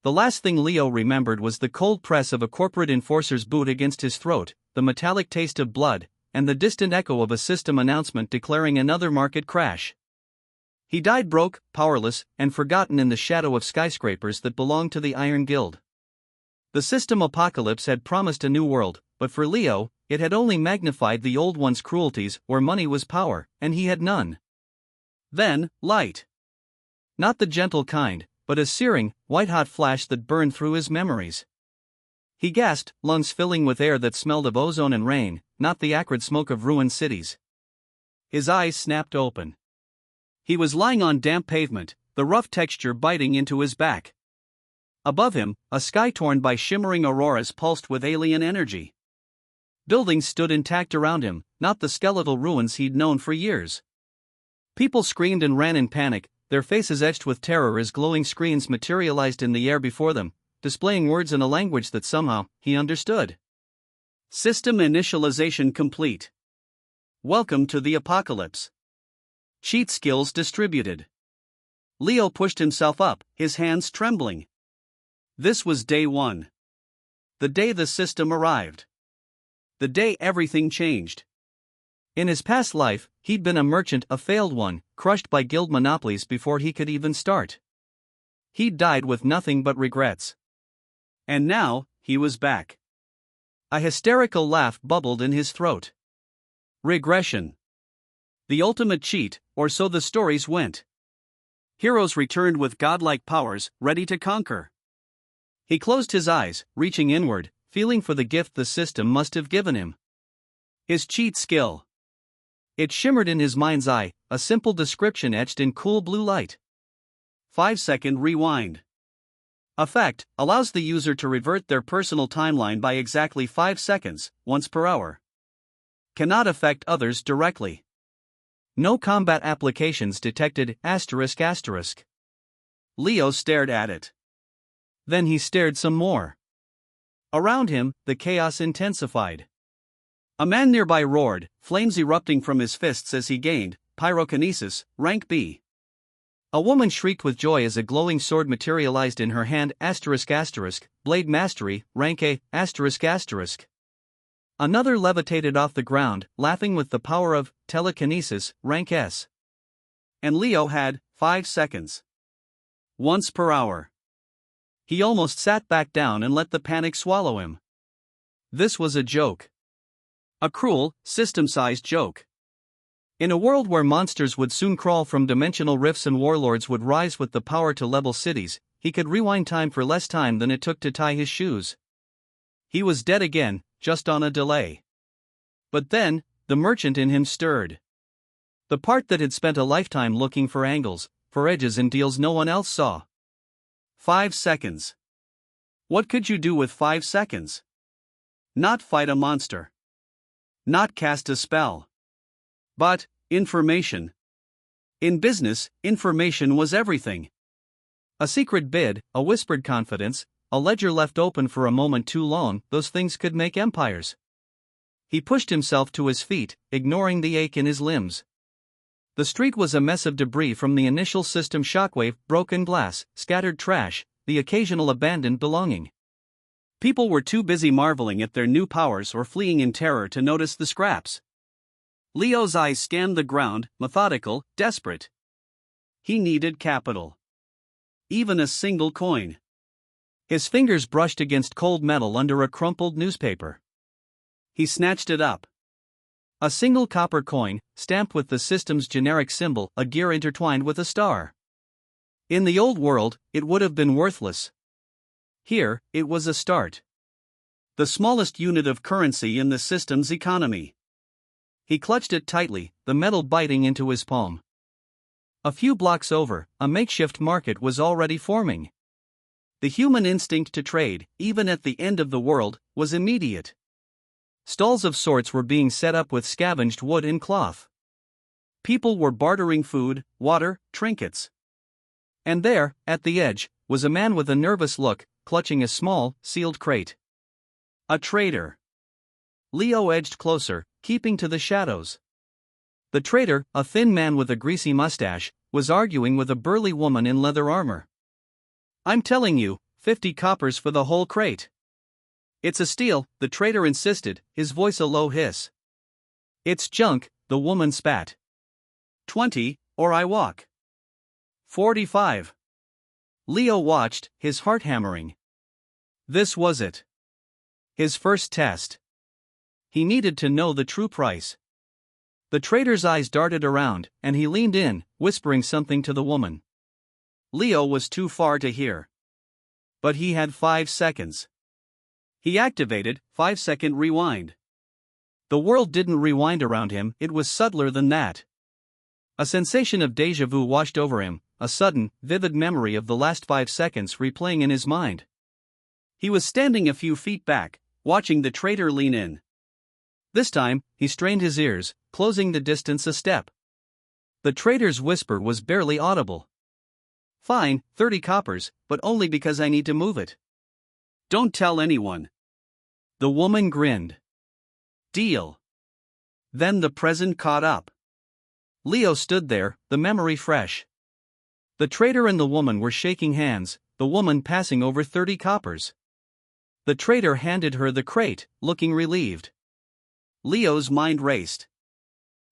The last thing Leo remembered was the cold press of a corporate enforcer's boot against his throat, the metallic taste of blood, and the distant echo of a system announcement declaring another market crash. He died broke, powerless, and forgotten in the shadow of skyscrapers that belonged to the Iron Guild. The system apocalypse had promised a new world, but for Leo, it had only magnified the old one's cruelties, where money was power, and he had none. Then, light. Not the gentle kind, but a searing, white-hot flash that burned through his memories. He gasped, lungs filling with air that smelled of ozone and rain, not the acrid smoke of ruined cities. His eyes snapped open. He was lying on damp pavement, the rough texture biting into his back. Above him, a sky torn by shimmering auroras pulsed with alien energy. Buildings stood intact around him, not the skeletal ruins he'd known for years. People screamed and ran in panic, their faces etched with terror as glowing screens materialized in the air before them, displaying words in a language that somehow he understood. System initialization complete. Welcome to the apocalypse. Cheat skills distributed. Leo pushed himself up, his hands trembling. This was day 1. The day the system arrived. The day everything changed. In his past life, he'd been a merchant, a failed one, crushed by guild monopolies before he could even start. He'd died with nothing but regrets. And now, he was back. A hysterical laugh bubbled in his throat. Regression. The ultimate cheat, or so the stories went. Heroes returned with godlike powers, ready to conquer. He closed his eyes, reaching inward, feeling for the gift the system must have given him. His cheat skill. It shimmered in his mind's eye, a simple description etched in cool blue light. 5-second rewind. Effect allows the user to revert their personal timeline by exactly 5 seconds, once per hour. Cannot affect others directly. No combat applications detected. ***. Leo stared at it. Then he stared some more. Around him, the chaos intensified. A man nearby roared, flames erupting from his fists as he gained pyrokinesis, rank B. A woman shrieked with joy as a glowing sword materialized in her hand. ***, blade mastery, rank A. ***. Another levitated off the ground, laughing with the power of telekinesis, rank S. And Leo had 5 seconds. Once per hour. He almost sat back down and let the panic swallow him. This was a joke. A cruel, system-sized joke. In a world where monsters would soon crawl from dimensional rifts and warlords would rise with the power to level cities, he could rewind time for less time than it took to tie his shoes. He was dead again, just on a delay. But then, the merchant in him stirred. The part that had spent a lifetime looking for angles, for edges in deals no one else saw. 5 seconds. What could you do with 5 seconds? Not fight a monster. Not cast a spell. But, information. In business, information was everything. A secret bid, a whispered confidence, a ledger left open for a moment too long, those things could make empires. He pushed himself to his feet, ignoring the ache in his limbs. The street was a mess of debris from the initial system shockwave, broken glass, scattered trash, the occasional abandoned belonging. People were too busy marveling at their new powers or fleeing in terror to notice the scraps. Leo's eyes scanned the ground, methodical, desperate. He needed capital. Even a single coin. His fingers brushed against cold metal under a crumpled newspaper. He snatched it up. A single copper coin, stamped with the system's generic symbol, a gear intertwined with a star. In the old world, it would have been worthless. Here, it was a start. The smallest unit of currency in the system's economy. He clutched it tightly, the metal biting into his palm. A few blocks over, a makeshift market was already forming. The human instinct to trade, even at the end of the world, was immediate. Stalls of sorts were being set up with scavenged wood and cloth. People were bartering food, water, trinkets. And there, at the edge, was a man with a nervous look, clutching a small, sealed crate. A trader. Leo edged closer, keeping to the shadows. The trader, a thin man with a greasy mustache, was arguing with a burly woman in leather armor. "I'm telling you, 50 coppers for the whole crate. It's a steal, the trader insisted, his voice a low hiss. It's junk, the woman spat. 20, or I walk. 45. Leo watched, his heart hammering. This was it. His first test. He needed to know the true price. The trader's eyes darted around, and he leaned in, whispering something to the woman. Leo was too far to hear. But he had 5 seconds. He activated 5-second rewind. The world didn't rewind around him, it was subtler than that. A sensation of déjà vu washed over him, a sudden, vivid memory of the last 5 seconds replaying in his mind. He was standing a few feet back, watching the trader lean in. This time, he strained his ears, closing the distance a step. The trader's whisper was barely audible. Fine, 30 coppers, but only because I need to move it. Don't tell anyone. The woman grinned. Deal. Then the present caught up. Leo stood there, the memory fresh. The trader and the woman were shaking hands, the woman passing over 30 coppers. The trader handed her the crate, looking relieved. Leo's mind raced.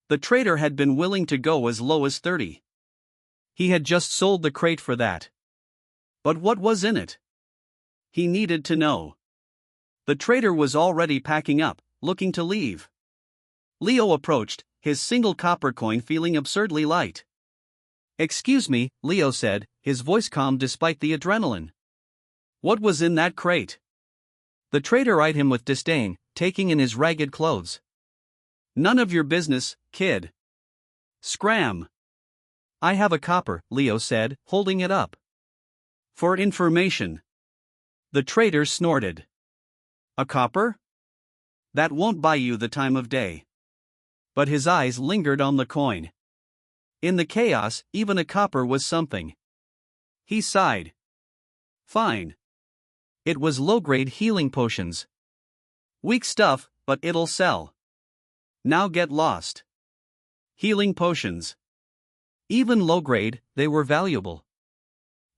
The trader had been willing to go as low as 30. He had just sold the crate for that. But what was in it? He needed to know. The trader was already packing up, looking to leave. Leo approached, his single copper coin feeling absurdly light. Excuse me, Leo said, his voice calm despite the adrenaline. What was in that crate? The trader eyed him with disdain, taking in his ragged clothes. None of your business, kid. Scram. I have a copper, Leo said, holding it up. For information. The trader snorted. A copper? That won't buy you the time of day. But his eyes lingered on the coin. In the chaos, even a copper was something. He sighed. Fine. It was low-grade healing potions. Weak stuff, but it'll sell. Now get lost. Healing potions. Even low-grade, they were valuable.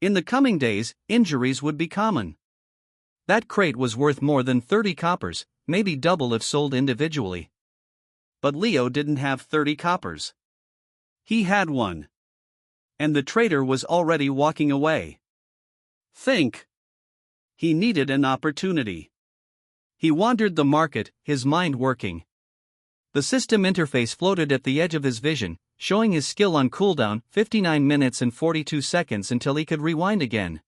In the coming days, injuries would be common. That crate was worth more than 30 coppers, maybe double if sold individually. But Leo didn't have 30 coppers. He had one. And the trader was already walking away. Think. He needed an opportunity. He wandered the market, his mind working. The system interface floated at the edge of his vision, showing his skill on cooldown, 59 minutes and 42 seconds until he could rewind again.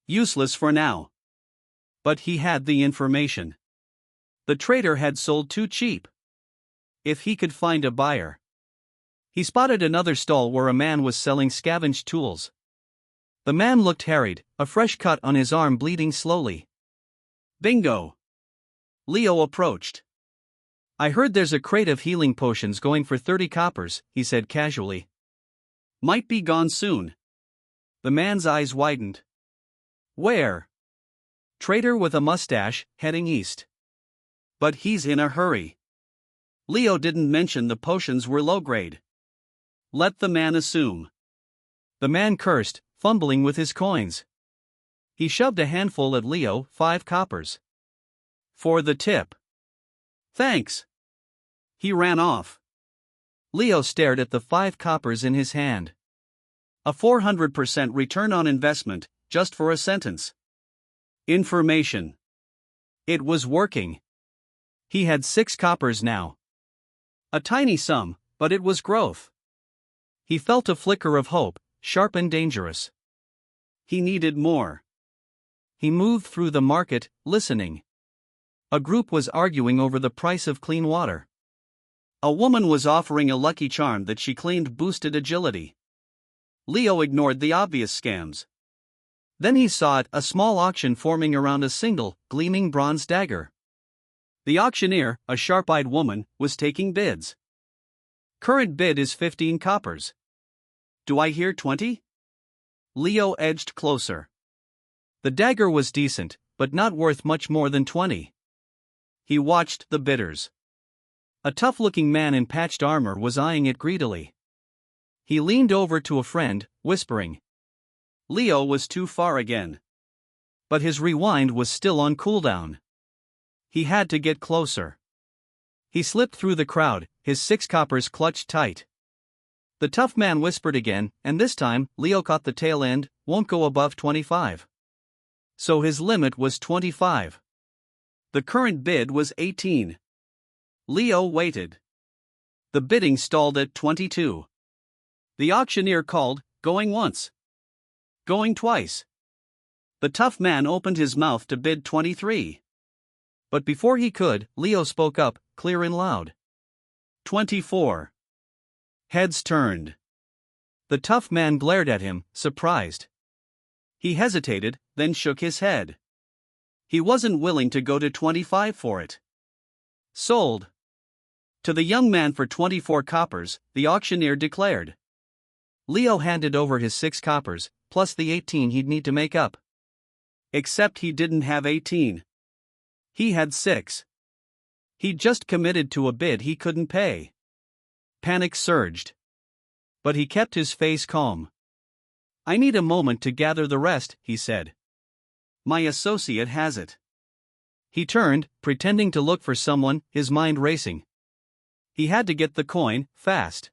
Useless for now. But he had the information. The trader had sold too cheap. If he could find a buyer. He spotted another stall where a man was selling scavenged tools. The man looked harried, a fresh cut on his arm bleeding slowly. Bingo! Leo approached. I heard there's a crate of healing potions going for 30 coppers, he said casually. Might be gone soon. The man's eyes widened. Where? Trader with a mustache, heading east. But he's in a hurry. Leo didn't mention the potions were low-grade. Let the man assume. The man cursed, fumbling with his coins. He shoved a handful at Leo, 5 coppers. For the tip. Thanks. He ran off. Leo stared at the 5 coppers in his hand. A 400% return on investment, just for a sentence. Information. It was working. He had 6 coppers now. A tiny sum, but it was growth. He felt a flicker of hope, sharp and dangerous. He needed more. He moved through the market, listening. A group was arguing over the price of clean water. A woman was offering a lucky charm that she claimed boosted agility. Leo ignored the obvious scams. Then he saw a small auction forming around a single, gleaming bronze dagger. The auctioneer, a sharp-eyed woman, was taking bids. Current bid is 15 coppers. Do I hear 20? Leo edged closer. The dagger was decent, but not worth much more than 20. He watched the bidders. A tough-looking man in patched armor was eyeing it greedily. He leaned over to a friend, whispering. Leo was too far again. But his rewind was still on cooldown. He had to get closer. He slipped through the crowd, his 6 coppers clutched tight. The tough man whispered again, and this time, Leo caught the tail end, won't go above 25. So his limit was 25. The current bid was 18. Leo waited. The bidding stalled at 22. The auctioneer called, going once. Going twice. The tough man opened his mouth to bid 23. But before he could, Leo spoke up, clear and loud. 24. Heads turned. The tough man glared at him, surprised. He hesitated, then shook his head. He wasn't willing to go to 25 for it. Sold. To the young man for 24 coppers, the auctioneer declared. Leo handed over his 6 coppers, plus the 18 he'd need to make up. Except he didn't have 18. He had 6. He'd just committed to a bid he couldn't pay. Panic surged. But he kept his face calm. I need a moment to gather the rest, he said. My associate has it. He turned, pretending to look for someone, his mind racing. He had to get the coin, fast.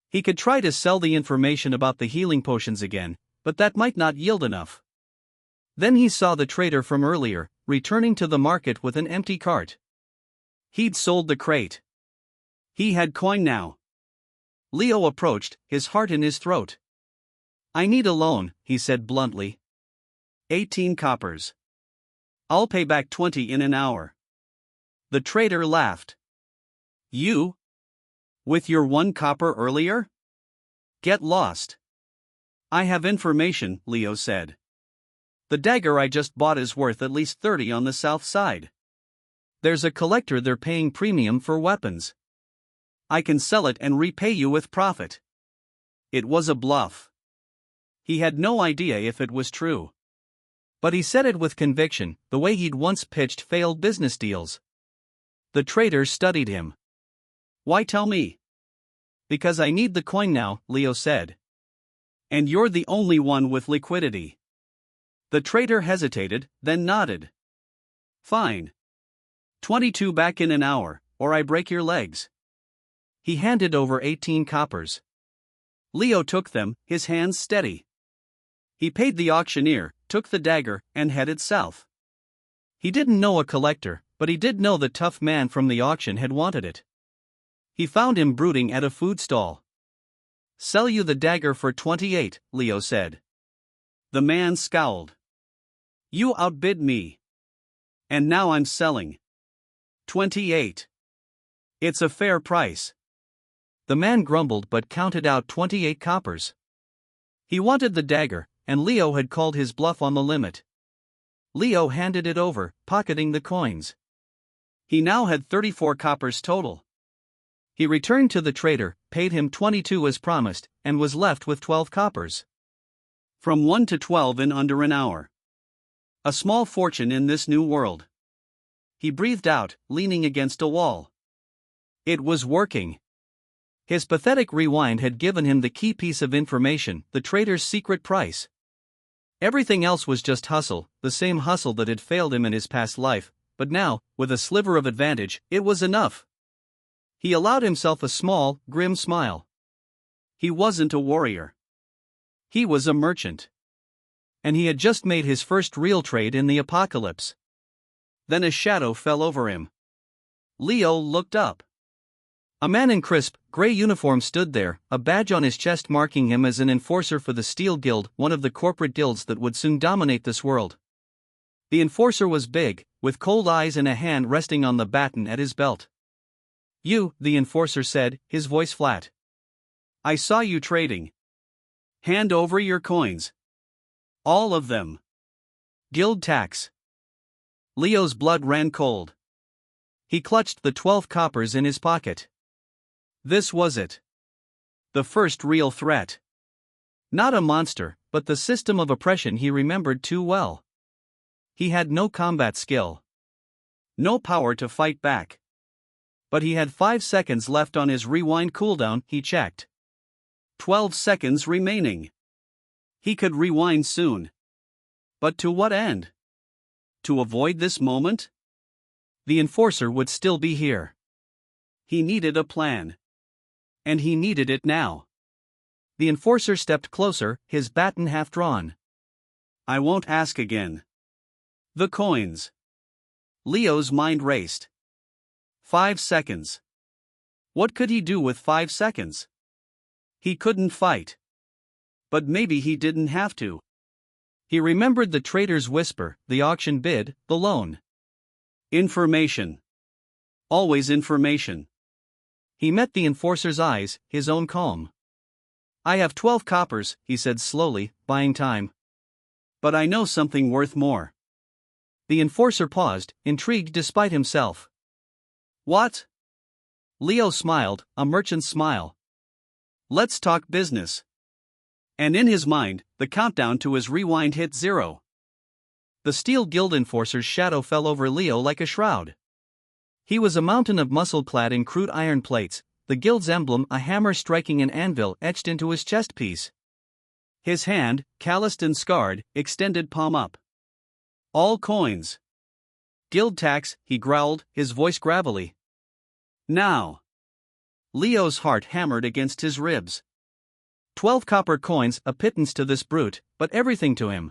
He could try to sell the information about the healing potions again, but that might not yield enough. Then he saw the trader from earlier, returning to the market with an empty cart. He'd sold the crate. He had coin now. Leo approached, his heart in his throat. I need a loan, he said bluntly. 18 coppers. I'll pay back 20 in an hour. The trader laughed. You? With your 1 copper earlier? Get lost. I have information, Leo said. The dagger I just bought is worth at least 30 on the south side. There's a collector there paying premium for weapons. I can sell it and repay you with profit. It was a bluff. He had no idea if it was true. But he said it with conviction, the way he'd once pitched failed business deals. The trader studied him. Why tell me? Because I need the coin now, Leo said. And you're the only one with liquidity. The trader hesitated, then nodded. Fine. 22 back in an hour, or I break your legs. He handed over 18 coppers. Leo took them, his hands steady. He paid the auctioneer, took the dagger, and headed south. He didn't know a collector, but he did know the tough man from the auction had wanted it. He found him brooding at a food stall. Sell you the dagger for 28, Leo said. The man scowled. You outbid me. And now I'm selling. 28. It's a fair price. The man grumbled but counted out 28 coppers. He wanted the dagger, and Leo had called his bluff on the limit. Leo handed it over, pocketing the coins. He now had 34 coppers total. He returned to the trader, paid him 22 as promised, and was left with 12 coppers. From 1 to 12 in under an hour. A small fortune in this new world. He breathed out, leaning against a wall. It was working. His pathetic rewind had given him the key piece of information, the trader's secret price. Everything else was just hustle, the same hustle that had failed him in his past life, but now, with a sliver of advantage, it was enough. He allowed himself a small, grim smile. He wasn't a warrior. He was a merchant. And he had just made his first real trade in the apocalypse. Then a shadow fell over him. Leo looked up. A man in crisp, gray uniform stood there, a badge on his chest marking him as an enforcer for the Steel Guild, one of the corporate guilds that would soon dominate this world. The enforcer was big, with cold eyes and a hand resting on the baton at his belt. You, the enforcer said, his voice flat. I saw you trading. Hand over your coins. All of them. Guild tax. Leo's blood ran cold. He clutched the 12 coppers in his pocket. This was it. The first real threat. Not a monster, but the system of oppression he remembered too well. He had no combat skill. No power to fight back. But he had 5 seconds left on his rewind cooldown, he checked. 12 seconds remaining. He could rewind soon. But to what end? To avoid this moment? The enforcer would still be here. He needed a plan. And he needed it now. The enforcer stepped closer, his baton half drawn. I won't ask again. The coins. Leo's mind raced. 5 seconds. What could he do with 5 seconds? He couldn't fight. But maybe he didn't have to. He remembered the trader's whisper, the auction bid, the loan. Information. Always information. He met the enforcer's eyes, his own calm. I have 12 coppers, he said slowly, buying time. But I know something worth more. The enforcer paused, intrigued despite himself. What? Leo smiled, a merchant's smile. Let's talk business. And in his mind, the countdown to his rewind hit 0. The Steel Guild enforcer's shadow fell over Leo like a shroud. He was a mountain of muscle clad in crude iron plates, the guild's emblem a hammer striking an anvil etched into his chest piece. His hand, calloused and scarred, extended palm up. All coins. Guild tax, he growled, his voice gravelly. Now. Leo's heart hammered against his ribs. 12 copper coins, a pittance to this brute, but everything to him.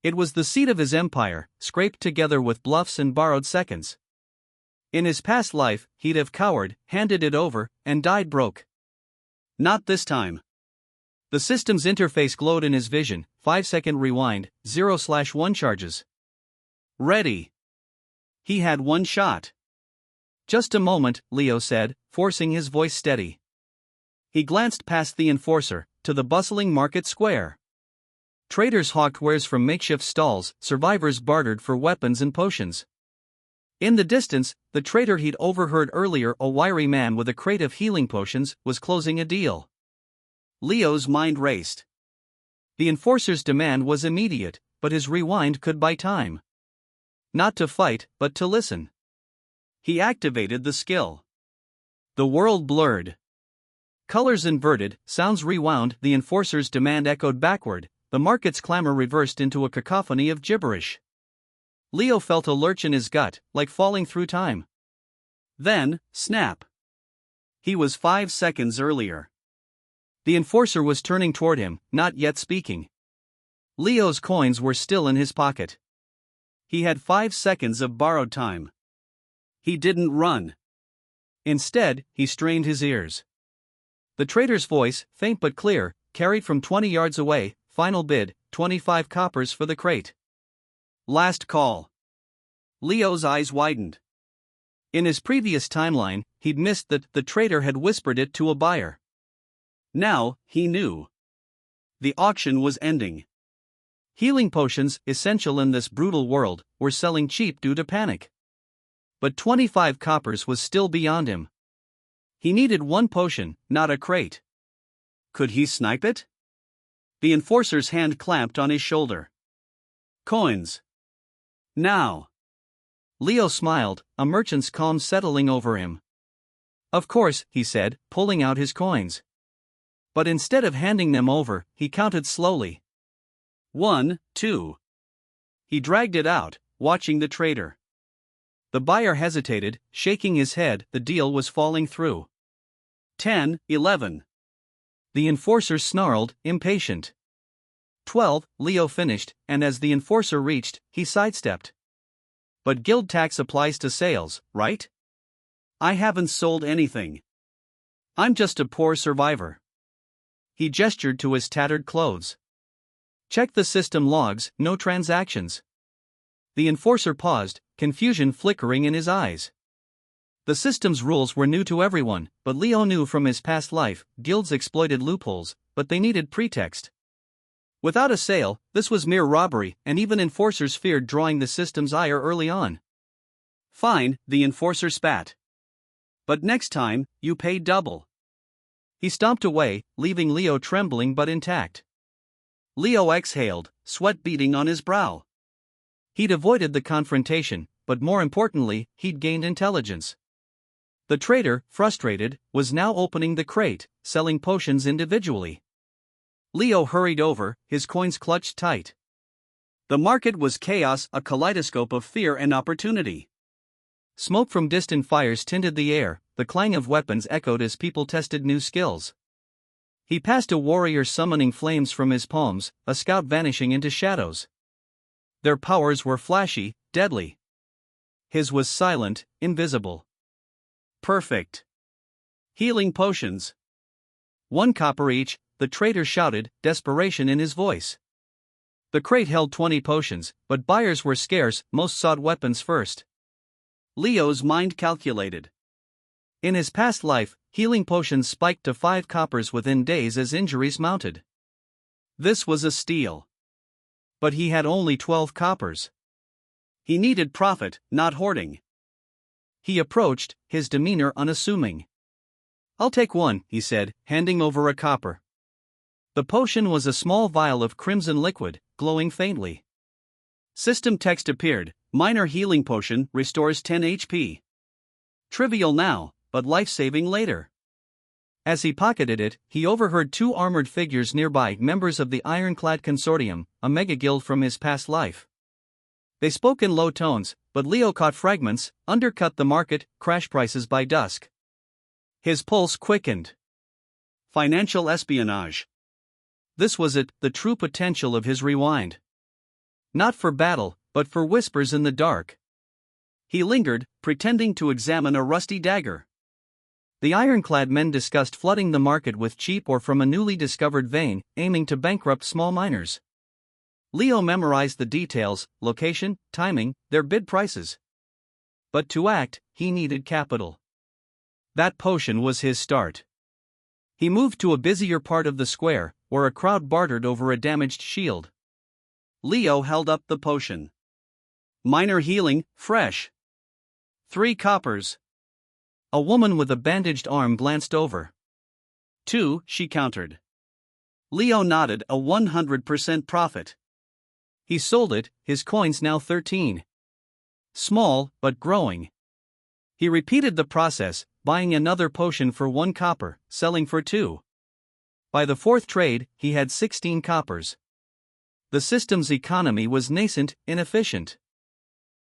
It was the seat of his empire, scraped together with bluffs and borrowed seconds. In his past life, he'd have cowered, handed it over, and died broke. Not this time. The system's interface glowed in his vision, 5-second rewind, 0/1 charges. Ready. He had one shot. Just a moment, Leo said, forcing his voice steady. He glanced past the enforcer, to the bustling market square. Traders hawked wares from makeshift stalls, survivors bartered for weapons and potions. In the distance, the trader he'd overheard earlier, a wiry man with a crate of healing potions, was closing a deal. Leo's mind raced. The enforcer's demand was immediate, but his rewind could buy time. Not to fight, but to listen. He activated the skill. The world blurred. Colors inverted, sounds rewound, the enforcer's demand echoed backward, the market's clamor reversed into a cacophony of gibberish. Leo felt a lurch in his gut, like falling through time. Then, snap. He was 5 seconds earlier. The enforcer was turning toward him, not yet speaking. Leo's coins were still in his pocket. He had 5 seconds of borrowed time. He didn't run. Instead, he strained his ears. The trader's voice, faint but clear, carried from 20 yards away, final bid, 25 coppers for the crate. Last call. Leo's eyes widened. In his previous timeline, he'd missed that the trader had whispered it to a buyer. Now, he knew. The auction was ending. Healing potions, essential in this brutal world, were selling cheap due to panic. But 25 coppers was still beyond him. He needed one potion, not a crate. Could he snipe it? The enforcer's hand clamped on his shoulder. Coins. Now. Leo smiled, a merchant's calm settling over him. Of course, he said, pulling out his coins. But instead of handing them over, he counted slowly. 1, 2. He dragged it out, watching the trader. The buyer hesitated, shaking his head, the deal was falling through. 10, 11. The enforcer snarled, impatient. 12, Leo finished, and as the enforcer reached, he sidestepped. But guild tax applies to sales, right? I haven't sold anything. I'm just a poor survivor. He gestured to his tattered clothes. Check the system logs, no transactions. The enforcer paused, confusion flickering in his eyes. The system's rules were new to everyone, but Leo knew from his past life, guilds exploited loopholes, but they needed pretext. Without a sale, this was mere robbery, and even enforcers feared drawing the system's ire early on. Fine, the enforcer spat. But next time, you pay double. He stomped away, leaving Leo trembling but intact. Leo exhaled, sweat beading on his brow. He'd avoided the confrontation, but more importantly, he'd gained intelligence. The trader, frustrated, was now opening the crate, selling potions individually. Leo hurried over, his coins clutched tight. The market was chaos, a kaleidoscope of fear and opportunity. Smoke from distant fires tinted the air, the clang of weapons echoed as people tested new skills. He passed a warrior summoning flames from his palms, a scout vanishing into shadows. Their powers were flashy, deadly. His was silent, invisible. Perfect. Healing potions. 1 copper each, the trader shouted, desperation in his voice. The crate held 20 potions, but buyers were scarce, most sought weapons first. Leo's mind calculated. In his past life, healing potions spiked to 5 coppers within days as injuries mounted. This was a steal. But he had only 12 coppers. He needed profit, not hoarding. He approached, his demeanor unassuming. I'll take 1, he said, handing over a copper. The potion was a small vial of crimson liquid, glowing faintly. System text appeared, minor healing potion, restores 10 HP. Trivial now, but life-saving later. As he pocketed it, he overheard 2 armored figures nearby, members of the Ironclad Consortium, a mega-guild from his past life. They spoke in low tones, but Leo caught fragments, undercut the market, crash prices by dusk. His pulse quickened. Financial espionage. This was it, the true potential of his rewind. Not for battle, but for whispers in the dark. He lingered, pretending to examine a rusty dagger. The ironclad men discussed flooding the market with cheap or from a newly discovered vein, aiming to bankrupt small miners. Leo memorized the details, location, timing, their bid prices. But to act, he needed capital. That potion was his start. He moved to a busier part of the square, where a crowd bartered over a damaged shield. Leo held up the potion. Minor healing, fresh. 3 coppers. A woman with a bandaged arm glanced over. 2, she countered. Leo nodded, a 100% profit. He sold it, his coins now 13. Small, but growing. He repeated the process, buying another potion for 1 copper, selling for 2. By the 4th trade, he had 16 coppers. The system's economy was nascent, inefficient.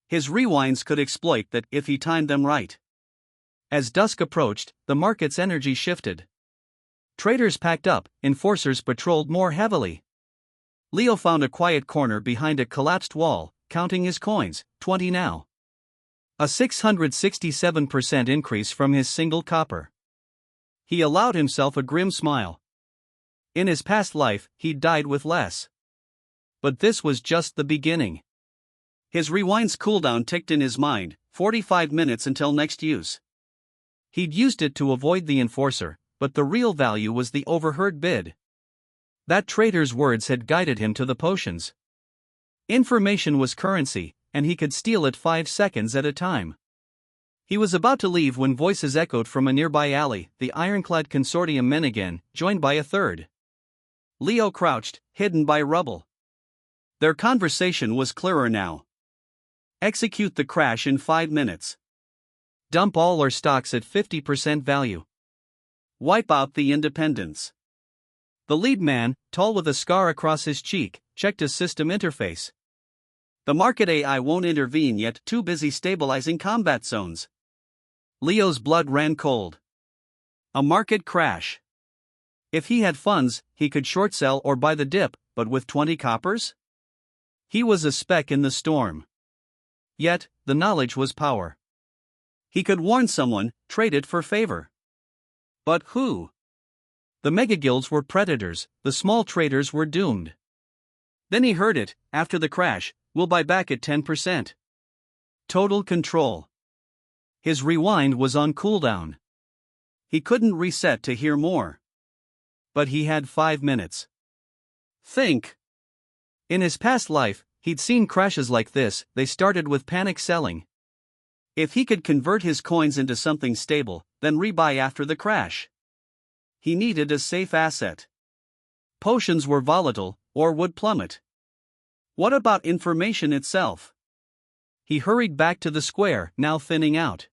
His rewinds could exploit that if he timed them right. As dusk approached, the market's energy shifted. Traders packed up, enforcers patrolled more heavily. Leo found a quiet corner behind a collapsed wall, counting his coins, 20 now. A 667% increase from his single copper. He allowed himself a grim smile. In his past life, he'd died with less. But this was just the beginning. His rewind's cooldown ticked in his mind, 45 minutes until next use. He'd used it to avoid the enforcer, but the real value was the overheard bid. That trader's words had guided him to the potions. Information was currency, and he could steal it 5 seconds at a time. He was about to leave when voices echoed from a nearby alley, the Ironclad Consortium men again, joined by a third. Leo crouched, hidden by rubble. Their conversation was clearer now. Execute the crash in 5 minutes. Dump all our stocks at 50% value. Wipe out the independents. The lead man, tall with a scar across his cheek, checked his system interface. The market AI won't intervene yet, too busy stabilizing combat zones. Leo's blood ran cold. A market crash. If he had funds, he could short sell or buy the dip, but with 20 coppers? He was a speck in the storm. Yet, the knowledge was power. He could warn someone, trade it for favor. But who? The mega-guilds were predators, the small traders were doomed. Then he heard it, after the crash, we'll buy back at 10%. Total control. His rewind was on cooldown. He couldn't reset to hear more. But he had 5 minutes. Think. In his past life, he'd seen crashes like this. They started with panic selling. If he could convert his coins into something stable, then rebuy after the crash. He needed a safe asset. Potions were volatile, or would plummet. What about information itself? He hurried back to the square, now thinning out.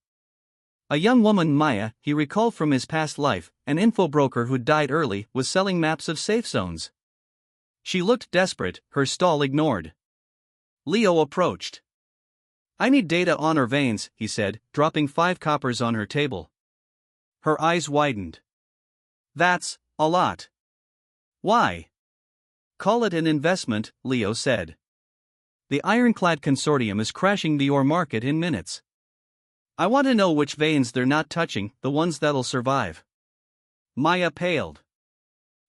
A young woman, Maya, he recalled from his past life, an info broker who'd died early, was selling maps of safe zones. She looked desperate, her stall ignored. Leo approached. I need data on her veins, he said, dropping 5 coppers on her table. Her eyes widened. That's a lot. Why? Call it an investment, Leo said. The ironclad consortium is crashing the ore market in minutes. I want to know which veins they're not touching, the ones that'll survive. Maya paled.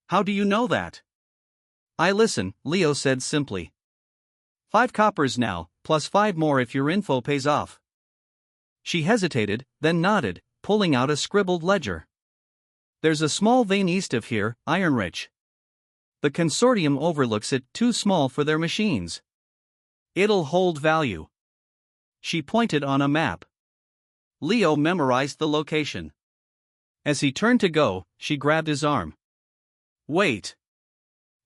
How do you know that? I listen, Leo said simply. 5 coppers now, plus 5 more if your info pays off. She hesitated, then nodded, pulling out a scribbled ledger. There's a small vein east of here, iron-rich. The consortium overlooks it, too small for their machines. It'll hold value. She pointed on a map. Leo memorized the location. As he turned to go, she grabbed his arm. Wait.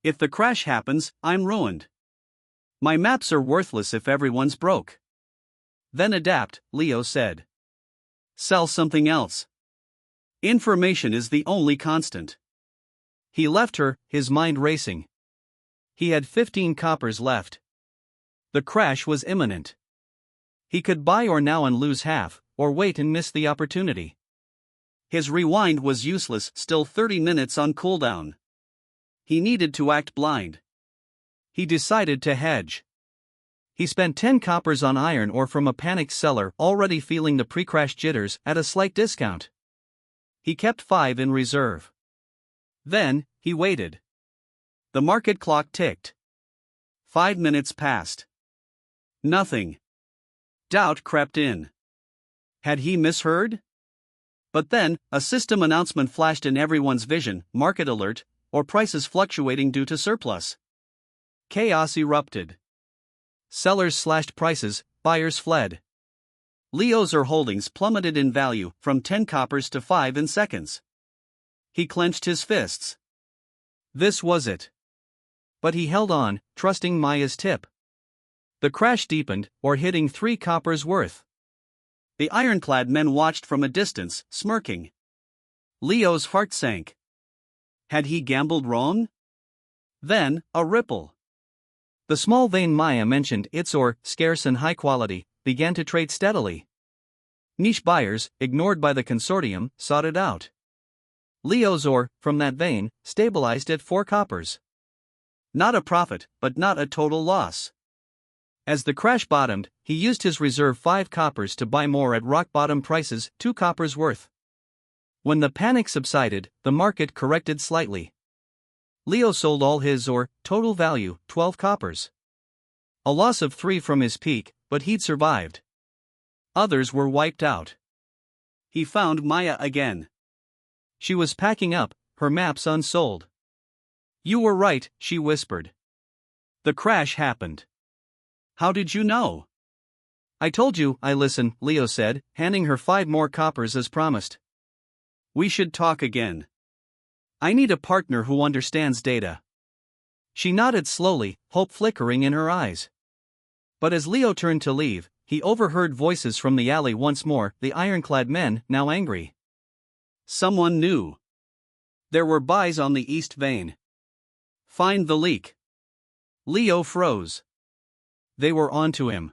If the crash happens, I'm ruined. My maps are worthless if everyone's broke. Then adapt, Leo said. Sell something else. Information is the only constant. He left her, his mind racing. He had 15 coppers left. The crash was imminent. He could buy or now and lose half, or wait and miss the opportunity. His rewind was useless, still 30 minutes on cooldown. He needed to act blind. He decided to hedge. He spent 10 coppers on iron ore from a panicked seller already feeling the pre-crash jitters at a slight discount. He kept 5 in reserve. Then, he waited. The market clock ticked. 5 minutes passed. Nothing. Doubt crept in. Had he misheard? But then, a system announcement flashed in everyone's vision, market alert, or prices fluctuating due to surplus. Chaos erupted. Sellers slashed prices, buyers fled. Leo's ore holdings plummeted in value from 10 coppers to 5 in seconds. He clenched his fists. This was it. But he held on, trusting Maya's tip. The crash deepened, or hitting 3 coppers worth. The ironclad men watched from a distance, smirking. Leo's heart sank. Had he gambled wrong? Then, a ripple. The small vein Maya mentioned, its ore, scarce and high quality, began to trade steadily. Niche buyers, ignored by the consortium, sought it out. Leo's ore, from that vein, stabilized at 4 coppers. Not a profit, but not a total loss. As the crash bottomed, he used his reserve 5 coppers to buy more at rock-bottom prices, 2 coppers worth. When the panic subsided, the market corrected slightly. Leo sold all his ore, total value, 12 coppers. A loss of 3 from his peak, but he'd survived. Others were wiped out. He found Maya again. She was packing up, her maps unsold. You were right, she whispered. The crash happened. How did you know? I told you, I listen, Leo said, handing her 5 more coppers as promised. We should talk again. I need a partner who understands data. She nodded slowly, hope flickering in her eyes. But as Leo turned to leave, he overheard voices from the alley once more, the ironclad men, now angry. Someone knew. There were buys on the east vein. Find the leak. Leo froze. They were onto him.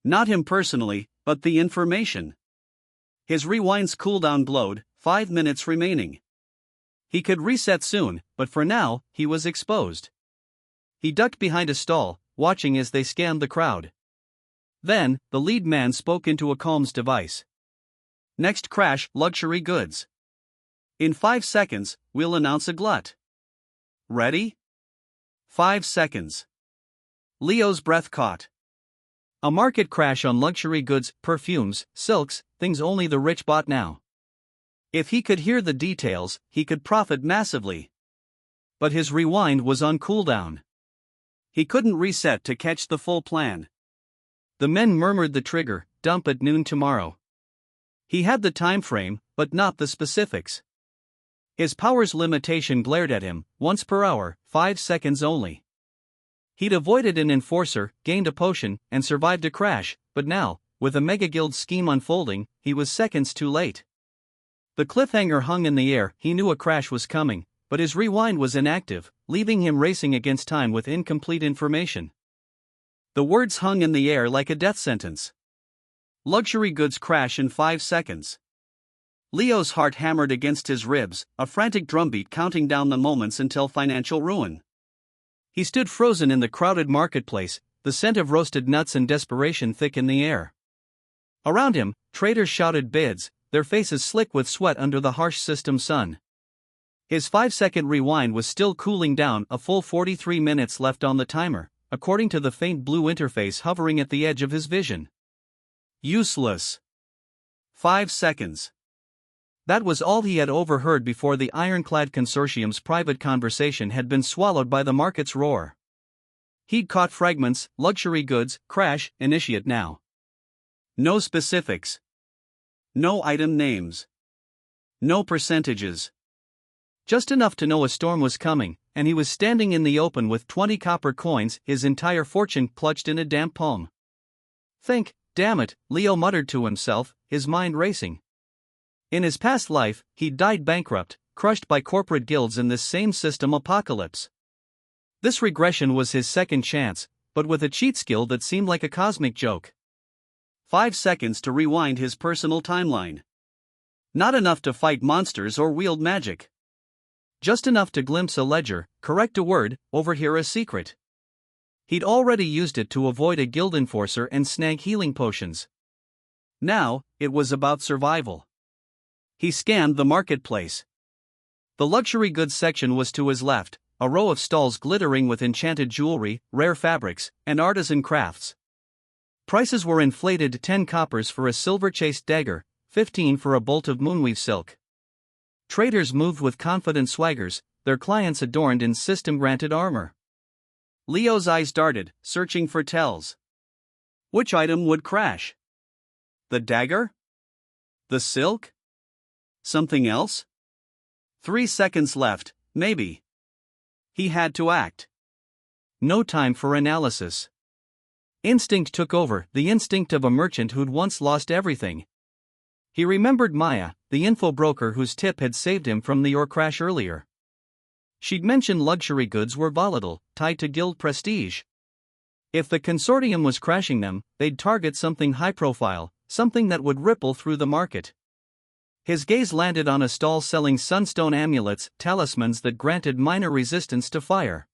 Not him personally, but the information. His rewind's cooldown glowed, 5 minutes remaining. He could reset soon, but for now, he was exposed. He ducked behind a stall, watching as they scanned the crowd. Then, the lead man spoke into a comms device. Next crash, luxury goods. In 5 seconds, we'll announce a glut. Ready? 5 seconds. Leo's breath caught. A market crash on luxury goods, perfumes, silks, things only the rich bought now. If he could hear the details, he could profit massively. But his rewind was on cooldown. He couldn't reset to catch the full plan. The men murmured the trigger, dump at noon tomorrow. He had the time frame, but not the specifics. His power's limitation glared at him, once per hour, 5 seconds only. He'd avoided an enforcer, gained a potion, and survived a crash, but now, with a Mega Guild scheme unfolding, he was seconds too late. The cliffhanger hung in the air, he knew a crash was coming, but his rewind was inactive, leaving him racing against time with incomplete information. The words hung in the air like a death sentence. Luxury goods crash in 5 seconds. Leo's heart hammered against his ribs, a frantic drumbeat counting down the moments until financial ruin. He stood frozen in the crowded marketplace, the scent of roasted nuts and desperation thick in the air. Around him, traders shouted bids, their faces slick with sweat under the harsh system sun. His 5-second rewind was still cooling down, a full 43 minutes left on the timer, according to the faint blue interface hovering at the edge of his vision. Useless. 5 seconds. That was all he had overheard before the ironclad consortium's private conversation had been swallowed by the market's roar. He'd caught fragments, luxury goods, crash, initiate now. No specifics. No item names. No percentages. Just enough to know a storm was coming, and he was standing in the open with 20 copper coins, his entire fortune clutched in a damp palm. Think, damn it, Leo muttered to himself, his mind racing. In his past life, he'd died bankrupt, crushed by corporate guilds in this same system apocalypse. This regression was his second chance, but with a cheat skill that seemed like a cosmic joke. 5 seconds to rewind his personal timeline. Not enough to fight monsters or wield magic. Just enough to glimpse a ledger, correct a word, overhear a secret. He'd already used it to avoid a guild enforcer and snag healing potions. Now, it was about survival. He scanned the marketplace. The luxury goods section was to his left, a row of stalls glittering with enchanted jewelry, rare fabrics, and artisan crafts. Prices were inflated: 10 coppers for a silver-chased dagger, 15 for a bolt of moonweave silk. Traders moved with confident swaggers, their clients adorned in system-granted armor. Leo's eyes darted, searching for tells. Which item would crash? The dagger? The silk? Something else? 3 seconds left, maybe. He had to act. No time for analysis. Instinct took over, the instinct of a merchant who'd once lost everything. He remembered Maya, the info broker whose tip had saved him from the ore crash earlier. She'd mentioned luxury goods were volatile, tied to guild prestige. If the consortium was crashing them, they'd target something high-profile, something that would ripple through the market. His gaze landed on a stall selling sunstone amulets, talismans that granted minor resistance to fire.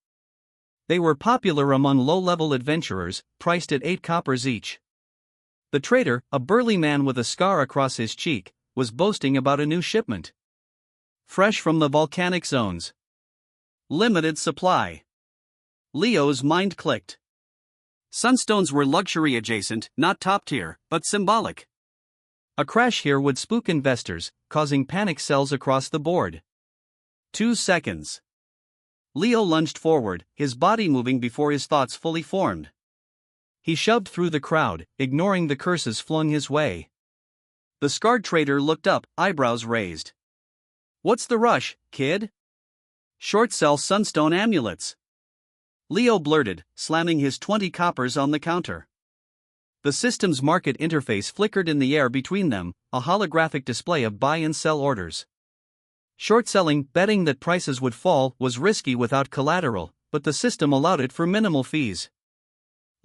They were popular among low-level adventurers, priced at 8 coppers each. The trader, a burly man with a scar across his cheek, was boasting about a new shipment. Fresh from the volcanic zones. Limited supply. Leo's mind clicked. Sunstones were luxury adjacent, not top tier, but symbolic. A crash here would spook investors, causing panic sells across the board. 2 seconds. Leo lunged forward, his body moving before his thoughts fully formed. He shoved through the crowd, ignoring the curses flung his way. The scarred trader looked up, eyebrows raised. What's the rush, kid? Short sell sunstone amulets. Leo blurted, slamming his 20 coppers on the counter. The system's market interface flickered in the air between them, a holographic display of buy and sell orders. Short selling, betting that prices would fall, was risky without collateral, but the system allowed it for minimal fees.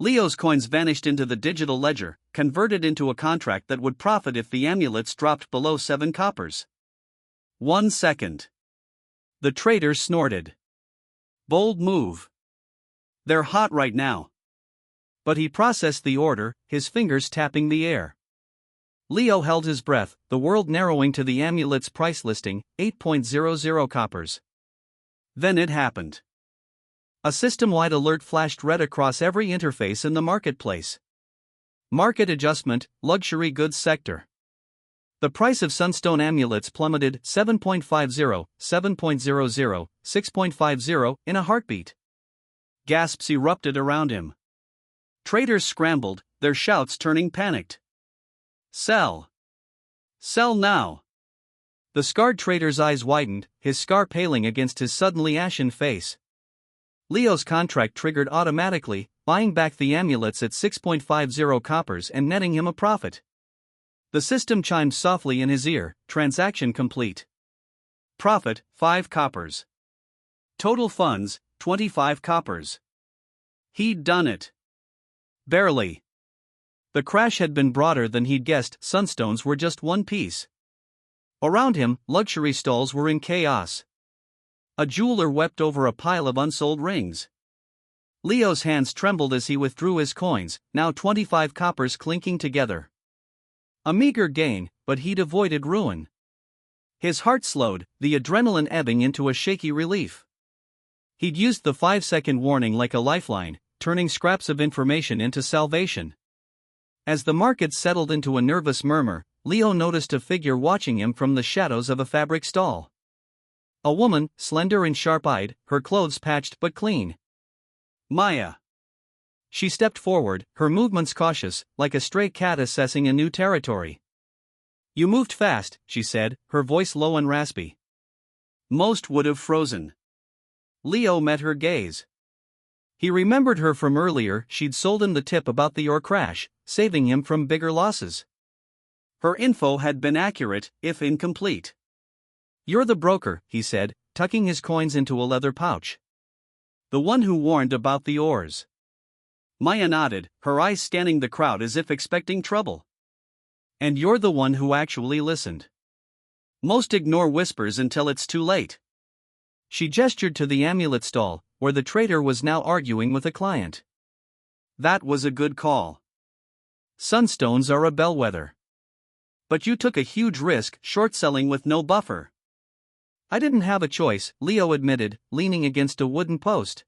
Leo's coins vanished into the digital ledger, converted into a contract that would profit if the amulets dropped below 7 coppers. 1 second. The trader snorted. Bold move. They're hot right now. But he processed the order, his fingers tapping the air. Leo held his breath, the world narrowing to the amulet's price listing, 8.00 coppers. Then it happened. A system-wide alert flashed red across every interface in the marketplace. Market adjustment, luxury goods sector. The price of sunstone amulets plummeted 7.50, 7.00, 6.50 in a heartbeat. Gasps erupted around him. Traders scrambled, their shouts turning panicked. Sell. Sell now. The scarred trader's eyes widened, his scar paling against his suddenly ashen face. Leo's contract triggered automatically, buying back the amulets at 6.50 coppers and netting him a profit. The system chimed softly in his ear, transaction complete. Profit, 5 coppers. Total funds, 25 coppers. He'd done it. Barely. The crash had been broader than he'd guessed. Sunstones were just one piece. Around him, luxury stalls were in chaos. A jeweler wept over a pile of unsold rings. Leo's hands trembled as he withdrew his coins, now 25 coppers clinking together. A meager gain, but he'd avoided ruin. His heart slowed, the adrenaline ebbing into a shaky relief. He'd used the 5-second warning like a lifeline, turning scraps of information into salvation. As the market settled into a nervous murmur, Leo noticed a figure watching him from the shadows of a fabric stall. A woman, slender and sharp-eyed, her clothes patched but clean. Maya. She stepped forward, her movements cautious, like a stray cat assessing a new territory. "You moved fast," she said, her voice low and raspy. Most would have frozen. Leo met her gaze. He remembered her from earlier. She'd sold him the tip about the ore crash, saving him from bigger losses. Her info had been accurate, if incomplete. "You're the broker," he said, tucking his coins into a leather pouch. "The one who warned about the ores." Maya nodded, her eyes scanning the crowd as if expecting trouble. "And you're the one who actually listened. Most ignore whispers until it's too late." She gestured to the amulet stall, where the trader was now arguing with a client. "That was a good call. Sunstones are a bellwether. But you took a huge risk, short-selling with no buffer." "I didn't have a choice," Leo admitted, leaning against a wooden post.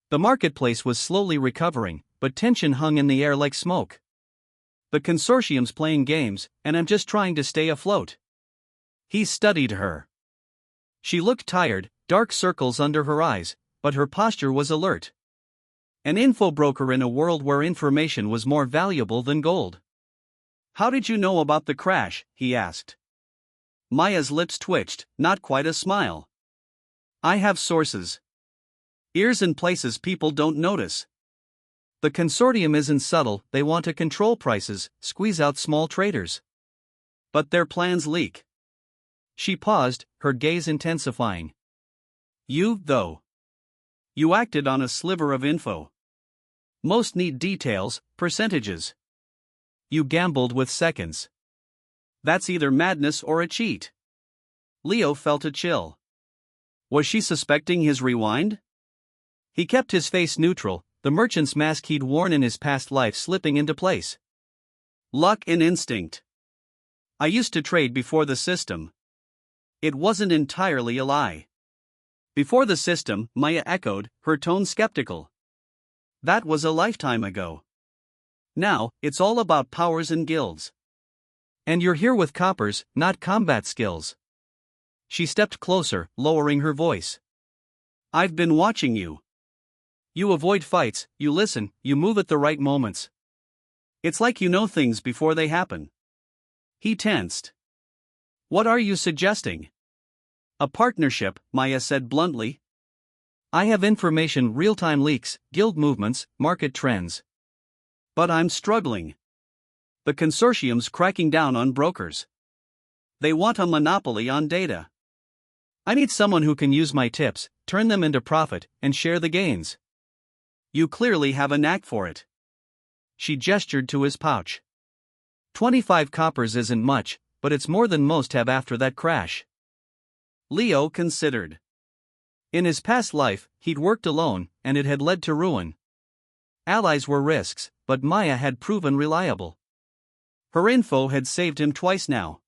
The marketplace was slowly recovering, but tension hung in the air like smoke. "The consortium's playing games, and I'm just trying to stay afloat." He studied her. She looked tired, dark circles under her eyes, but her posture was alert. An info broker in a world where information was more valuable than gold. "How did you know about the crash?" he asked. Maya's lips twitched, not quite a smile. "I have sources. Ears in places people don't notice. The consortium isn't subtle, they want to control prices, squeeze out small traders. But their plans leak." She paused, her gaze intensifying. "You, though. You acted on a sliver of info. Most need details, percentages. You gambled with seconds. That's either madness or a cheat." Leo felt a chill. Was she suspecting his rewind? He kept his face neutral, the merchant's mask he'd worn in his past life slipping into place. "Luck and instinct. I used to trade before the system." It wasn't entirely a lie. "Before the system," Maya echoed, her tone skeptical. "That was a lifetime ago. Now, it's all about powers and guilds. And you're here with coppers, not combat skills." She stepped closer, lowering her voice. "I've been watching you. You avoid fights, you listen, you move at the right moments. It's like you know things before they happen." He tensed. "What are you suggesting?" "A partnership," Maya said bluntly. "I have information, real-time leaks, guild movements, market trends. But I'm struggling. The consortium's cracking down on brokers. They want a monopoly on data. I need someone who can use my tips, turn them into profit, and share the gains. You clearly have a knack for it." She gestured to his pouch. 25 coppers isn't much, but it's more than most have after that crash." Leo considered. In his past life, he'd worked alone, and it had led to ruin. Allies were risks, but Maya had proven reliable. Her info had saved him twice now.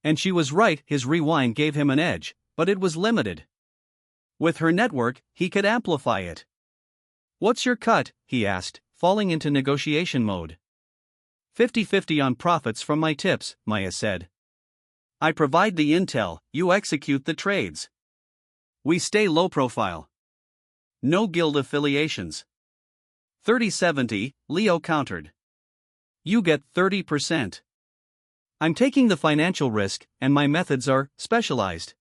And she was right, his rewind gave him an edge, but it was limited. With her network, he could amplify it. "What's your cut?" he asked, falling into negotiation mode. 50-50 on profits from my tips," Maya said. "I provide the intel, you execute the trades. We stay low profile. No guild affiliations." 30-70, Leo countered. "You get 30%. I'm taking the financial risk, and my methods are specialized."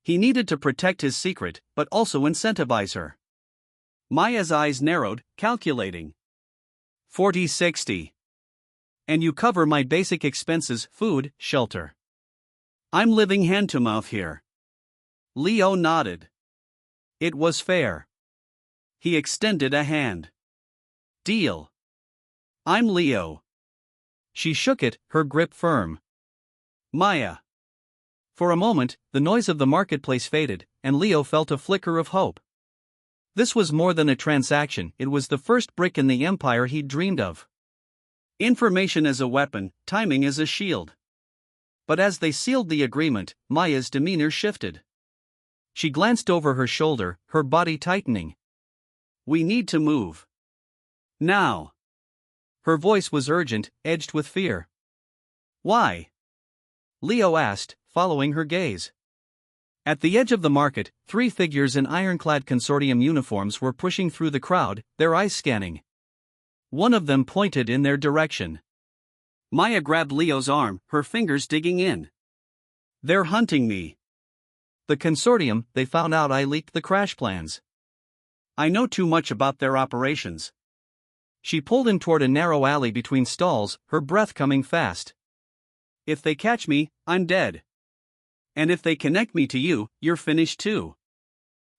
He needed to protect his secret, but also incentivize her. Maya's eyes narrowed, calculating. 40-60. "And you cover my basic expenses, food, shelter. I'm living hand-to-mouth here." Leo nodded. It was fair. He extended a hand. Deal. I'm Leo. She shook it, her grip firm. Maya. For a moment, the noise of the marketplace faded, and Leo felt a flicker of hope. This was more than a transaction, it was the first brick in the empire he'd dreamed of. Information as a weapon, timing as a shield. But as they sealed the agreement, Maya's demeanor shifted. She glanced over her shoulder, her body tightening. We need to move. Now. Her voice was urgent, edged with fear. Why? Leo asked, following her gaze. At the edge of the market, 3 figures in ironclad consortium uniforms were pushing through the crowd, their eyes scanning. One of them pointed in their direction. Maya grabbed Leo's arm, her fingers digging in. They're hunting me. The consortium, they found out I leaked the crash plans. I know too much about their operations. She pulled him toward a narrow alley between stalls, her breath coming fast. If they catch me, I'm dead. And if they connect me to you, you're finished too.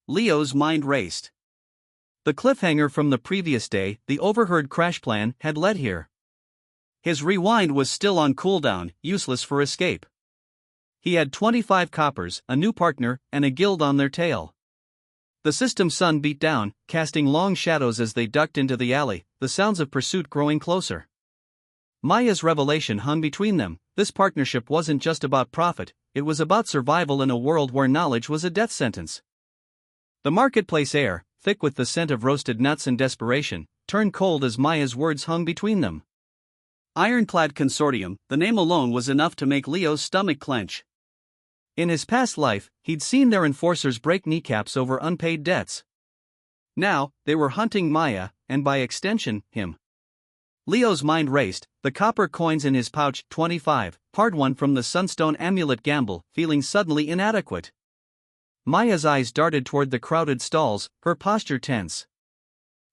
Leo's mind raced. The cliffhanger from the previous day, the overheard crash plan, had led here. His rewind was still on cooldown, useless for escape. He had 25 coppers, a new partner, and a guild on their tail. The system's sun beat down, casting long shadows as they ducked into the alley, the sounds of pursuit growing closer. Maya's revelation hung between them. This partnership wasn't just about profit, it was about survival in a world where knowledge was a death sentence. The marketplace air, thick with the scent of roasted nuts and desperation, turned cold as Maya's words hung between them. Ironclad Consortium, the name alone was enough to make Leo's stomach clench. In his past life, he'd seen their enforcers break kneecaps over unpaid debts. Now, they were hunting Maya, and by extension, him. Leo's mind raced, the copper coins in his pouch, 25, hard-won from the Sunstone amulet gamble, feeling suddenly inadequate. Maya's eyes darted toward the crowded stalls, her posture tense.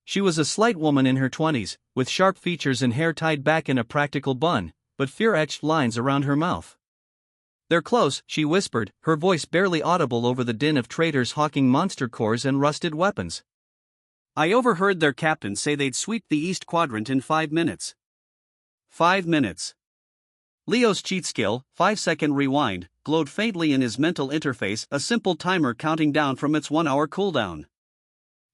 She was a slight woman in her 20s, with sharp features and hair tied back in a practical bun, but fear-etched lines around her mouth. They're close, she whispered, her voice barely audible over the din of traders hawking monster cores and rusted weapons. I overheard their captain say they'd sweep the East Quadrant in 5 minutes. 5 minutes. Leo's cheat skill, 5-second rewind, glowed faintly in his mental interface, a simple timer counting down from its 1-hour cooldown.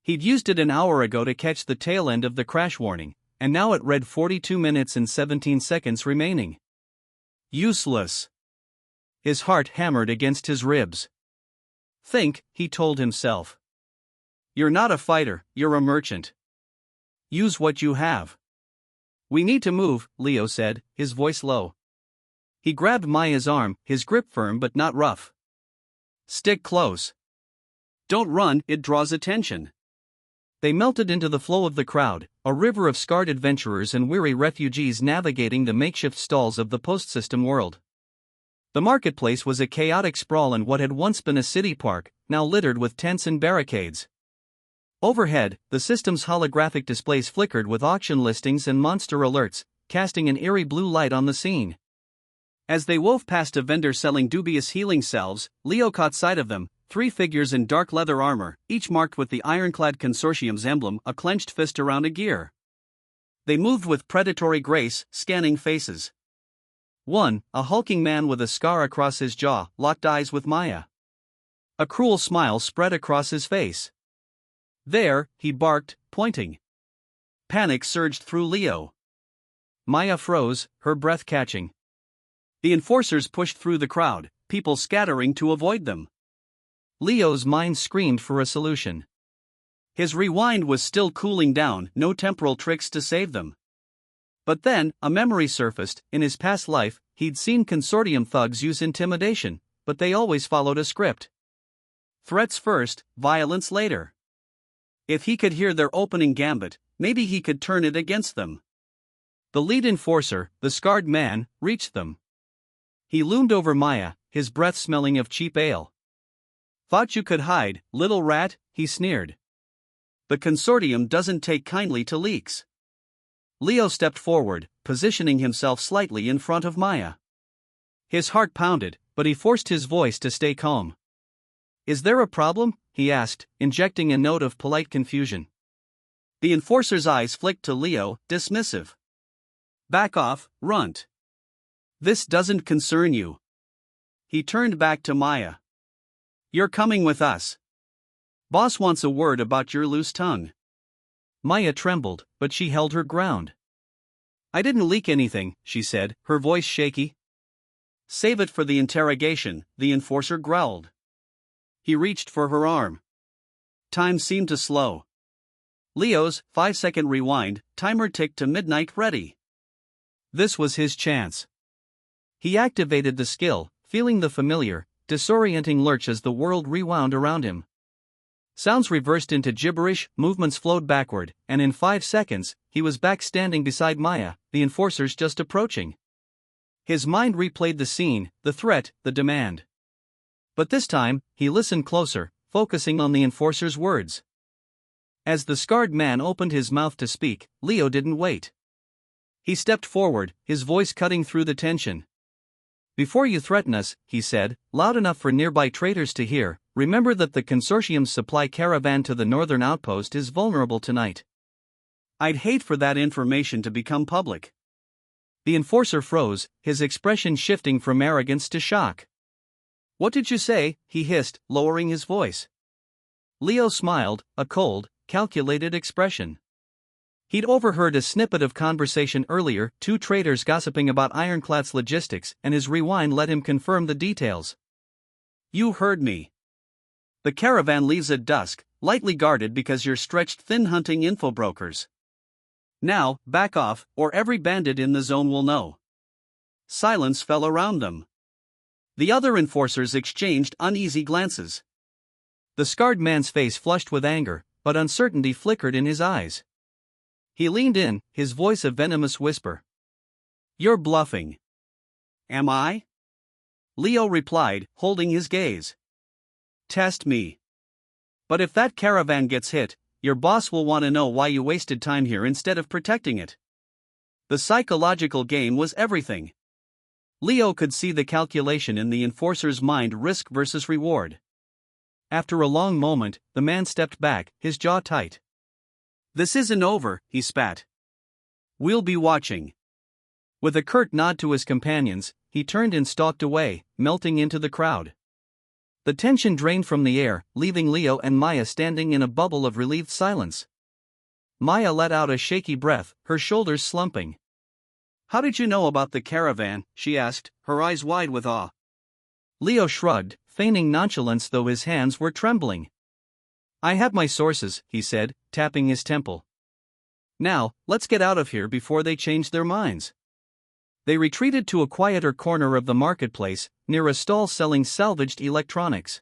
He'd used it an hour ago to catch the tail end of the crash warning, and now it read 42 minutes and 17 seconds remaining. Useless. His heart hammered against his ribs. Think, he told himself. You're not a fighter, you're a merchant. Use what you have. We need to move, Leo said, his voice low. He grabbed Maya's arm, his grip firm but not rough. Stick close. Don't run, it draws attention. They melted into the flow of the crowd, a river of scarred adventurers and weary refugees navigating the makeshift stalls of the post-system world. The marketplace was a chaotic sprawl in what had once been a city park, now littered with tents and barricades. Overhead, the system's holographic displays flickered with auction listings and monster alerts, casting an eerie blue light on the scene. As they wove past a vendor selling dubious healing salves, Leo caught sight of them, 3 figures in dark leather armor, each marked with the Ironclad Consortium's emblem, a clenched fist around a gear. They moved with predatory grace, scanning faces. One, a hulking man with a scar across his jaw, locked eyes with Maya. A cruel smile spread across his face. There, he barked, pointing. Panic surged through Leo. Maya froze, her breath catching. The enforcers pushed through the crowd, people scattering to avoid them. Leo's mind screamed for a solution. His rewind was still cooling down, no temporal tricks to save them. But then, a memory surfaced. In his past life, he'd seen consortium thugs use intimidation, but they always followed a script. Threats first, violence later. If he could hear their opening gambit, maybe he could turn it against them. The lead enforcer, the scarred man, reached them. He loomed over Maya, his breath smelling of cheap ale. Thought you could hide, little rat, he sneered. The consortium doesn't take kindly to leaks. Leo stepped forward, positioning himself slightly in front of Maya. His heart pounded, but he forced his voice to stay calm. Is there a problem? He asked, injecting a note of polite confusion. The enforcer's eyes flicked to Leo, dismissive. Back off, runt. This doesn't concern you. He turned back to Maya. You're coming with us. Boss wants a word about your loose tongue. Maya trembled, but she held her ground. I didn't leak anything, she said, her voice shaky. Save it for the interrogation, the enforcer growled. He reached for her arm. Time seemed to slow. Leo's 5-second rewind timer ticked to midnight ready. This was his chance. He activated the skill, feeling the familiar, disorienting lurch as the world rewound around him. Sounds reversed into gibberish, movements flowed backward, and in 5 seconds, he was back standing beside Maya, the enforcers just approaching. His mind replayed the scene, the threat, the demand. But this time, he listened closer, focusing on the enforcer's words. As the scarred man opened his mouth to speak, Leo didn't wait. He stepped forward, his voice cutting through the tension. Before you threaten us, he said, loud enough for nearby traders to hear, remember that the consortium's supply caravan to the northern outpost is vulnerable tonight. I'd hate for that information to become public. The enforcer froze, his expression shifting from arrogance to shock. What did you say? He hissed, lowering his voice. Leo smiled, a cold, calculated expression. He'd overheard a snippet of conversation earlier, two traders gossiping about Ironclad's logistics, and his rewind let him confirm the details. You heard me. The caravan leaves at dusk, lightly guarded because you're stretched thin hunting info brokers. Now, back off, or every bandit in the zone will know. Silence fell around them. The other enforcers exchanged uneasy glances. The scarred man's face flushed with anger, but uncertainty flickered in his eyes. He leaned in, his voice a venomous whisper. You're bluffing. Am I? Leo replied, holding his gaze. Test me. But if that caravan gets hit, your boss will want to know why you wasted time here instead of protecting it. The psychological game was everything. Leo could see the calculation in the enforcer's mind, risk versus reward. After a long moment, the man stepped back, his jaw tight. This isn't over, he spat. We'll be watching. With a curt nod to his companions, he turned and stalked away, melting into the crowd. The tension drained from the air, leaving Leo and Maya standing in a bubble of relieved silence. Maya let out a shaky breath, her shoulders slumping. How did you know about the caravan? She asked, her eyes wide with awe. Leo shrugged, feigning nonchalance though his hands were trembling. I have my sources, he said, tapping his temple. Now, let's get out of here before they change their minds. They retreated to a quieter corner of the marketplace, near a stall selling salvaged electronics.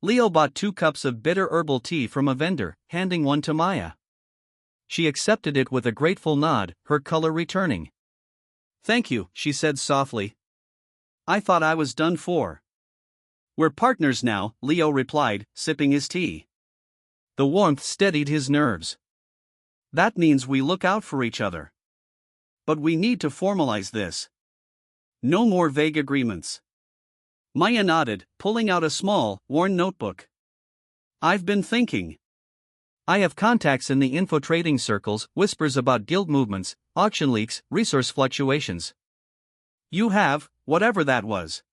Leo bought 2 cups of bitter herbal tea from a vendor, handing one to Maya. She accepted it with a grateful nod, her color returning. Thank you, she said softly. I thought I was done for. We're partners now, Leo replied, sipping his tea. The warmth steadied his nerves. That means we look out for each other. But we need to formalize this. No more vague agreements. Maya nodded, pulling out a small, worn notebook. I've been thinking. I have contacts in the info trading circles, whispers about guild movements, auction leaks, resource fluctuations. You have, whatever that was.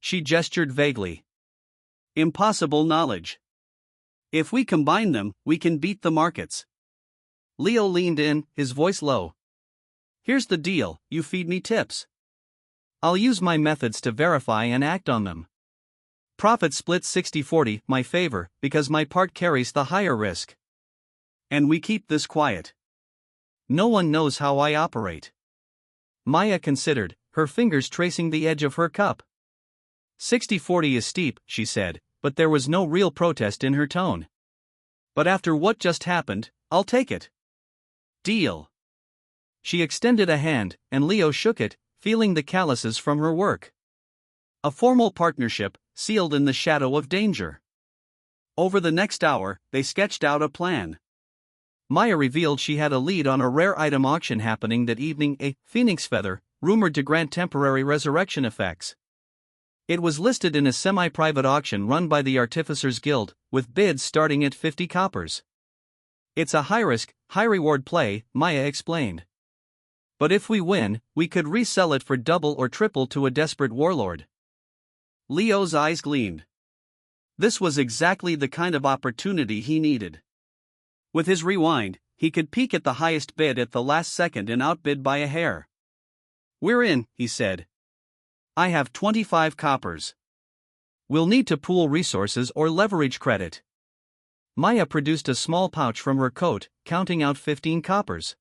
She gestured vaguely. Impossible knowledge. If we combine them, we can beat the markets. Leo leaned in, his voice low. Here's the deal, you feed me tips. I'll use my methods to verify and act on them. Profit split 60-40, my favor, because my part carries the higher risk. And we keep this quiet. No one knows how I operate. Maya considered, her fingers tracing the edge of her cup. 60-40 is steep, she said, but there was no real protest in her tone. But after what just happened, I'll take it. Deal. She extended a hand, and Leo shook it, feeling the calluses from her work. A formal partnership, sealed in the shadow of danger. Over the next hour, they sketched out a plan. Maya revealed she had a lead on a rare item auction happening that evening, a phoenix feather, rumored to grant temporary resurrection effects. It was listed in a semi-private auction run by the Artificers Guild, with bids starting at 50 coppers. It's a high-risk, high-reward play, Maya explained. But if we win, we could resell it for double or triple to a desperate warlord. Leo's eyes gleamed. This was exactly the kind of opportunity he needed. With his rewind, he could peek at the highest bid at the last second and outbid by a hair. "We're in," he said. "I have 25 coppers. We'll need to pool resources or leverage credit." Maya produced a small pouch from her coat, counting out 15 coppers.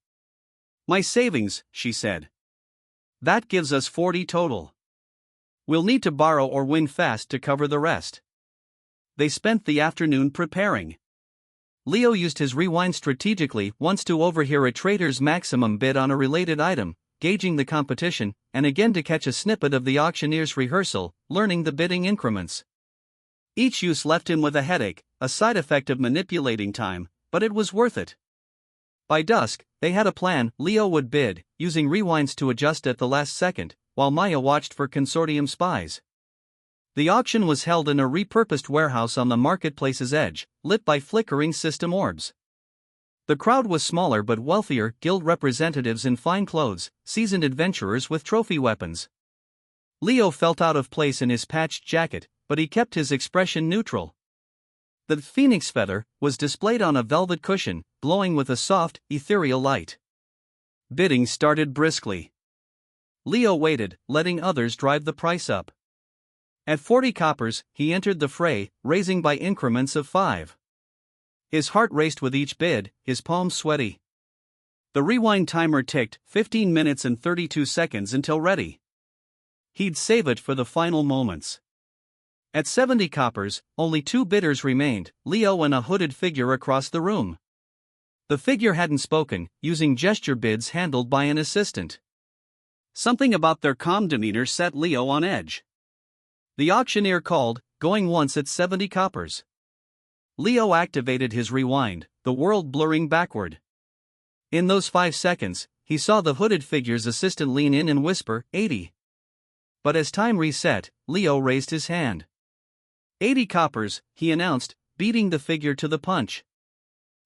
"My savings," she said. "That gives us 40 total. We'll need to borrow or win fast to cover the rest." They spent the afternoon preparing. Leo used his rewind strategically once to overhear a trader's maximum bid on a related item, gauging the competition, and again to catch a snippet of the auctioneer's rehearsal, learning the bidding increments. Each use left him with a headache, a side effect of manipulating time, but it was worth it. By dusk, they had a plan. Leo would bid, using rewinds to adjust at the last second, while Maya watched for consortium spies. The auction was held in a repurposed warehouse on the marketplace's edge, lit by flickering system orbs. The crowd was smaller but wealthier, guild representatives in fine clothes, seasoned adventurers with trophy weapons. Leo felt out of place in his patched jacket, but he kept his expression neutral. The phoenix feather was displayed on a velvet cushion, glowing with a soft, ethereal light. Bidding started briskly. Leo waited, letting others drive the price up. At 40 coppers, he entered the fray, raising by increments of 5. His heart raced with each bid, his palms sweaty. The rewind timer ticked, 15 minutes and 32 seconds until ready. He'd save it for the final moments. At 70 coppers, only 2 bidders remained, Leo and a hooded figure across the room. The figure hadn't spoken, using gesture bids handled by an assistant. Something about their calm demeanor set Leo on edge. The auctioneer called, going once at 70 coppers. Leo activated his rewind, the world blurring backward. In those 5 seconds, he saw the hooded figure's assistant lean in and whisper, 80. But as time reset, Leo raised his hand. 80 coppers, he announced, beating the figure to the punch.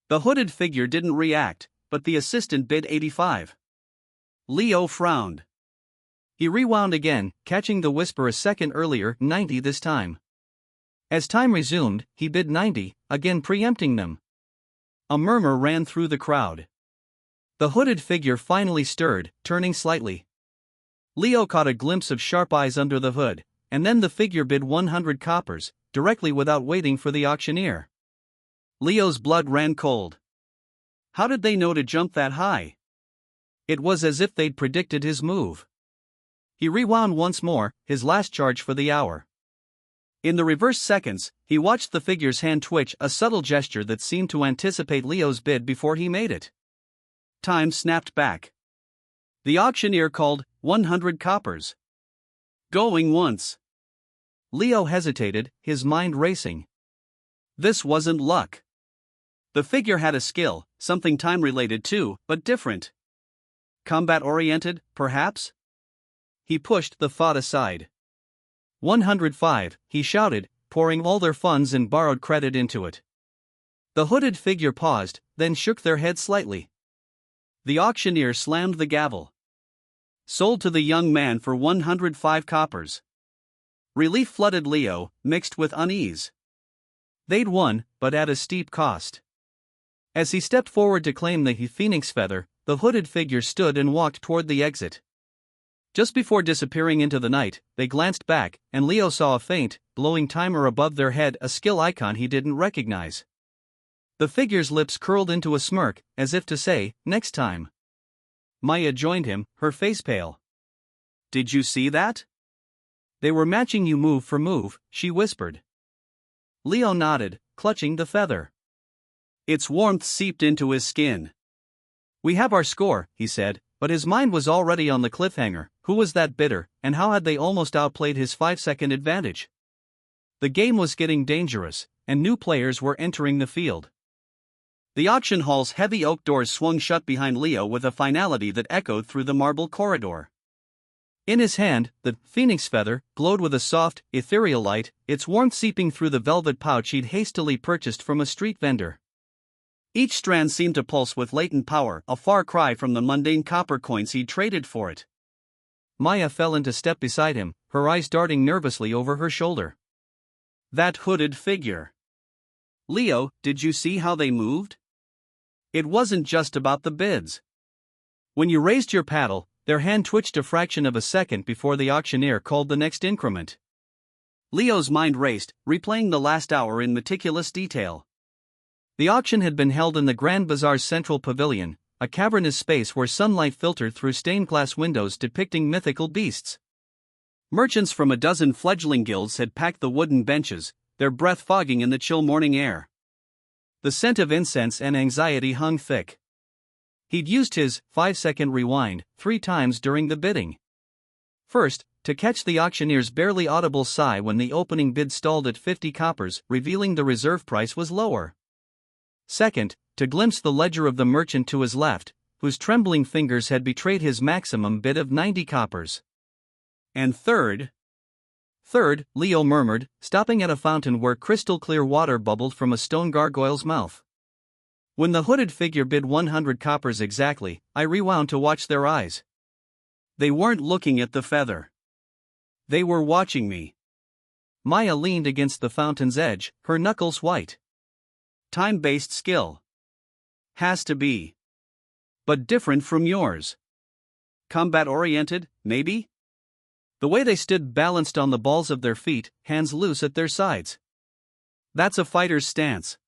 The hooded figure didn't react, but the assistant bid 85. Leo frowned. He rewound again, catching the whisper a second earlier, 90 this time. As time resumed, he bid 90, again preempting them. A murmur ran through the crowd. The hooded figure finally stirred, turning slightly. Leo caught a glimpse of sharp eyes under the hood, and then the figure bid 100 coppers, directly without waiting for the auctioneer. Leo's blood ran cold. How did they know to jump that high? It was as if they'd predicted his move. He rewound once more, his last charge for the hour. In the reverse seconds, he watched the figure's hand twitch, a subtle gesture that seemed to anticipate Leo's bid before he made it. Time snapped back. The auctioneer called, 100 coppers. Going once. Leo hesitated, his mind racing. This wasn't luck. The figure had a skill, something time-related too, but different. Combat-oriented, perhaps? He pushed the thought aside. 105, he shouted, pouring all their funds and borrowed credit into it. The hooded figure paused, then shook their head slightly. The auctioneer slammed the gavel. Sold to the young man for 105 coppers. Relief flooded Leo, mixed with unease. They'd won, but at a steep cost. As he stepped forward to claim the phoenix feather, the hooded figure stood and walked toward the exit. Just before disappearing into the night, they glanced back, and Leo saw a faint, glowing timer above their head, a skill icon he didn't recognize. The figure's lips curled into a smirk, as if to say, next time. Maya joined him, her face pale. Did you see that? They were matching you move for move, she whispered. Leo nodded, clutching the feather. Its warmth seeped into his skin. We have our score, he said, but his mind was already on the cliffhanger. Who was that bidder, and how had they almost outplayed his 5-second advantage? The game was getting dangerous, and new players were entering the field. The auction hall's heavy oak doors swung shut behind Leo with a finality that echoed through the marble corridor. In his hand, the phoenix feather glowed with a soft, ethereal light, its warmth seeping through the velvet pouch he'd hastily purchased from a street vendor. Each strand seemed to pulse with latent power, a far cry from the mundane copper coins he'd traded for it. Maya fell into step beside him, her eyes darting nervously over her shoulder. That hooded figure. Leo, did you see how they moved? It wasn't just about the bids. When you raised your paddle, their hand twitched a fraction of a second before the auctioneer called the next increment. Leo's mind raced, replaying the last hour in meticulous detail. The auction had been held in the Grand Bazaar's central pavilion, a cavernous space where sunlight filtered through stained glass windows depicting mythical beasts. Merchants from a dozen fledgling guilds had packed the wooden benches, their breath fogging in the chill morning air. The scent of incense and anxiety hung thick. He'd used his 5-second rewind 3 times during the bidding. First, to catch the auctioneer's barely audible sigh when the opening bid stalled at 50 coppers, revealing the reserve price was lower. Second, to glimpse the ledger of the merchant to his left, whose trembling fingers had betrayed his maximum bid of 90 coppers. And third, Leo murmured, stopping at a fountain where crystal-clear water bubbled from a stone gargoyle's mouth. When the hooded figure bid 100 coppers exactly, I rewound to watch their eyes. They weren't looking at the feather. They were watching me. Maya leaned against the fountain's edge, her knuckles white. Time-based skill. Has to be. But different from yours. Combat-oriented, maybe? The way they stood balanced on the balls of their feet, hands loose at their sides. That's a fighter's stance.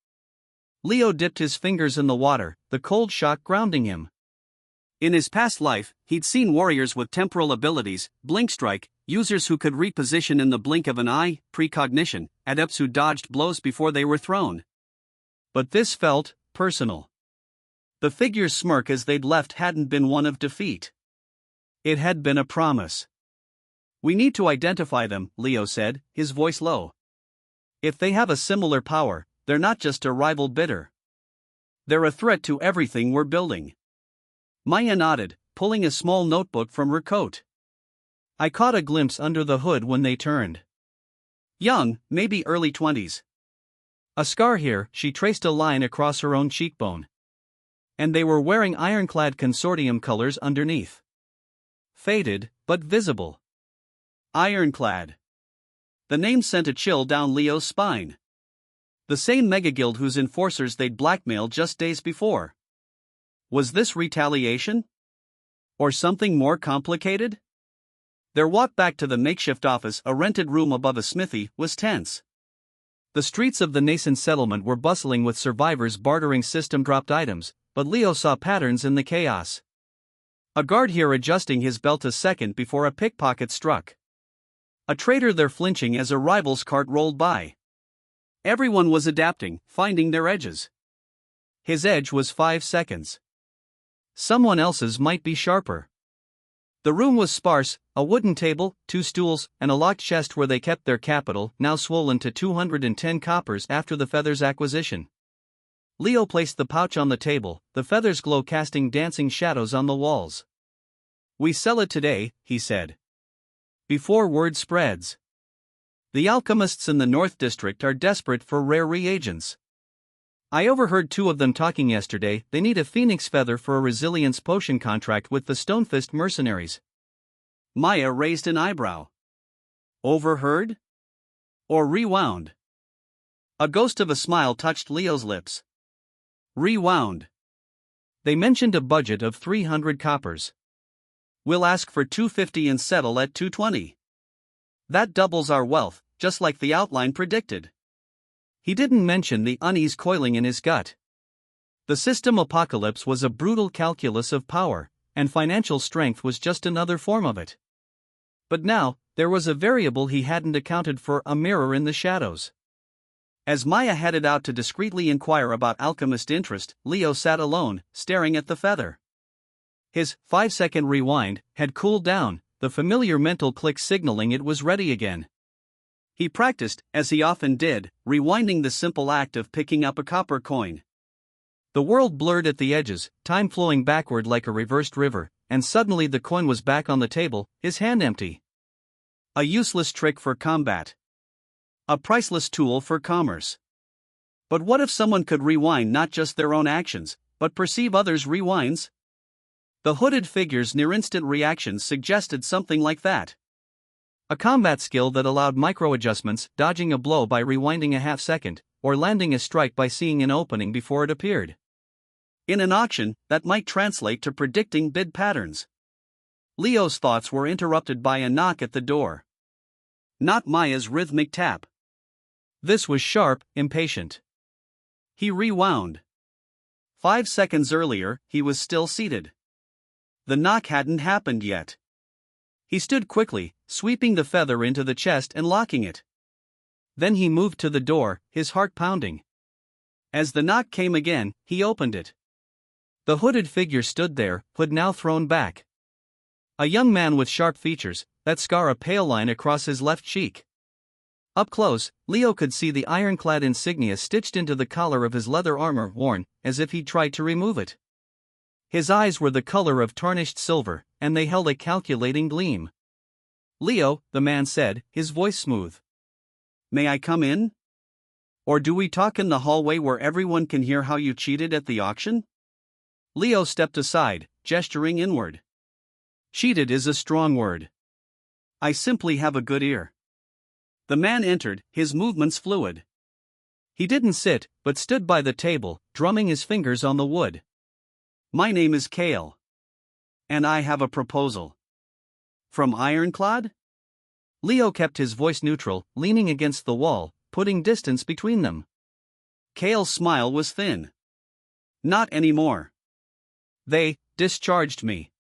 Leo dipped his fingers in the water, the cold shock grounding him. In his past life, he'd seen warriors with temporal abilities, blink strike, users who could reposition in the blink of an eye, precognition, adepts who dodged blows before they were thrown. But this felt personal. The figure's smirk as they'd left hadn't been one of defeat. It had been a promise. We need to identify them, Leo said, his voice low. If they have a similar power, they're not just a rival bidder. They're a threat to everything we're building. Maya nodded, pulling a small notebook from her coat. I caught a glimpse under the hood when they turned. Young, maybe early 20s. A scar here, she traced a line across her own cheekbone. And they were wearing ironclad consortium colors underneath. Faded, but visible. Ironclad. The name sent a chill down Leo's spine. The same megaguild whose enforcers they'd blackmailed just days before. Was this retaliation? Or something more complicated? Their walk back to the makeshift office, a rented room above a smithy, was tense. The streets of the nascent settlement were bustling with survivors bartering system-dropped items, but Leo saw patterns in the chaos. A guard here adjusting his belt a second before a pickpocket struck. A trader there flinching as a rival's cart rolled by. Everyone was adapting, finding their edges. His edge was 5 seconds. Someone else's might be sharper. The room was sparse, a wooden table, 2 stools, and a locked chest where they kept their capital, now swollen to 210 coppers after the feather's acquisition. Leo placed the pouch on the table, the feather's glow casting dancing shadows on the walls. We sell it today, he said. Before word spreads. The alchemists in the North District are desperate for rare reagents. I overheard 2 of them talking yesterday. They need a phoenix feather for a resilience potion contract with the Stonefist mercenaries. Maya raised an eyebrow. Overheard? Or rewound? A ghost of a smile touched Leo's lips. Rewound. They mentioned a budget of 300 coppers. We'll ask for 250 and settle at 220. That doubles our wealth, just like the outline predicted. He didn't mention the unease coiling in his gut. The system apocalypse was a brutal calculus of power, and financial strength was just another form of it. But now, there was a variable he hadn't accounted for, a mirror in the shadows. As Maya headed out to discreetly inquire about alchemist interest, Leo sat alone, staring at the feather. His 5-second rewind had cooled down, the familiar mental click signaling it was ready again. He practiced, as he often did, rewinding the simple act of picking up a copper coin. The world blurred at the edges, time flowing backward like a reversed river, and suddenly the coin was back on the table, his hand empty. A useless trick for combat. A priceless tool for commerce. But what if someone could rewind not just their own actions, but perceive others' rewinds? The hooded figure's near-instant reactions suggested something like that. A combat skill that allowed micro-adjustments, dodging a blow by rewinding a half-second, or landing a strike by seeing an opening before it appeared. In an auction, that might translate to predicting bid patterns. Leo's thoughts were interrupted by a knock at the door. Not Maya's rhythmic tap. This was sharp, impatient. He rewound. 5 seconds earlier, he was still seated. The knock hadn't happened yet. He stood quickly, sweeping the feather into the chest and locking it. Then he moved to the door, his heart pounding. As the knock came again, he opened it. The hooded figure stood there, hood now thrown back. A young man with sharp features, that scar a pale line across his left cheek. Up close, Leo could see the ironclad insignia stitched into the collar of his leather armor, worn, as if he'd tried to remove it. His eyes were the color of tarnished silver, and they held a calculating gleam. "Leo," the man said, his voice smooth. "May I come in? Or do we talk in the hallway where everyone can hear how you cheated at the auction?" Leo stepped aside, gesturing inward. "Cheated is a strong word. I simply have a good ear." The man entered, his movements fluid. He didn't sit, but stood by the table, drumming his fingers on the wood. "My name is Kale. And I have a proposal." "From Ironclad?" Leo kept his voice neutral, leaning against the wall, putting distance between them. Kale's smile was thin. "Not anymore. They discharged me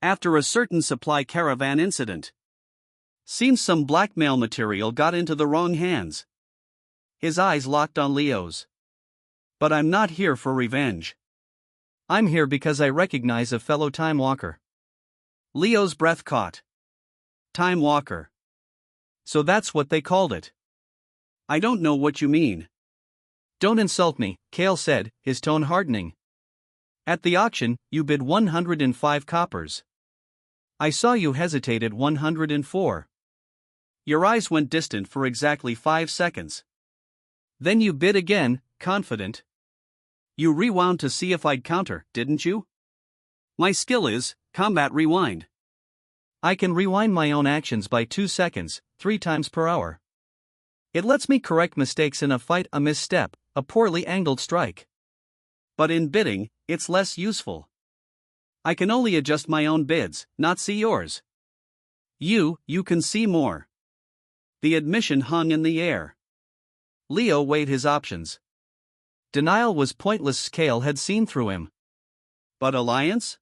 after a certain supply caravan incident. Seems some blackmail material got into the wrong hands." His eyes locked on Leo's. "But I'm not here for revenge. I'm here because I recognize a fellow Time Walker." Leo's breath caught. Time Walker. So that's what they called it. "I don't know what you mean." "Don't insult me," Kale said, his tone hardening. "At the auction, you bid 105 coppers. I saw you hesitate at 104. Your eyes went distant for exactly 5 seconds. Then you bid again, confident. You rewound to see if I'd counter, didn't you? My skill is combat rewind. I can rewind my own actions by 2 seconds, 3 times per hour. It lets me correct mistakes in a fight, a misstep, a poorly angled strike. But in bidding, it's less useful. I can only adjust my own bids, not see yours. You can see more." The admission hung in the air. Leo weighed his options. Denial was pointless. Kale had seen through him. But alliance?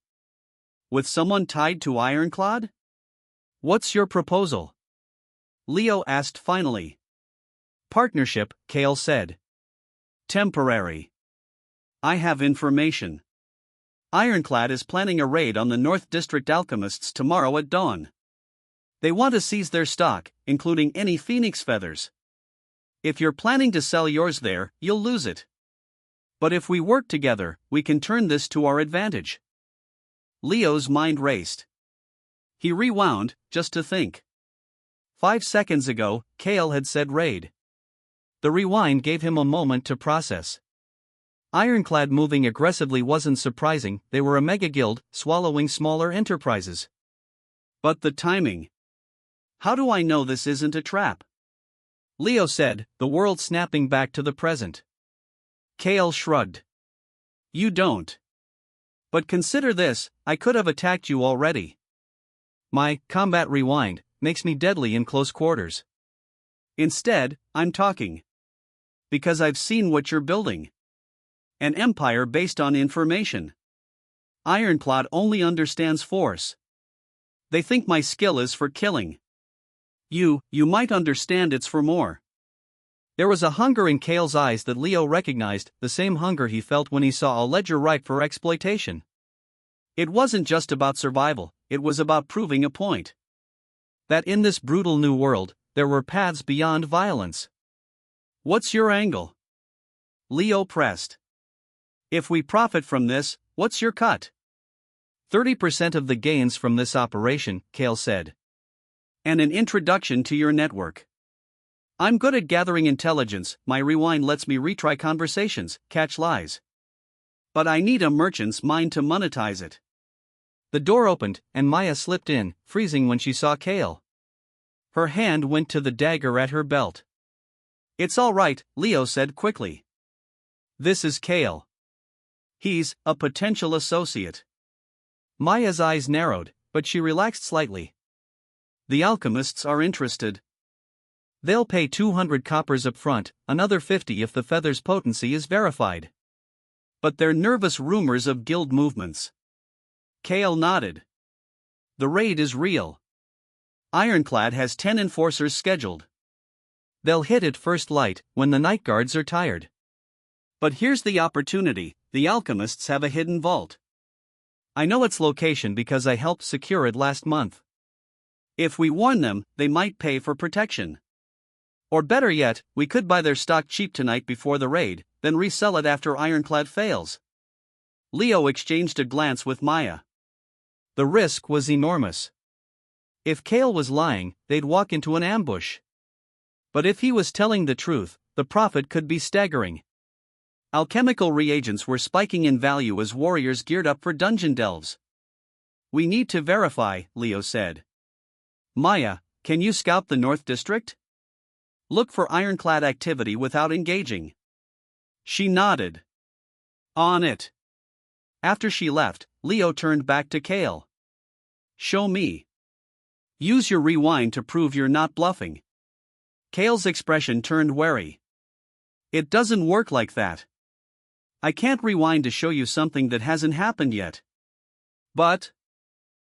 With someone tied to Ironclad? "What's your proposal?" Leo asked finally. "Partnership," Kale said. "Temporary. I have information. Ironclad is planning a raid on the North District alchemists tomorrow at dawn. They want to seize their stock, including any phoenix feathers. If you're planning to sell yours there, you'll lose it. But if we work together, we can turn this to our advantage." Leo's mind raced. He rewound, just to think. 5 seconds ago, Kale had said raid. The rewind gave him a moment to process. Ironclad moving aggressively wasn't surprising, they were a mega guild, swallowing smaller enterprises. But the timing. How do I know this isn't a trap? Leo said, the world snapping back to the present. Kale shrugged. You don't. But consider this, I could have attacked you already. My combat rewind makes me deadly in close quarters. Instead, I'm talking. Because I've seen what you're building. An empire based on information. Ironclad only understands force. They think my skill is for killing. You might understand it's for more. There was a hunger in Kale's eyes that Leo recognized, the same hunger he felt when he saw a ledger ripe for exploitation. It wasn't just about survival, it was about proving a point. That in this brutal new world, there were paths beyond violence. What's your angle? Leo pressed. If we profit from this, what's your cut? 30% of the gains from this operation, Kale said. And an introduction to your network. I'm good at gathering intelligence, my rewind lets me retry conversations, catch lies. But I need a merchant's mind to monetize it. The door opened, and Maya slipped in, freezing when she saw Kale. Her hand went to the dagger at her belt. It's all right, Leo said quickly. This is Kale. He's a potential associate. Maya's eyes narrowed, but she relaxed slightly. The alchemists are interested. They'll pay 200 coppers up front, another 50 if the feather's potency is verified. But they're nervous rumors of guild movements. Kale nodded. The raid is real. Ironclad has 10 enforcers scheduled. They'll hit it first light, when the night guards are tired. But here's the opportunity, the alchemists have a hidden vault. I know its location because I helped secure it last month. If we warn them, they might pay for protection. Or better yet, we could buy their stock cheap tonight before the raid, then resell it after Ironclad fails. Leo exchanged a glance with Maya. The risk was enormous. If Kale was lying, they'd walk into an ambush. But if he was telling the truth, the profit could be staggering. Alchemical reagents were spiking in value as warriors geared up for dungeon delves. We need to verify, Leo said. Maya, can you scout the North District? Look for ironclad activity without engaging. She nodded. On it. After she left, Leo turned back to Kale. Show me. Use your rewind to prove you're not bluffing. Kale's expression turned wary. It doesn't work like that. I can't rewind to show you something that hasn't happened yet. But.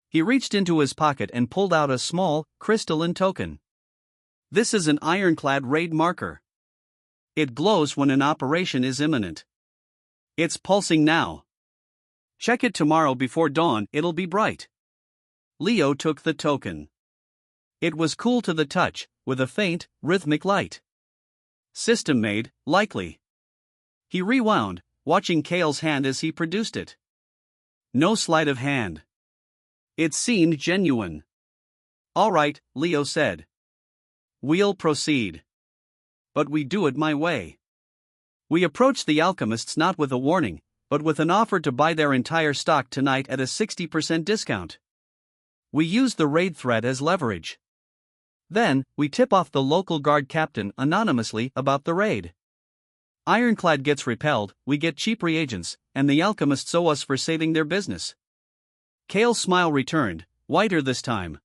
He reached into his pocket and pulled out a small, crystalline token. This is an ironclad raid marker. It glows when an operation is imminent. It's pulsing now. Check it tomorrow before dawn, it'll be bright. Leo took the token. It was cool to the touch, with a faint, rhythmic light. System made, likely. He rewound, watching Kale's hand as he produced it. No sleight of hand. It seemed genuine. All right, Leo said. We'll proceed. But we do it my way. We approach the alchemists not with a warning, but with an offer to buy their entire stock tonight at a 60% discount. We use the raid threat as leverage. Then, we tip off the local guard captain anonymously about the raid. Ironclad gets repelled, we get cheap reagents, and the alchemists owe us for saving their business. Kale's smile returned, whiter this time.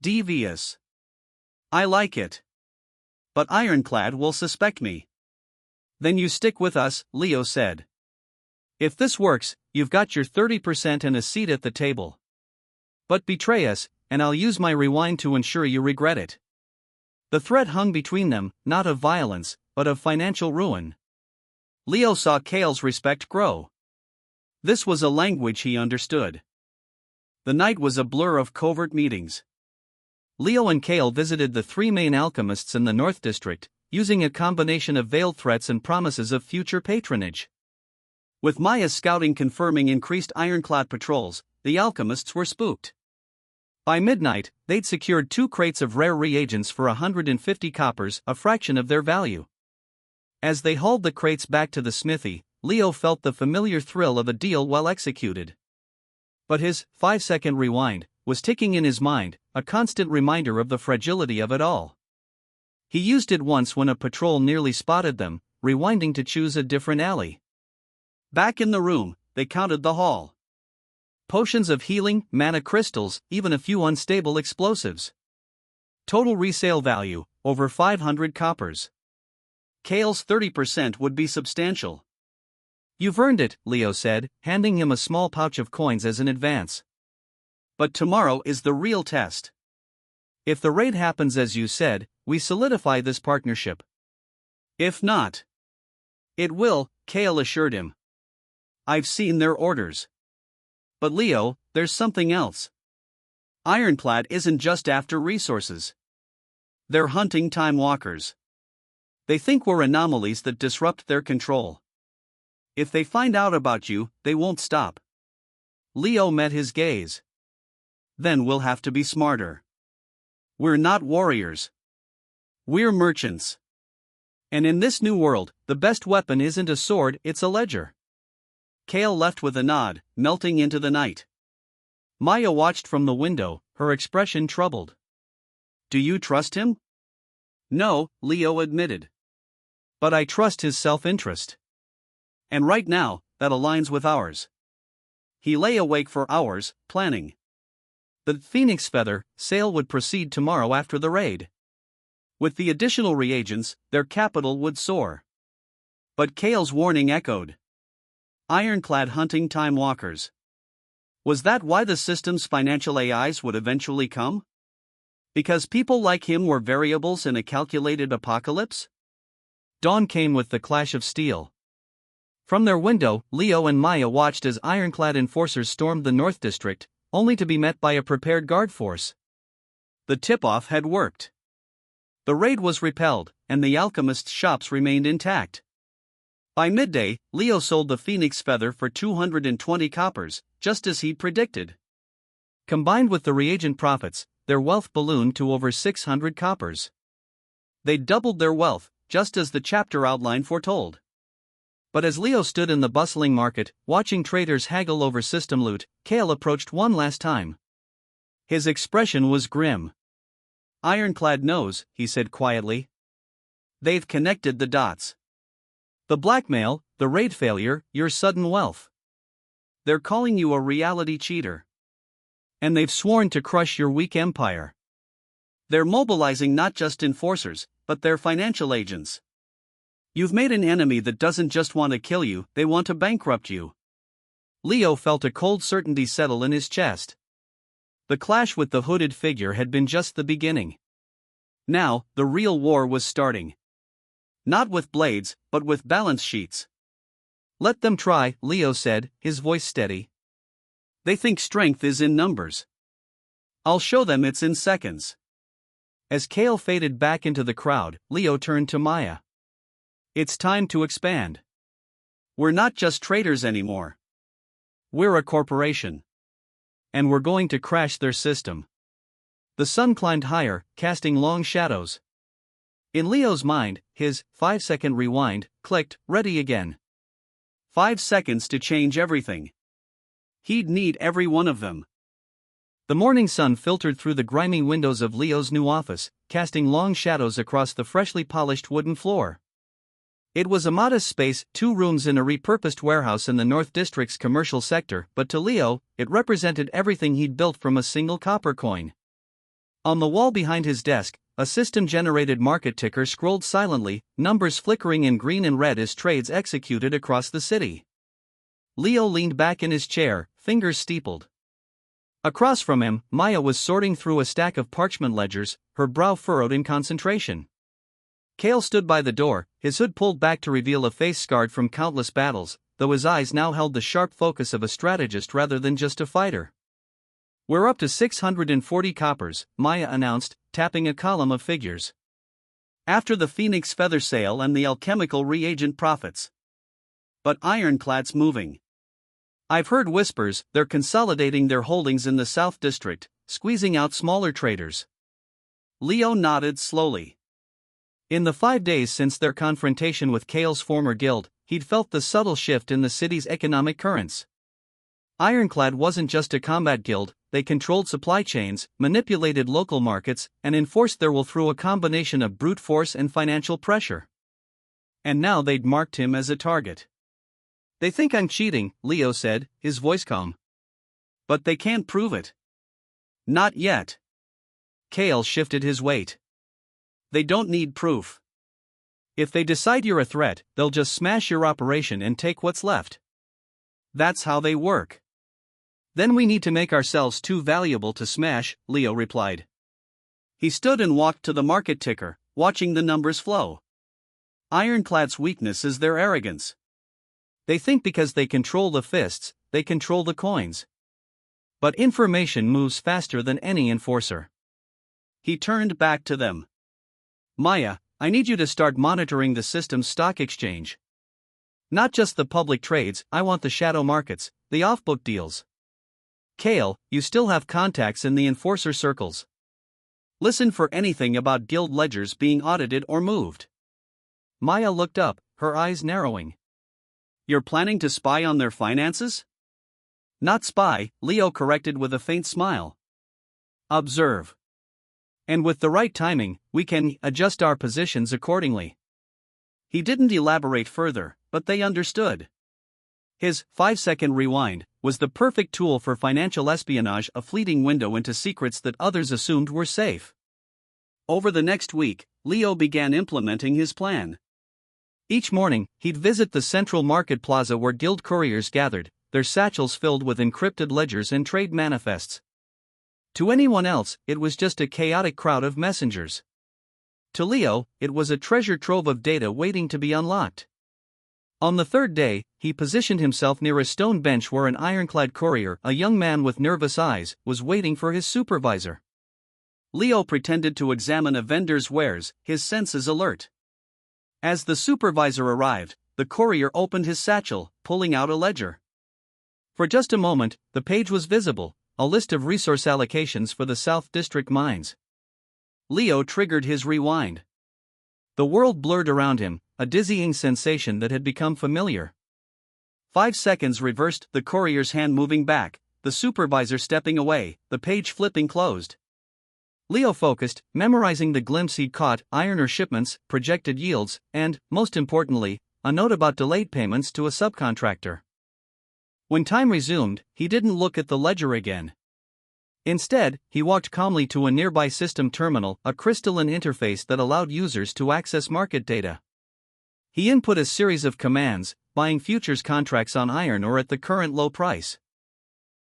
Devious. I like it. But Ironclad will suspect me. Then you stick with us, Leo said. If this works, you've got your 30% and a seat at the table. But betray us, and I'll use my rewind to ensure you regret it. The threat hung between them, not of violence, but of financial ruin. Leo saw Kale's respect grow. This was a language he understood. The night was a blur of covert meetings. Leo and Kale visited the three main alchemists in the North District, using a combination of veiled threats and promises of future patronage. With Maya's scouting confirming increased ironclad patrols, the alchemists were spooked. By midnight, they'd secured 2 crates of rare reagents for 150 coppers, a fraction of their value. As they hauled the crates back to the smithy, Leo felt the familiar thrill of a deal well executed. But his 5-second rewind was ticking in his mind, a constant reminder of the fragility of it all. He used it once when a patrol nearly spotted them, rewinding to choose a different alley. Back in the room, they counted the haul. Potions of healing, mana crystals, even a few unstable explosives. Total resale value, over 500 coppers. Kale's 30% would be substantial. You've earned it, Leo said, handing him a small pouch of coins as an advance. But tomorrow is the real test. If the raid happens as you said, we solidify this partnership. If not, it will, Kale assured him. I've seen their orders. But Leo, there's something else. Ironclad isn't just after resources. They're hunting time walkers. They think we're anomalies that disrupt their control. If they find out about you, they won't stop. Leo met his gaze. Then we'll have to be smarter. We're not warriors. We're merchants. And in this new world, the best weapon isn't a sword, it's a ledger. Kale left with a nod, melting into the night. Maya watched from the window, her expression troubled. Do you trust him? No, Leo admitted. But I trust his self-interest. And right now, that aligns with ours. He lay awake for hours, planning. The Phoenix Feather sale would proceed tomorrow after the raid. With the additional reagents, their capital would soar. But Kale's warning echoed. Ironclad hunting time walkers. Was that why the system's financial AIs would eventually come? Because people like him were variables in a calculated apocalypse? Dawn came with the clash of steel. From their window, Leo and Maya watched as ironclad enforcers stormed the North District, only to be met by a prepared guard force. The tip-off had worked. The raid was repelled, and the alchemist's shops remained intact. By midday, Leo sold the Phoenix Feather for 220 coppers, just as he'd predicted. Combined with the reagent profits, their wealth ballooned to over 600 coppers. They'd doubled their wealth, just as the chapter outline foretold. But as Leo stood in the bustling market, watching traders haggle over system loot, Kale approached one last time. His expression was grim. Ironclad knows, he said quietly. They've connected the dots. The blackmail, the raid failure, your sudden wealth. They're calling you a reality cheater. And they've sworn to crush your weak empire. They're mobilizing not just enforcers, but their financial agents. You've made an enemy that doesn't just want to kill you, they want to bankrupt you. Leo felt a cold certainty settle in his chest. The clash with the hooded figure had been just the beginning. Now, the real war was starting. Not with blades, but with balance sheets. Let them try, Leo said, his voice steady. They think strength is in numbers. I'll show them it's in seconds. As Kale faded back into the crowd, Leo turned to Maya. It's time to expand. We're not just traders anymore. We're a corporation. And we're going to crash their system. The sun climbed higher, casting long shadows. In Leo's mind, his 5-second rewind clicked, ready again. 5 seconds to change everything. He'd need every one of them. The morning sun filtered through the grimy windows of Leo's new office, casting long shadows across the freshly polished wooden floor. It was a modest space, 2 rooms in a repurposed warehouse in the North District's commercial sector, but to Leo, it represented everything he'd built from a single copper coin. On the wall behind his desk, a system-generated market ticker scrolled silently, numbers flickering in green and red as trades executed across the city. Leo leaned back in his chair, fingers steepled. Across from him, Maya was sorting through a stack of parchment ledgers, her brow furrowed in concentration. Kale stood by the door, his hood pulled back to reveal a face scarred from countless battles, though his eyes now held the sharp focus of a strategist rather than just a fighter. We're up to 640 coppers, Maya announced, tapping a column of figures. After the Phoenix Feather sale and the alchemical reagent profits. But Ironclad's moving. I've heard whispers they're consolidating their holdings in the South District, squeezing out smaller traders. Leo nodded slowly. In the 5 days since their confrontation with Kale's former guild, he'd felt the subtle shift in the city's economic currents. Ironclad wasn't just a combat guild, they controlled supply chains, manipulated local markets, and enforced their will through a combination of brute force and financial pressure. And now they'd marked him as a target. They think I'm cheating, Leo said, his voice calm. But they can't prove it. Not yet. Kale shifted his weight. They don't need proof. If they decide you're a threat, they'll just smash your operation and take what's left. That's how they work. Then we need to make ourselves too valuable to smash, Leo replied. He stood and walked to the market ticker, watching the numbers flow. Ironclad's weakness is their arrogance. They think because they control the fists, they control the coins. But information moves faster than any enforcer. He turned back to them. Maya, I need you to start monitoring the system's stock exchange. Not just the public trades, I want the shadow markets, the off-book deals. Kale, you still have contacts in the enforcer circles. Listen for anything about guild ledgers being audited or moved. Maya looked up, her eyes narrowing. You're planning to spy on their finances? Not spy, Leo corrected with a faint smile. Observe. And with the right timing, we can adjust our positions accordingly. He didn't elaborate further, but they understood. His 5-second rewind was the perfect tool for financial espionage, a fleeting window into secrets that others assumed were safe. Over the next week, Leo began implementing his plan. Each morning, he'd visit the central market plaza where guild couriers gathered, their satchels filled with encrypted ledgers and trade manifests. To anyone else, it was just a chaotic crowd of messengers. To Leo, it was a treasure trove of data waiting to be unlocked. On the third day, he positioned himself near a stone bench where an ironclad courier, a young man with nervous eyes, was waiting for his supervisor. Leo pretended to examine a vendor's wares, his senses alert. As the supervisor arrived, the courier opened his satchel, pulling out a ledger. For just a moment, the page was visible, a list of resource allocations for the South District mines. Leo triggered his rewind. The world blurred around him, a dizzying sensation that had become familiar. 5 seconds reversed, the courier's hand moving back, the supervisor stepping away, the page flipping closed. Leo focused, memorizing the glimpse he'd caught, iron shipments, projected yields, and, most importantly, a note about delayed payments to a subcontractor. When time resumed, he didn't look at the ledger again. Instead, he walked calmly to a nearby system terminal, a crystalline interface that allowed users to access market data. He input a series of commands, buying futures contracts on iron ore at the current low price.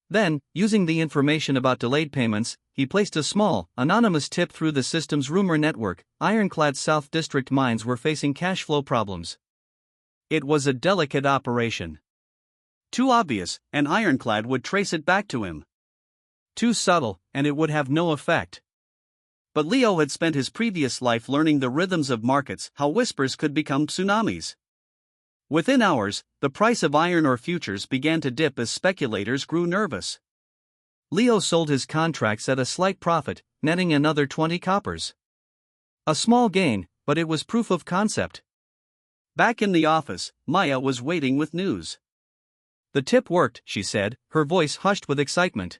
Then, using the information about delayed payments, he placed a small, anonymous tip through the system's rumor network. Ironclad South District mines were facing cash flow problems. It was a delicate operation. Too obvious, and Ironclad would trace it back to him. Too subtle, and it would have no effect. But Leo had spent his previous life learning the rhythms of markets, how whispers could become tsunamis. Within hours, the price of iron ore futures began to dip as speculators grew nervous. Leo sold his contracts at a slight profit, netting another 20 coppers. A small gain, but it was proof of concept. Back in the office, Maya was waiting with news. The tip worked, she said, her voice hushed with excitement.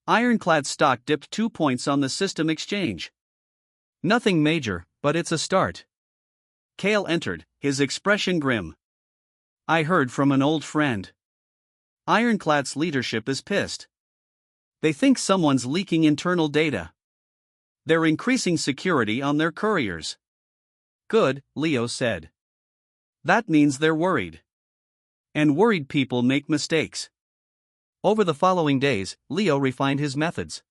Ironclad stock dipped 2 points on the system exchange. Nothing major, but it's a start. Kale entered, his expression grim. I heard from an old friend. Ironclad's leadership is pissed. They think someone's leaking internal data. They're increasing security on their couriers. Good, Leo said. That means they're worried. And worried people make mistakes. Over the following days, Leo refined his methods.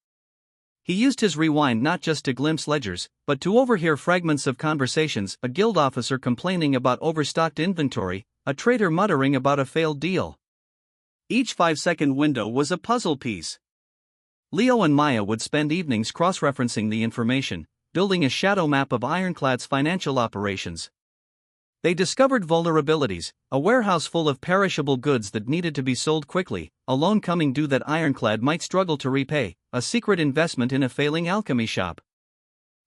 He used his rewind not just to glimpse ledgers, but to overhear fragments of conversations, a guild officer complaining about overstocked inventory, a trader muttering about a failed deal. Each 5-second window was a puzzle piece. Leo and Maya would spend evenings cross-referencing the information, building a shadow map of Ironclad's financial operations. They discovered vulnerabilities, a warehouse full of perishable goods that needed to be sold quickly, a loan coming due that Ironclad might struggle to repay, a secret investment in a failing alchemy shop.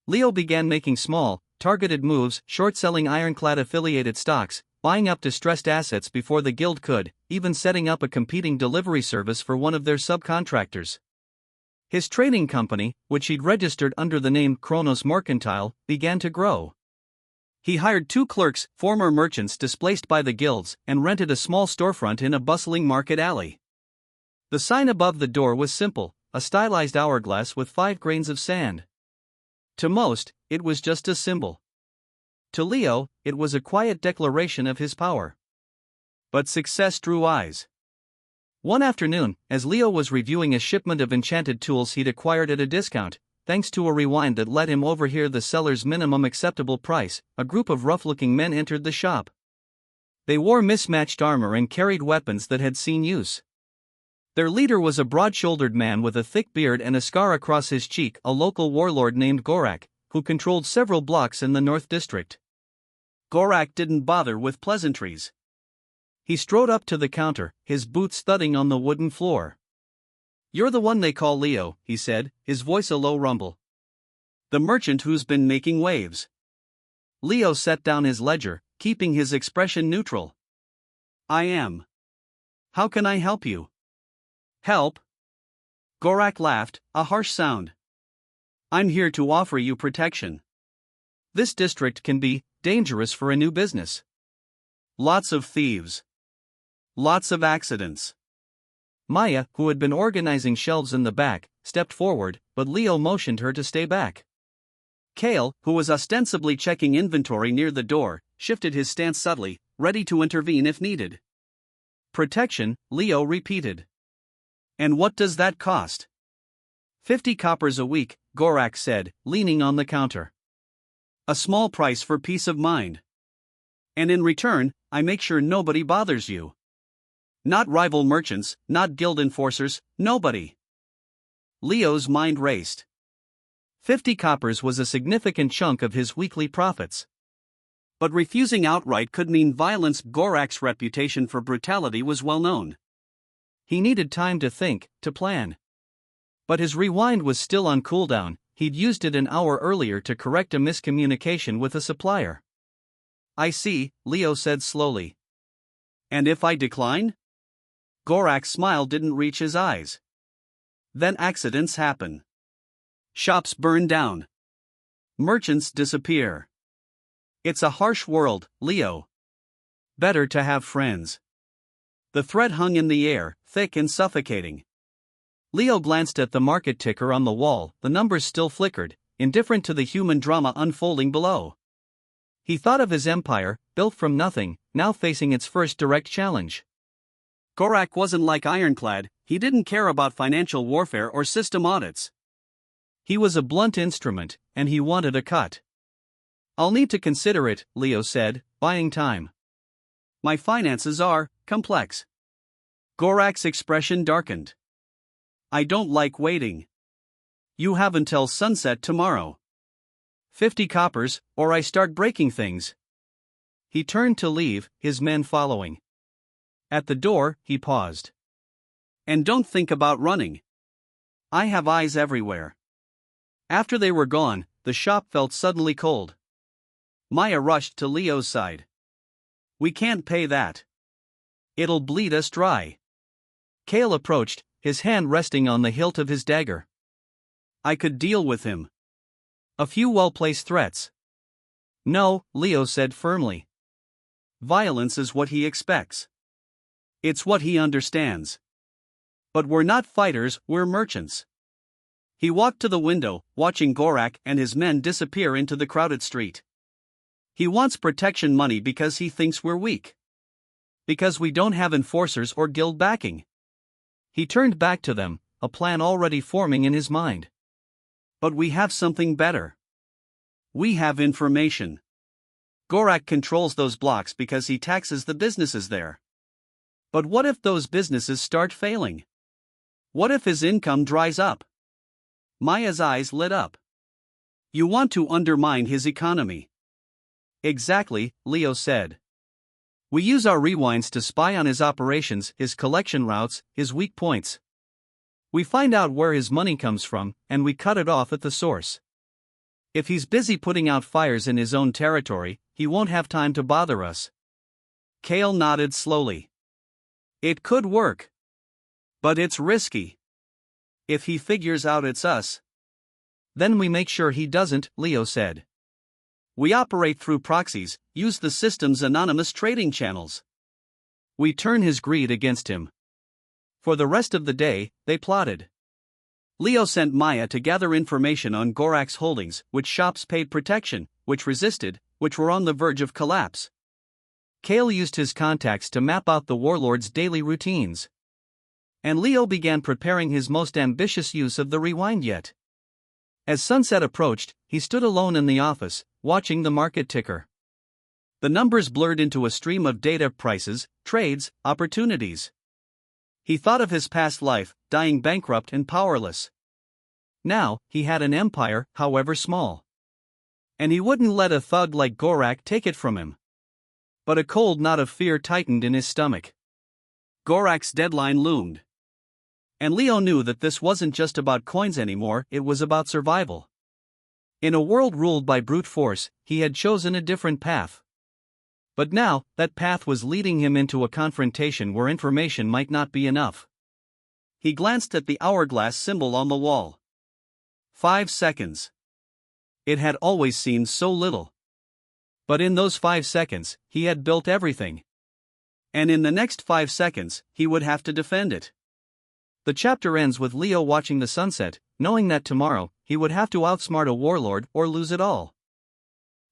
Leo began making small, targeted moves, short-selling Ironclad-affiliated stocks, buying up distressed assets before the guild could, even setting up a competing delivery service for one of their subcontractors. His trading company, which he'd registered under the name Kronos Mercantile, began to grow. He hired 2 clerks, former merchants displaced by the guilds, and rented a small storefront in a bustling market alley. The sign above the door was simple, a stylized hourglass with 5 grains of sand. To most, it was just a symbol. To Leo, it was a quiet declaration of his power. But success drew eyes. One afternoon, as Leo was reviewing a shipment of enchanted tools he'd acquired at a discount, thanks to a rewind that let him overhear the seller's minimum acceptable price, a group of rough-looking men entered the shop. They wore mismatched armor and carried weapons that had seen use. Their leader was a broad-shouldered man with a thick beard and a scar across his cheek, a local warlord named Gorak, who controlled several blocks in the North District. Gorak didn't bother with pleasantries. He strode up to the counter, his boots thudding on the wooden floor. "You're the one they call Leo," he said, his voice a low rumble. The merchant who's been making waves. Leo set down his ledger, keeping his expression neutral. I am. How can I help you? Help? Gorak laughed, a harsh sound. I'm here to offer you protection. This district can be dangerous for a new business. Lots of thieves. Lots of accidents. Maya, who had been organizing shelves in the back, stepped forward, but Leo motioned her to stay back. Kale, who was ostensibly checking inventory near the door, shifted his stance subtly, ready to intervene if needed. Protection, Leo repeated. And what does that cost? 50 coppers a week, Gorak said, leaning on the counter. A small price for peace of mind. And in return, I make sure nobody bothers you. Not rival merchants, not guild enforcers, nobody. Leo's mind raced. 50 coppers was a significant chunk of his weekly profits. But refusing outright could mean violence. Gorak's reputation for brutality was well known. He needed time to think, to plan. But his rewind was still on cooldown. He'd used it an hour earlier to correct a miscommunication with a supplier. I see, Leo said slowly. And if I decline? Gorak's smile didn't reach his eyes. Then accidents happen. Shops burn down. Merchants disappear. It's a harsh world, Leo. Better to have friends. The threat hung in the air, thick and suffocating. Leo glanced at the market ticker on the wall. The numbers still flickered, indifferent to the human drama unfolding below. He thought of his empire, built from nothing, now facing its first direct challenge. Gorak wasn't like Ironclad. He didn't care about financial warfare or system audits. He was a blunt instrument, and he wanted a cut. I'll need to consider it, Leo said, buying time. My finances are complex. Gorak's expression darkened. I don't like waiting. You have until sunset tomorrow. 50 coppers, or I start breaking things. He turned to leave, his men following. At the door, he paused. And don't think about running. I have eyes everywhere. After they were gone, the shop felt suddenly cold. Maya rushed to Leo's side. We can't pay that. It'll bleed us dry. Kale approached, his hand resting on the hilt of his dagger. I could deal with him. A few well-placed threats. No, Leo said firmly. Violence is what he expects. It's what he understands. But we're not fighters, we're merchants. He walked to the window, watching Gorak and his men disappear into the crowded street. He wants protection money because he thinks we're weak. Because we don't have enforcers or guild backing. He turned back to them, a plan already forming in his mind. But we have something better. We have information. Gorak controls those blocks because he taxes the businesses there. But what if those businesses start failing? What if his income dries up? Maya's eyes lit up. You want to undermine his economy. Exactly, Leo said. We use our rewinds to spy on his operations, his collection routes, his weak points. We find out where his money comes from, and we cut it off at the source. If he's busy putting out fires in his own territory, he won't have time to bother us. Kale nodded slowly. It could work. But it's risky. If he figures out it's us, then we make sure he doesn't, Leo said. We operate through proxies, use the system's anonymous trading channels. We turn his greed against him. For the rest of the day, they plotted. Leo sent Maya to gather information on Gorak's holdings, which shops paid protection, which resisted, which were on the verge of collapse. Kale used his contacts to map out the Warlords' daily routines. And Leo began preparing his most ambitious use of the rewind yet. As sunset approached, he stood alone in the office, watching the market ticker. The numbers blurred into a stream of data: prices, trades, opportunities. He thought of his past life, dying bankrupt and powerless. Now, he had an empire, however small. And he wouldn't let a thug like Gorak take it from him. But a cold knot of fear tightened in his stomach. Gorak's deadline loomed. And Leo knew that this wasn't just about coins anymore, it was about survival. In a world ruled by brute force, he had chosen a different path. But now, that path was leading him into a confrontation where information might not be enough. He glanced at the hourglass symbol on the wall. 5 seconds. It had always seemed so little. But in those 5 seconds, he had built everything. And in the next 5 seconds, he would have to defend it. The chapter ends with Leo watching the sunset, knowing that tomorrow, he would have to outsmart a warlord or lose it all.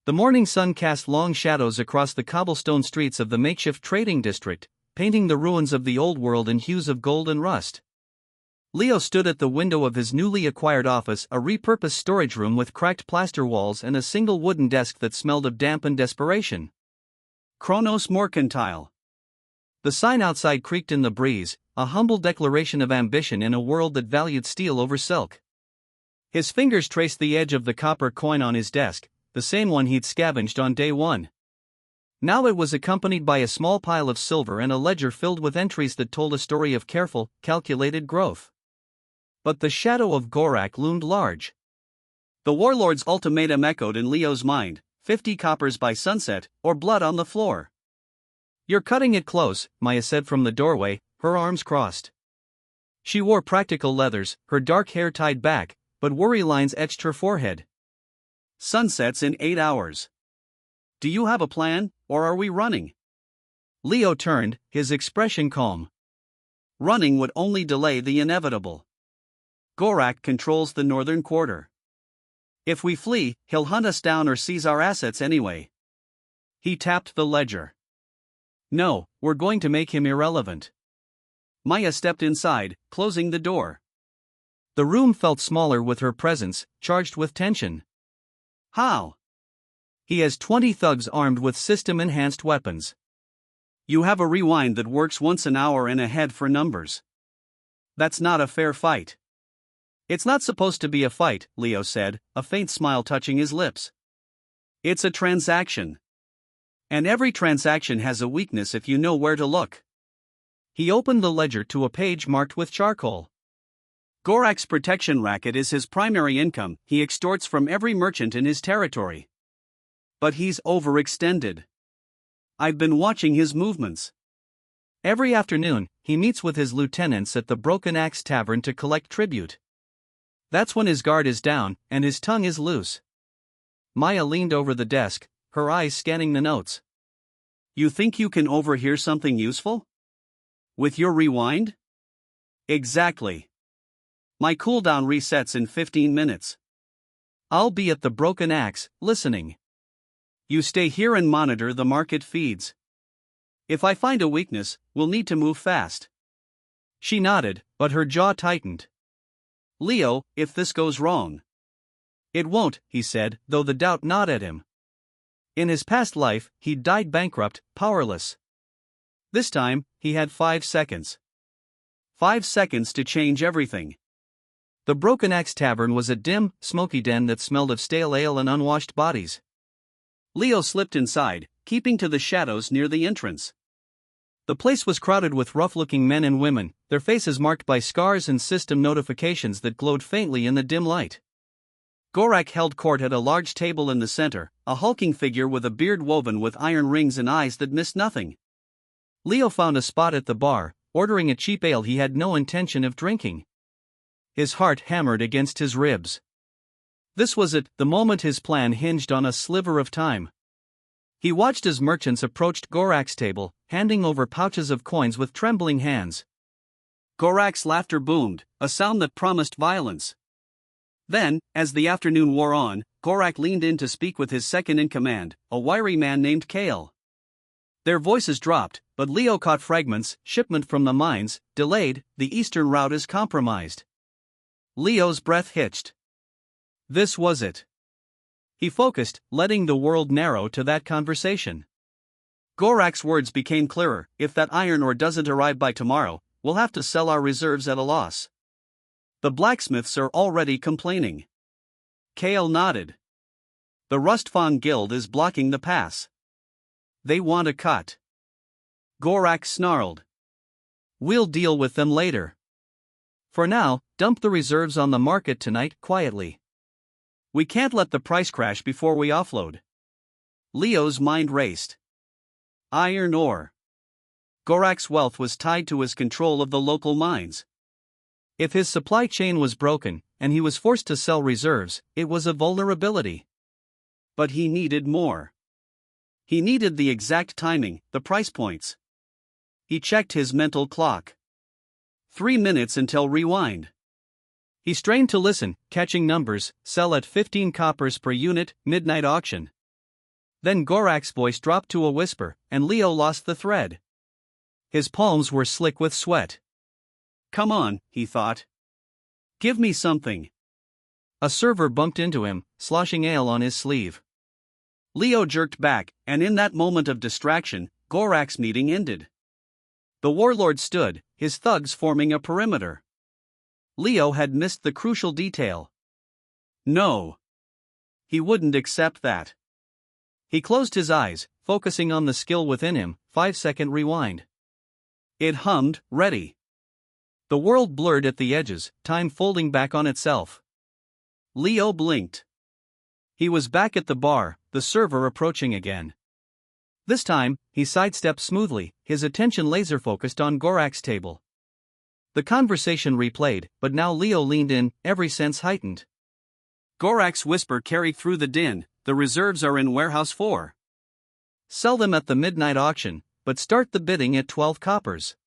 The morning sun cast long shadows across the cobblestone streets of the makeshift trading district, painting the ruins of the old world in hues of gold and rust. Leo stood at the window of his newly acquired office, a repurposed storage room with cracked plaster walls and a single wooden desk that smelled of damp and desperation. Kronos Mercantile. The sign outside creaked in the breeze, a humble declaration of ambition in a world that valued steel over silk. His fingers traced the edge of the copper coin on his desk, the same one he'd scavenged on day one. Now it was accompanied by a small pile of silver and a ledger filled with entries that told a story of careful, calculated growth. But the shadow of Gorak loomed large. The Warlords' ultimatum echoed in Leo's mind: 50 coppers by sunset, or blood on the floor. "You're cutting it close," Maya said from the doorway, her arms crossed. She wore practical leathers, her dark hair tied back, but worry lines etched her forehead. "Sunsets in 8 hours. Do you have a plan, or are we running?" Leo turned, his expression calm. Running would only delay the inevitable. Gorak controls the northern quarter. If we flee, he'll hunt us down or seize our assets anyway. He tapped the ledger. "No, we're going to make him irrelevant." Maya stepped inside, closing the door. The room felt smaller with her presence, charged with tension. "How?" "He has 20 thugs armed with system-enhanced weapons. You have a rewind that works once an hour and ahead for numbers. That's not a fair fight." "It's not supposed to be a fight," Leo said, a faint smile touching his lips. "It's a transaction. And every transaction has a weakness if you know where to look." He opened the ledger to a page marked with charcoal. "Gorak's protection racket is his primary income. He extorts from every merchant in his territory. But he's overextended. I've been watching his movements. Every afternoon, he meets with his lieutenants at the Broken Axe Tavern to collect tribute. That's when his guard is down, and his tongue is loose." Maya leaned over the desk, her eyes scanning the notes. "You think you can overhear something useful? With your rewind?" "Exactly. My cooldown resets in 15 minutes. I'll be at the Broken Axe, listening. You stay here and monitor the market feeds. If I find a weakness, we'll need to move fast." She nodded, but her jaw tightened. "Leo, if this goes wrong." "It won't," he said, though the doubt gnawed at him. In his past life, he'd died bankrupt, powerless. This time, he had 5 seconds. 5 seconds to change everything. The Broken Axe Tavern was a dim, smoky den that smelled of stale ale and unwashed bodies. Leo slipped inside, keeping to the shadows near the entrance. The place was crowded with rough-looking men and women, their faces marked by scars and system notifications that glowed faintly in the dim light. Gorak held court at a large table in the center, a hulking figure with a beard woven with iron rings and eyes that missed nothing. Leo found a spot at the bar, ordering a cheap ale he had no intention of drinking. His heart hammered against his ribs. This was it, the moment his plan hinged on a sliver of time. He watched as merchants approached Gorak's table, handing over pouches of coins with trembling hands. Gorak's laughter boomed, a sound that promised violence. Then, as the afternoon wore on, Gorak leaned in to speak with his second-in-command, a wiry man named Kale. Their voices dropped, but Leo caught fragments: "Shipment from the mines, delayed, the eastern route is compromised." Leo's breath hitched. This was it. He focused, letting the world narrow to that conversation. Gorak's words became clearer: "If that iron ore doesn't arrive by tomorrow, we'll have to sell our reserves at a loss. The blacksmiths are already complaining." Kale nodded. "The Rustfang Guild is blocking the pass. They want a cut." Gorak snarled. "We'll deal with them later. For now, dump the reserves on the market tonight, quietly. We can't let the price crash before we offload. Leo's mind raced. Iron ore. Gorak's wealth was tied to his control of the local mines. If his supply chain was broken, and he was forced to sell reserves, it was a vulnerability. But he needed more. He needed the exact timing, the price points. He checked his mental clock. 3 minutes until rewind. He strained to listen, catching numbers: sell at 15 coppers per unit, midnight auction. Then Gorak's voice dropped to a whisper, and Leo lost the thread. His palms were slick with sweat. Come on, he thought. Give me something. A server bumped into him, sloshing ale on his sleeve. Leo jerked back, and in that moment of distraction, Gorak's meeting ended. The Warlord stood, his thugs forming a perimeter. Leo had missed the crucial detail. No. He wouldn't accept that. He closed his eyes, focusing on the skill within him. 5-second rewind. It hummed, ready. The world blurred at the edges, time folding back on itself. Leo blinked. He was back at the bar, the server approaching again. This time, he sidestepped smoothly, his attention laser-focused on Gorak's table. The conversation replayed, but now Leo leaned in, every sense heightened. Gorak's whisper carried through the din, the reserves are in Warehouse 4. Sell them at the midnight auction, but start the bidding at 12 coppers.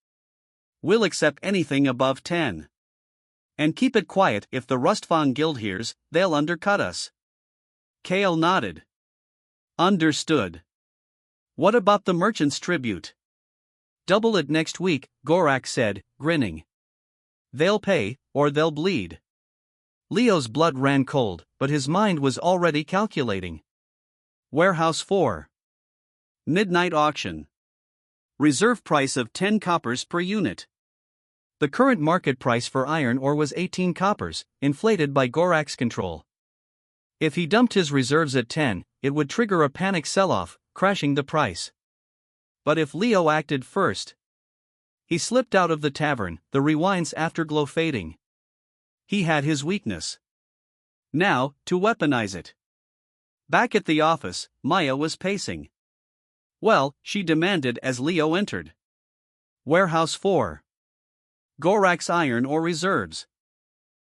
We'll accept anything above 10. And keep it quiet. If the Rustfang Guild hears, they'll undercut us. Kale nodded. Understood. What about the merchant's tribute? Double it next week, Gorak said, grinning. They'll pay, or they'll bleed. Leo's blood ran cold, but his mind was already calculating. Warehouse 4. Midnight auction. Reserve price of 10 coppers per unit. The current market price for iron ore was 18 coppers, inflated by Gorak's control. If he dumped his reserves at 10, it would trigger a panic sell-off, crashing the price. But if Leo acted first... He slipped out of the tavern, the rewind's afterglow fading. He had his weakness. Now, to weaponize it. Back at the office, Maya was pacing. Well, she demanded as Leo entered. Warehouse 4. Gorak's iron ore reserves.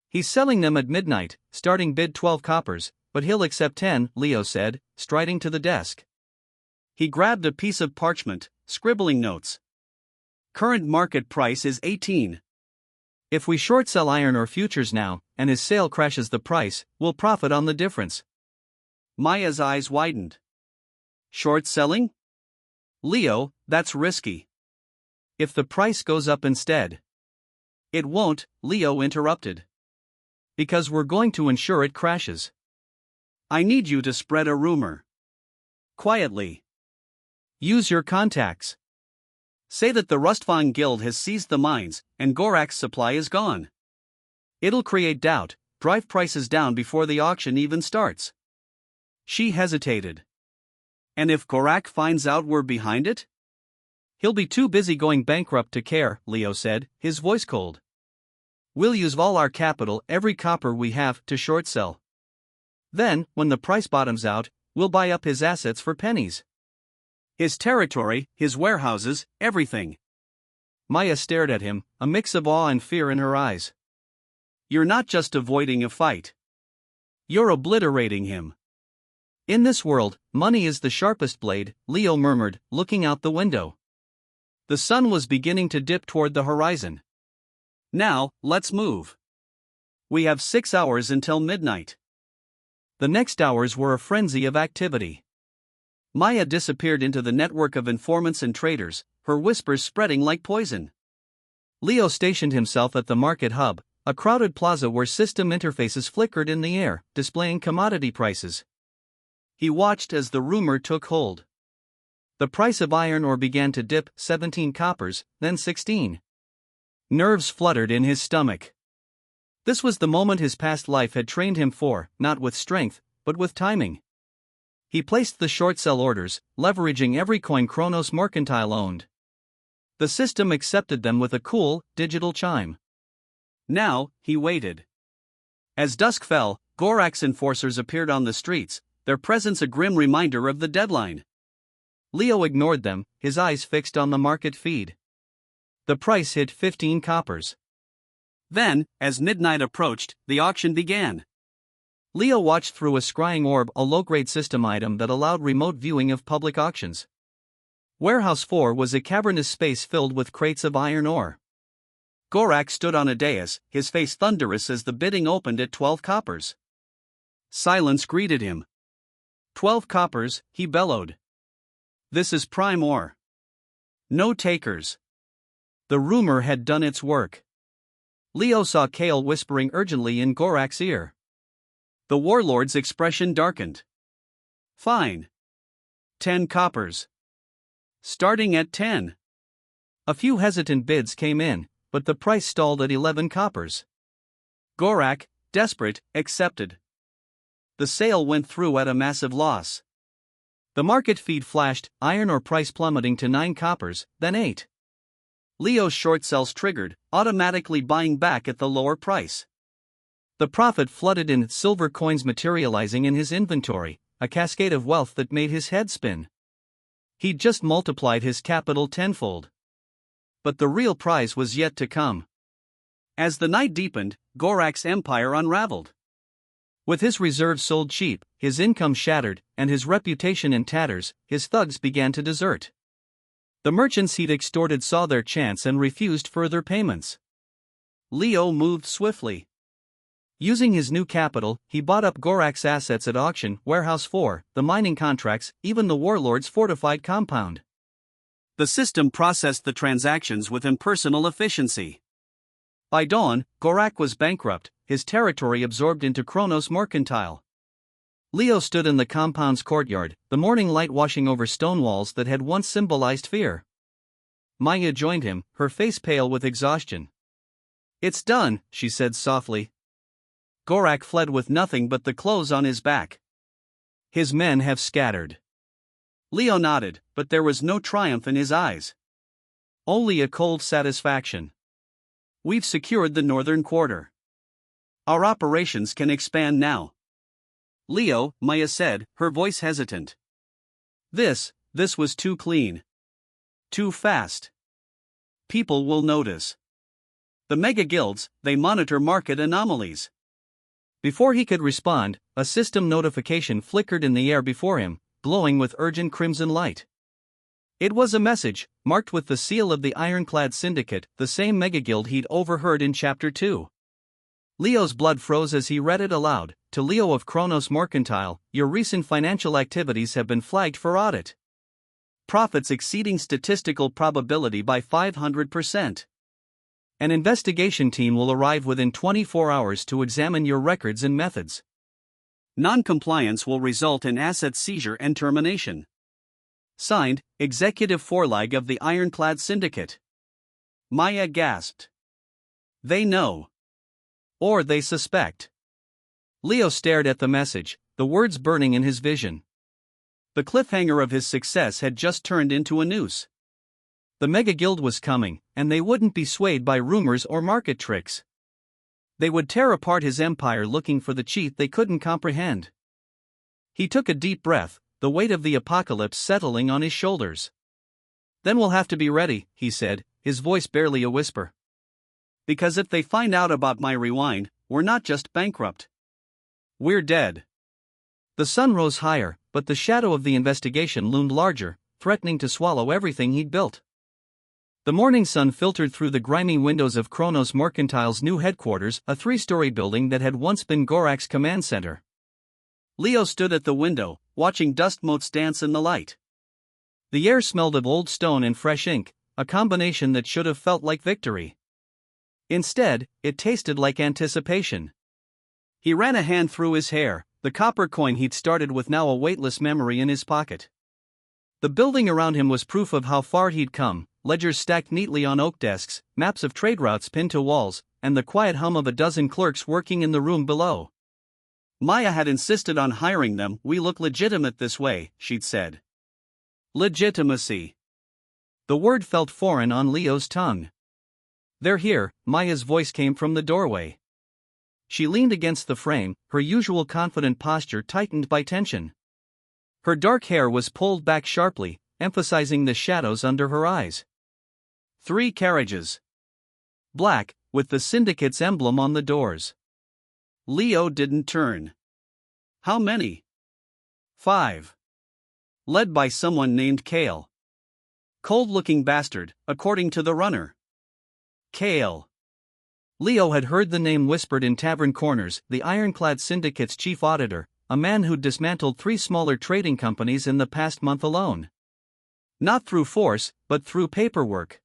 He's selling them at midnight, starting bid 12 coppers, but he'll accept 10, Leo said, striding to the desk. He grabbed a piece of parchment, scribbling notes. Current market price is 18. If we short sell iron ore futures now, and his sale crashes the price, we'll profit on the difference. Maya's eyes widened. Short selling? Leo, that's risky. If the price goes up instead. It won't, Leo interrupted. Because we're going to ensure it crashes. I need you to spread a rumor. Quietly. Use your contacts. Say that the Rustfang Guild has seized the mines, and Gorak's supply is gone. It'll create doubt, drive prices down before the auction even starts. She hesitated. And if Gorak finds out we're behind it? He'll be too busy going bankrupt to care, Leo said, his voice cold. We'll use all our capital, every copper we have, to short sell. Then, when the price bottoms out, we'll buy up his assets for pennies. His territory, his warehouses, everything. Maya stared at him, a mix of awe and fear in her eyes. You're not just avoiding a fight. You're obliterating him. In this world, money is the sharpest blade, Leo murmured, looking out the window. The sun was beginning to dip toward the horizon. Now, let's move. We have 6 hours until midnight. The next hours were a frenzy of activity. Maya disappeared into the network of informants and traders, her whispers spreading like poison. Leo stationed himself at the market hub, a crowded plaza where system interfaces flickered in the air, displaying commodity prices. He watched as the rumor took hold. The price of iron ore began to dip, 17 coppers, then 16. Nerves fluttered in his stomach. This was the moment his past life had trained him for, not with strength, but with timing. He placed the short sell orders, leveraging every coin Kronos Mercantile owned. The system accepted them with a cool, digital chime. Now, he waited. As dusk fell, Gorak's enforcers appeared on the streets, their presence a grim reminder of the deadline. Leo ignored them, his eyes fixed on the market feed. The price hit 15 coppers. Then, as midnight approached, the auction began. Leo watched through a scrying orb, a low-grade system item that allowed remote viewing of public auctions. Warehouse 4 was a cavernous space filled with crates of iron ore. Gorak stood on a dais, his face thunderous as the bidding opened at 12 coppers. Silence greeted him. 12 coppers, he bellowed. This is prime ore. No takers. The rumor had done its work. Leo saw Kale whispering urgently in Gorak's ear. The Warlord's expression darkened. Fine. 10 coppers. Starting at 10. A few hesitant bids came in, but the price stalled at 11 coppers. Gorak, desperate, accepted. The sale went through at a massive loss. The market feed flashed, iron ore price plummeting to 9 coppers, then 8. Leo's short sells triggered, automatically buying back at the lower price. The profit flooded in, silver coins materializing in his inventory, a cascade of wealth that made his head spin. He'd just multiplied his capital tenfold. But the real prize was yet to come. As the night deepened, Gorak's empire unraveled. With his reserves sold cheap, his income shattered, and his reputation in tatters, his thugs began to desert. The merchants he'd extorted saw their chance and refused further payments. Leo moved swiftly. Using his new capital, he bought up Gorak's assets at auction, Warehouse 4, the mining contracts, even the Warlords' fortified compound. The system processed the transactions with impersonal efficiency. By dawn, Gorak was bankrupt, his territory absorbed into Kronos Mercantile. Leo stood in the compound's courtyard, the morning light washing over stone walls that had once symbolized fear. Maya joined him, her face pale with exhaustion. It's done, she said softly. Gorak fled with nothing but the clothes on his back. His men have scattered. Leo nodded, but there was no triumph in his eyes. Only a cold satisfaction. We've secured the northern quarter. Our operations can expand now. Leo, Maya said, her voice hesitant. This was too clean. Too fast. People will notice. The mega guilds, they monitor market anomalies. Before he could respond, a system notification flickered in the air before him, glowing with urgent crimson light. It was a message, marked with the seal of the Ironclad Syndicate, the same megaguild he'd overheard in Chapter 2. Leo's blood froze as he read it aloud. To Leo of Kronos Mercantile, your recent financial activities have been flagged for audit. Profits exceeding statistical probability by 500%. An investigation team will arrive within 24 hours to examine your records and methods. Non-compliance will result in asset seizure and termination. Signed, Executive Forelag of the Ironclad Syndicate. Maya gasped. They know. Or they suspect. Leo stared at the message, the words burning in his vision. The cliffhanger of his success had just turned into a noose. The Mega Guild was coming, and they wouldn't be swayed by rumors or market tricks. They would tear apart his empire looking for the cheat they couldn't comprehend. He took a deep breath, the weight of the apocalypse settling on his shoulders. Then we'll have to be ready, he said, his voice barely a whisper. Because if they find out about my rewind, we're not just bankrupt. We're dead. The sun rose higher, but the shadow of the investigation loomed larger, threatening to swallow everything he'd built. The morning sun filtered through the grimy windows of Kronos Mercantile's new headquarters, a 3-story building that had once been Gorak's command center. Leo stood at the window, watching dust motes dance in the light. The air smelled of old stone and fresh ink, a combination that should have felt like victory. Instead, it tasted like anticipation. He ran a hand through his hair, the copper coin he'd started with now a weightless memory in his pocket. The building around him was proof of how far he'd come, ledgers stacked neatly on oak desks, maps of trade routes pinned to walls, and the quiet hum of a dozen clerks working in the room below. Maya had insisted on hiring them. We look legitimate this way, she'd said. Legitimacy. The word felt foreign on Leo's tongue. They're here, Maya's voice came from the doorway. She leaned against the frame, her usual confident posture tightened by tension. Her dark hair was pulled back sharply, emphasizing the shadows under her eyes. 3 carriages. Black, with the syndicate's emblem on the doors. Leo didn't turn. How many? 5. Led by someone named Kale. Cold-looking bastard, according to the runner. Kale. Leo had heard the name whispered in tavern corners, the ironclad syndicate's chief auditor, a man who'd dismantled 3 smaller trading companies in the past month alone. Not through force, but through paperwork.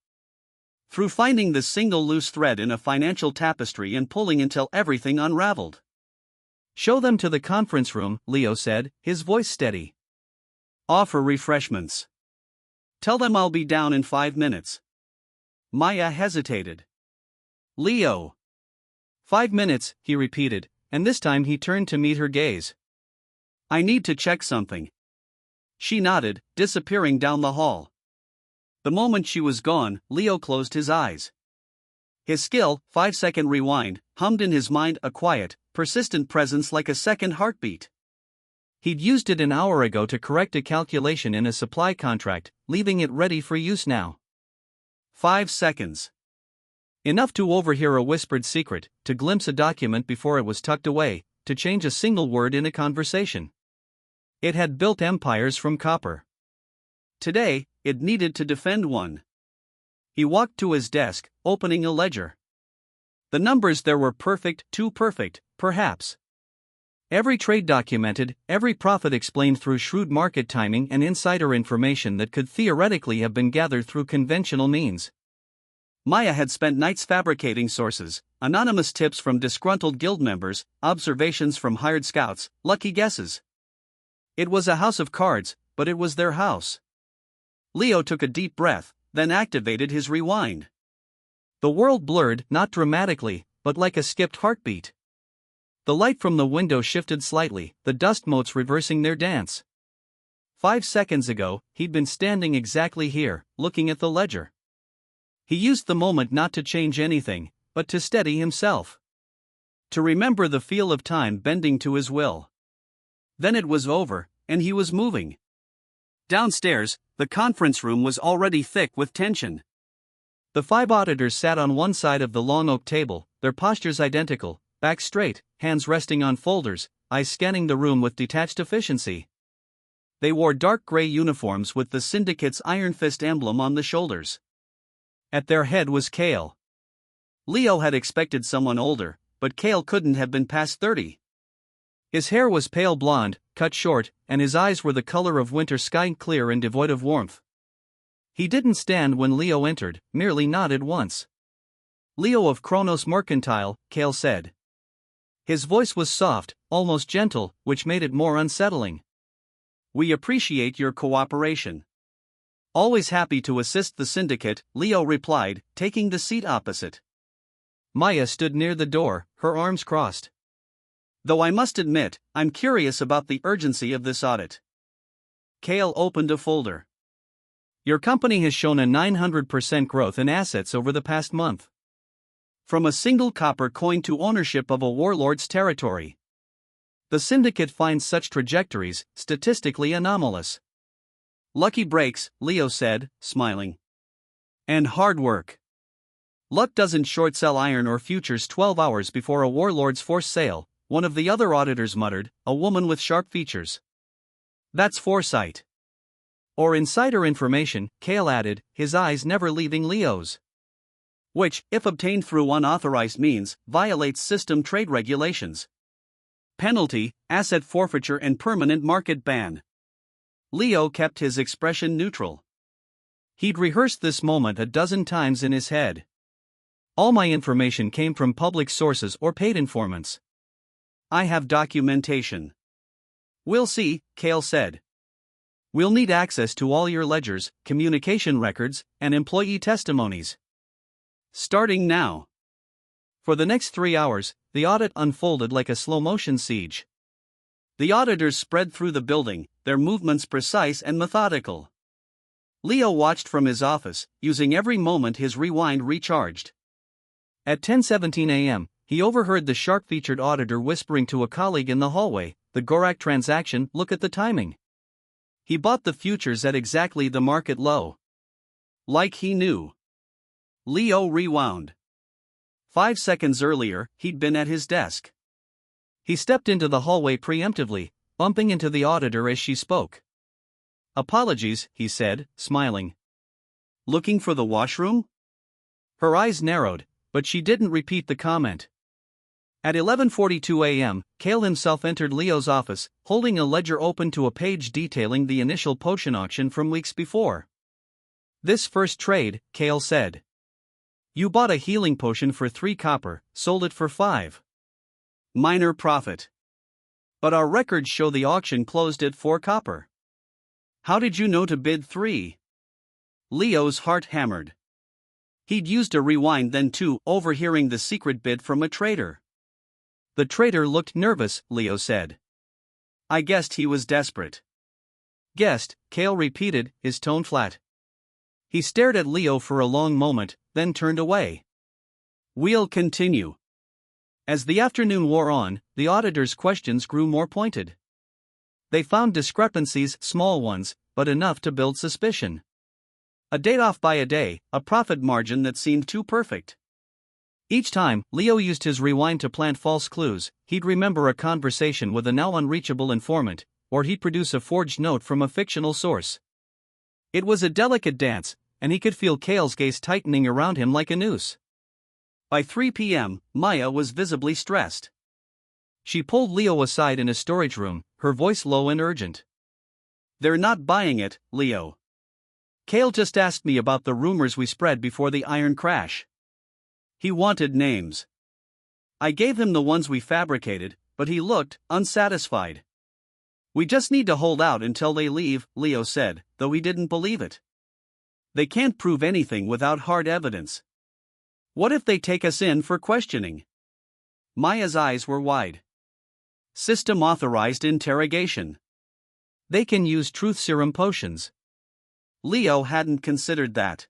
Through finding the single loose thread in a financial tapestry and pulling until everything unraveled. Show them to the conference room, Leo said, his voice steady. Offer refreshments. Tell them I'll be down in 5 minutes. Maya hesitated. Leo. 5 minutes, he repeated, and this time he turned to meet her gaze. I need to check something. She nodded, disappearing down the hall. The moment she was gone, Leo closed his eyes. His skill, 5-second rewind, hummed in his mind, a quiet, persistent presence like a second heartbeat. He'd used it an hour ago to correct a calculation in a supply contract, leaving it ready for use now. 5 seconds. Enough to overhear a whispered secret, to glimpse a document before it was tucked away, to change a single word in a conversation. It had built empires from copper. Today, it needed to defend one. He walked to his desk, opening a ledger. The numbers there were perfect, too perfect, perhaps. Every trade documented, every profit explained through shrewd market timing and insider information that could theoretically have been gathered through conventional means. Maya had spent nights fabricating sources, anonymous tips from disgruntled guild members, observations from hired scouts, lucky guesses. It was a house of cards, but it was their house. Leo took a deep breath, then activated his rewind. The world blurred, not dramatically, but like a skipped heartbeat. The light from the window shifted slightly, the dust motes reversing their dance. 5 seconds ago, he'd been standing exactly here, looking at the ledger. He used the moment not to change anything, but to steady himself. To remember the feel of time bending to his will. Then it was over, and he was moving. Downstairs, the conference room was already thick with tension. The 5 auditors sat on one side of the long oak table, their postures identical, back straight, hands resting on folders, eyes scanning the room with detached efficiency. They wore dark gray uniforms with the syndicate's Iron Fist emblem on the shoulders. At their head was Kale. Leo had expected someone older, but Kale couldn't have been past 30. His hair was pale blonde, cut short, and his eyes were the color of winter sky, clear and devoid of warmth. He didn't stand when Leo entered, merely nodded once. Leo of Kronos Mercantile, Kale said. His voice was soft, almost gentle, which made it more unsettling. We appreciate your cooperation. Always happy to assist the syndicate, Leo replied, taking the seat opposite. Maya stood near the door, her arms crossed. Though I must admit, I'm curious about the urgency of this audit. Kale opened a folder. Your company has shown a 900% growth in assets over the past month. From a single copper coin to ownership of a warlord's territory. The syndicate finds such trajectories statistically anomalous. Lucky breaks, Leo said, smiling. And hard work. Luck doesn't short sell iron or futures 12 hours before a warlord's forced sale, one of the other auditors muttered, a woman with sharp features. That's foresight. Or insider information, Kale added, his eyes never leaving Leo's. Which, if obtained through unauthorized means, violates system trade regulations. Penalty, asset forfeiture and permanent market ban. Leo kept his expression neutral. He'd rehearsed this moment a dozen times in his head. All my information came from public sources or paid informants. I have documentation. We'll see, Kale said. We'll need access to all your ledgers, communication records, and employee testimonies. Starting now. For the next 3 hours, the audit unfolded like a slow-motion siege. The auditors spread through the building, their movements precise and methodical. Leo watched from his office, using every moment his rewind recharged. At 10:17 a.m., He overheard the sharp-featured auditor whispering to a colleague in the hallway, "The Gorak transaction, look at the timing. He bought the futures at exactly the market low." Like he knew. Leo rewound. 5 seconds earlier, he'd been at his desk. He stepped into the hallway preemptively, bumping into the auditor as she spoke. "Apologies," he said, smiling. "Looking for the washroom?" Her eyes narrowed, but she didn't repeat the comment. At 11:42 a.m., Kale himself entered Leo's office, holding a ledger open to a page detailing the initial potion auction from weeks before. "This first trade," Kale said. "You bought a healing potion for 3 copper, sold it for 5. Minor profit. But our records show the auction closed at 4 copper. How did you know to bid 3? Leo's heart hammered. He'd used a rewind then too, overhearing the secret bid from a trader. "The trader looked nervous," Leo said. "I guessed he was desperate." "Guessed," Kale repeated, his tone flat. He stared at Leo for a long moment, then turned away. "We'll continue." As the afternoon wore on, the auditor's questions grew more pointed. They found discrepancies, small ones, but enough to build suspicion. A date off by a day, a profit margin that seemed too perfect. Each time, Leo used his rewind to plant false clues. He'd remember a conversation with a now unreachable informant, or he'd produce a forged note from a fictional source. It was a delicate dance, and he could feel Kale's gaze tightening around him like a noose. By 3 p.m., Maya was visibly stressed. She pulled Leo aside in a storage room, her voice low and urgent. "They're not buying it, Leo. Kale just asked me about the rumors we spread before the iron crash. He wanted names. I gave him the ones we fabricated, but he looked unsatisfied. We just need to hold out until they leave," Leo said, though he didn't believe it. "They can't prove anything without hard evidence. What if they take us in for questioning?" Maya's eyes were wide. "System authorized interrogation. They can use truth serum potions." Leo hadn't considered that.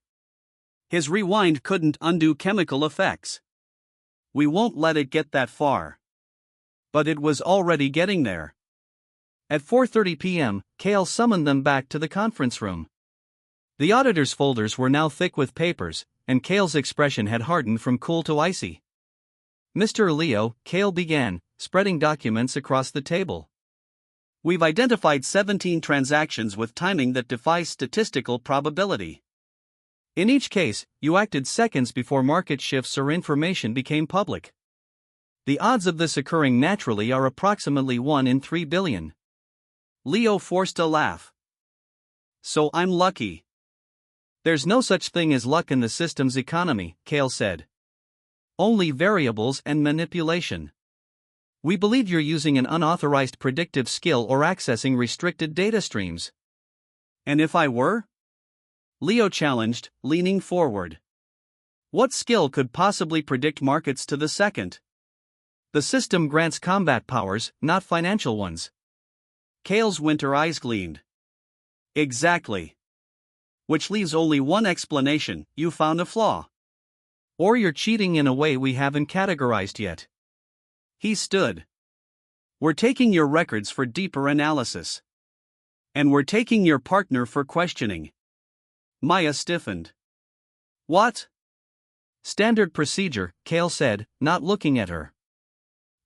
His rewind couldn't undo chemical effects. "We won't let it get that far." But it was already getting there. At 4:30 p.m., Kale summoned them back to the conference room. The auditor's folders were now thick with papers, and Kale's expression had hardened from cool to icy. "Mr. Leo," Kale began, spreading documents across the table. "We've identified 17 transactions with timing that defies statistical probability. In each case, you acted seconds before market shifts or information became public. The odds of this occurring naturally are approximately 1 in 3 billion. Leo forced a laugh. "So I'm lucky." "There's no such thing as luck in the system's economy," Kale said. "Only variables and manipulation. We believe you're using an unauthorized predictive skill or accessing restricted data streams." "And if I were?" Leo challenged, leaning forward. "What skill could possibly predict markets to the second? The system grants combat powers, not financial ones." Kale's winter eyes gleamed. "Exactly. Which leaves only one explanation: you found a flaw. Or you're cheating in a way we haven't categorized yet." He stood. "We're taking your records for deeper analysis. And we're taking your partner for questioning." Maya stiffened. "What?" "Standard procedure," Kale said, not looking at her.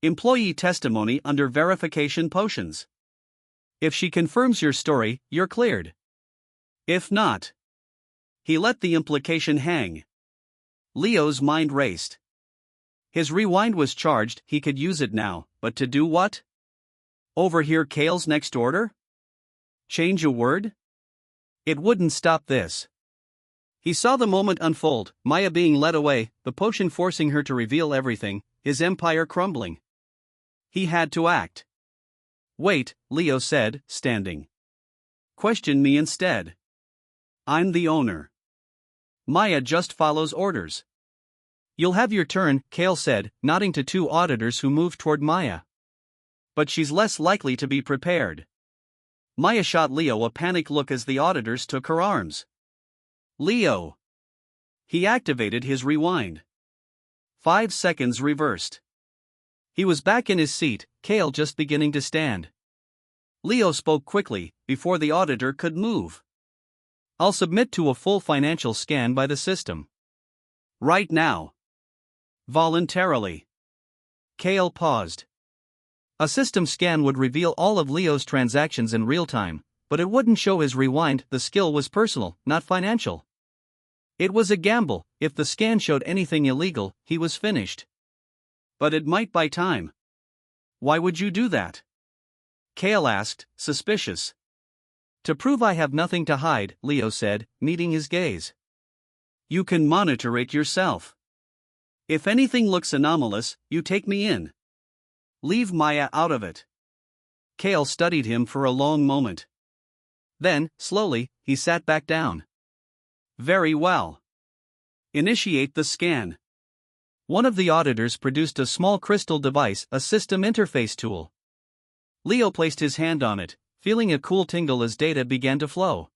"Employee testimony under verification potions. If she confirms your story, you're cleared. If not..." He let the implication hang. Leo's mind raced. His rewind was charged, he could use it now, but to do what? Overhear Kale's next order? Change a word? It wouldn't stop this. He saw the moment unfold, Maya being led away, the potion forcing her to reveal everything, his empire crumbling. He had to act. "Wait," Leo said, standing. "Question me instead. I'm the owner. Maya just follows orders." "You'll have your turn," Kale said, nodding to 2 auditors who moved toward Maya. "But she's less likely to be prepared." Maya shot Leo a panicked look as the auditors took her arms. "Leo!" He activated his rewind. 5 seconds reversed. He was back in his seat, Kale just beginning to stand. Leo spoke quickly, before the auditor could move. I'll submit to a full financial scan by the system. Right now. Voluntarily. Kale paused. A system scan would reveal all of Leo's transactions in real time, but it wouldn't show his rewind. The skill was personal, not financial. It was a gamble. If the scan showed anything illegal, he was finished. But it might buy time. Why would you do that? Kale asked, suspicious. To prove I have nothing to hide, Leo said, meeting his gaze. You can monitor it yourself. If anything looks anomalous, you take me in. Leave Maya out of it. Kale studied him for a long moment. Then, slowly, he sat back down. Very well. Initiate the scan. One of the auditors produced a small crystal device, a system interface tool. Leo placed his hand on it, feeling a cool tingle as data began to flow.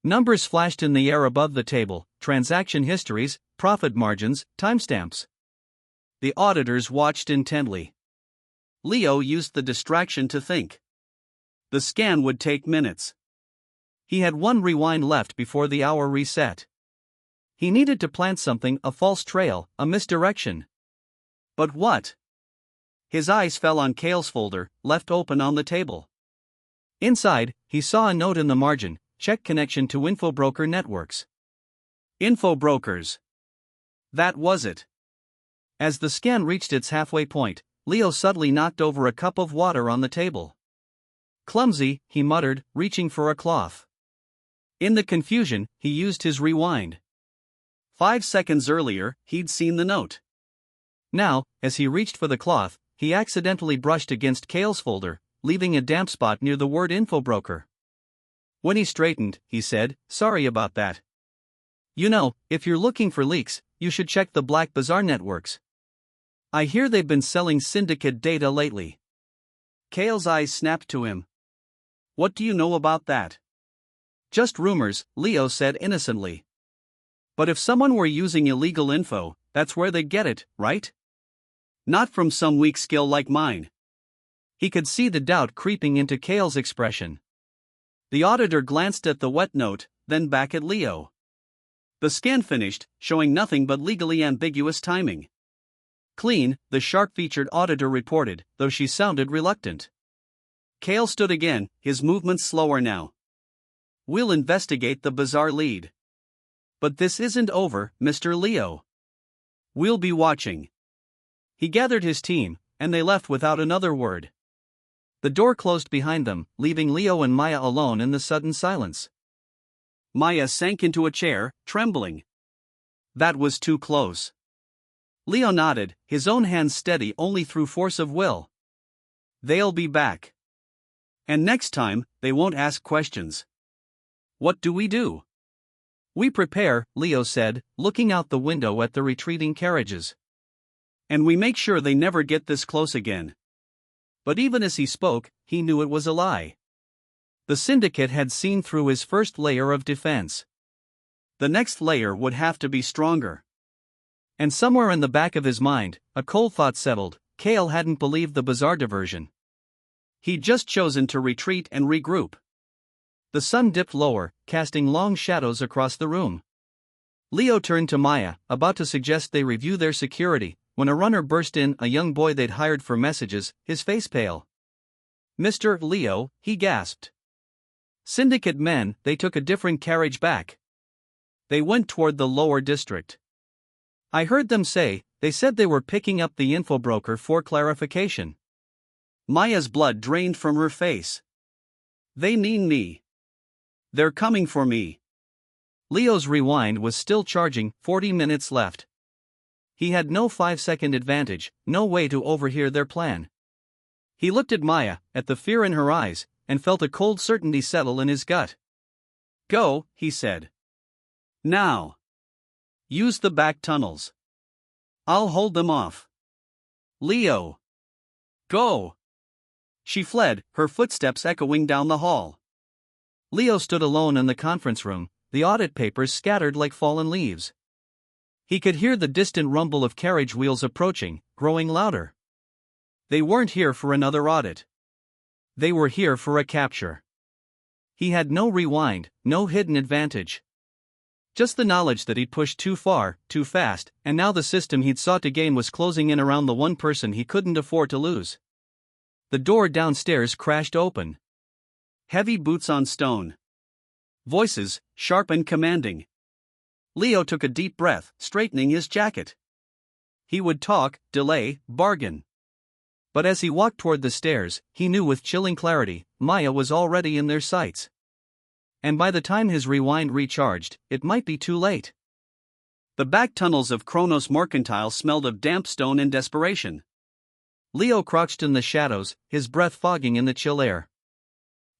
Numbers flashed in the air above the table, transaction histories, profit margins, timestamps. The auditors watched intently. Leo used the distraction to think. The scan would take minutes. He had one rewind left before the hour reset. He needed to plant something, a false trail, a misdirection. But what? His eyes fell on Kale's folder, left open on the table. Inside, he saw a note in the margin, check connection to infobroker networks. Infobrokers. That was it. As the scan reached its halfway point, Leo suddenly knocked over a cup of water on the table. Clumsy, he muttered, reaching for a cloth. In the confusion, he used his rewind. 5 seconds earlier, he'd seen the note. Now, as he reached for the cloth, he accidentally brushed against Kale's folder, leaving a damp spot near the word infobroker. When he straightened, he said, sorry about that. You know, if you're looking for leaks, you should check the Black Bazaar networks. I hear they've been selling syndicate data lately. Kale's eyes snapped to him. What do you know about that? Just rumors, Leo said innocently. But if someone were using illegal info, that's where they get it, right? Not from some weak skill like mine. He could see the doubt creeping into Kale's expression. The auditor glanced at the wet note, then back at Leo. The scan finished, showing nothing but legally ambiguous timing. Clean, the sharp-featured auditor reported, though she sounded reluctant. Kale stood again, his movements slower now. We'll investigate the bizarre lead. But this isn't over, Mr. Leo. We'll be watching. He gathered his team, and they left without another word. The door closed behind them, leaving Leo and Maya alone in the sudden silence. Maya sank into a chair, trembling. That was too close. Leo nodded, his own hands steady only through force of will. They'll be back. And next time, they won't ask questions. What do? We prepare, Leo said, looking out the window at the retreating carriages. And we make sure they never get this close again. But even as he spoke, he knew it was a lie. The syndicate had seen through his first layer of defense. The next layer would have to be stronger. And somewhere in the back of his mind, a cold thought settled. Kale hadn't believed the bizarre diversion. He'd just chosen to retreat and regroup. The sun dipped lower, casting long shadows across the room. Leo turned to Maya, about to suggest they review their security, when a runner burst in, a young boy they'd hired for messages, his face pale. Mr. Leo, he gasped. Syndicate men, they took a different carriage back. They went toward the lower district. I heard them say, they said they were picking up the infobroker for clarification. Maya's blood drained from her face. They mean me. They're coming for me. Leo's rewind was still charging, 40 minutes left. He had no 5-second advantage, no way to overhear their plan. He looked at Maya, at the fear in her eyes, and felt a cold certainty settle in his gut. Go, he said. Now. Use the back tunnels. I'll hold them off. Leo. Go. She fled, her footsteps echoing down the hall. Leo stood alone in the conference room, the audit papers scattered like fallen leaves. He could hear the distant rumble of carriage wheels approaching, growing louder. They weren't here for another audit. They were here for a capture. He had no rewind, no hidden advantage. Just the knowledge that he'd pushed too far, too fast, and now the system he'd sought to gain was closing in around the one person he couldn't afford to lose. The door downstairs crashed open. Heavy boots on stone. Voices, sharp and commanding. Leo took a deep breath, straightening his jacket. He would talk, delay, bargain. But as he walked toward the stairs, he knew with chilling clarity, Maya was already in their sights. And by the time his rewind recharged, it might be too late. The back tunnels of Kronos Mercantile smelled of damp stone and desperation. Leo crouched in the shadows, his breath fogging in the chill air.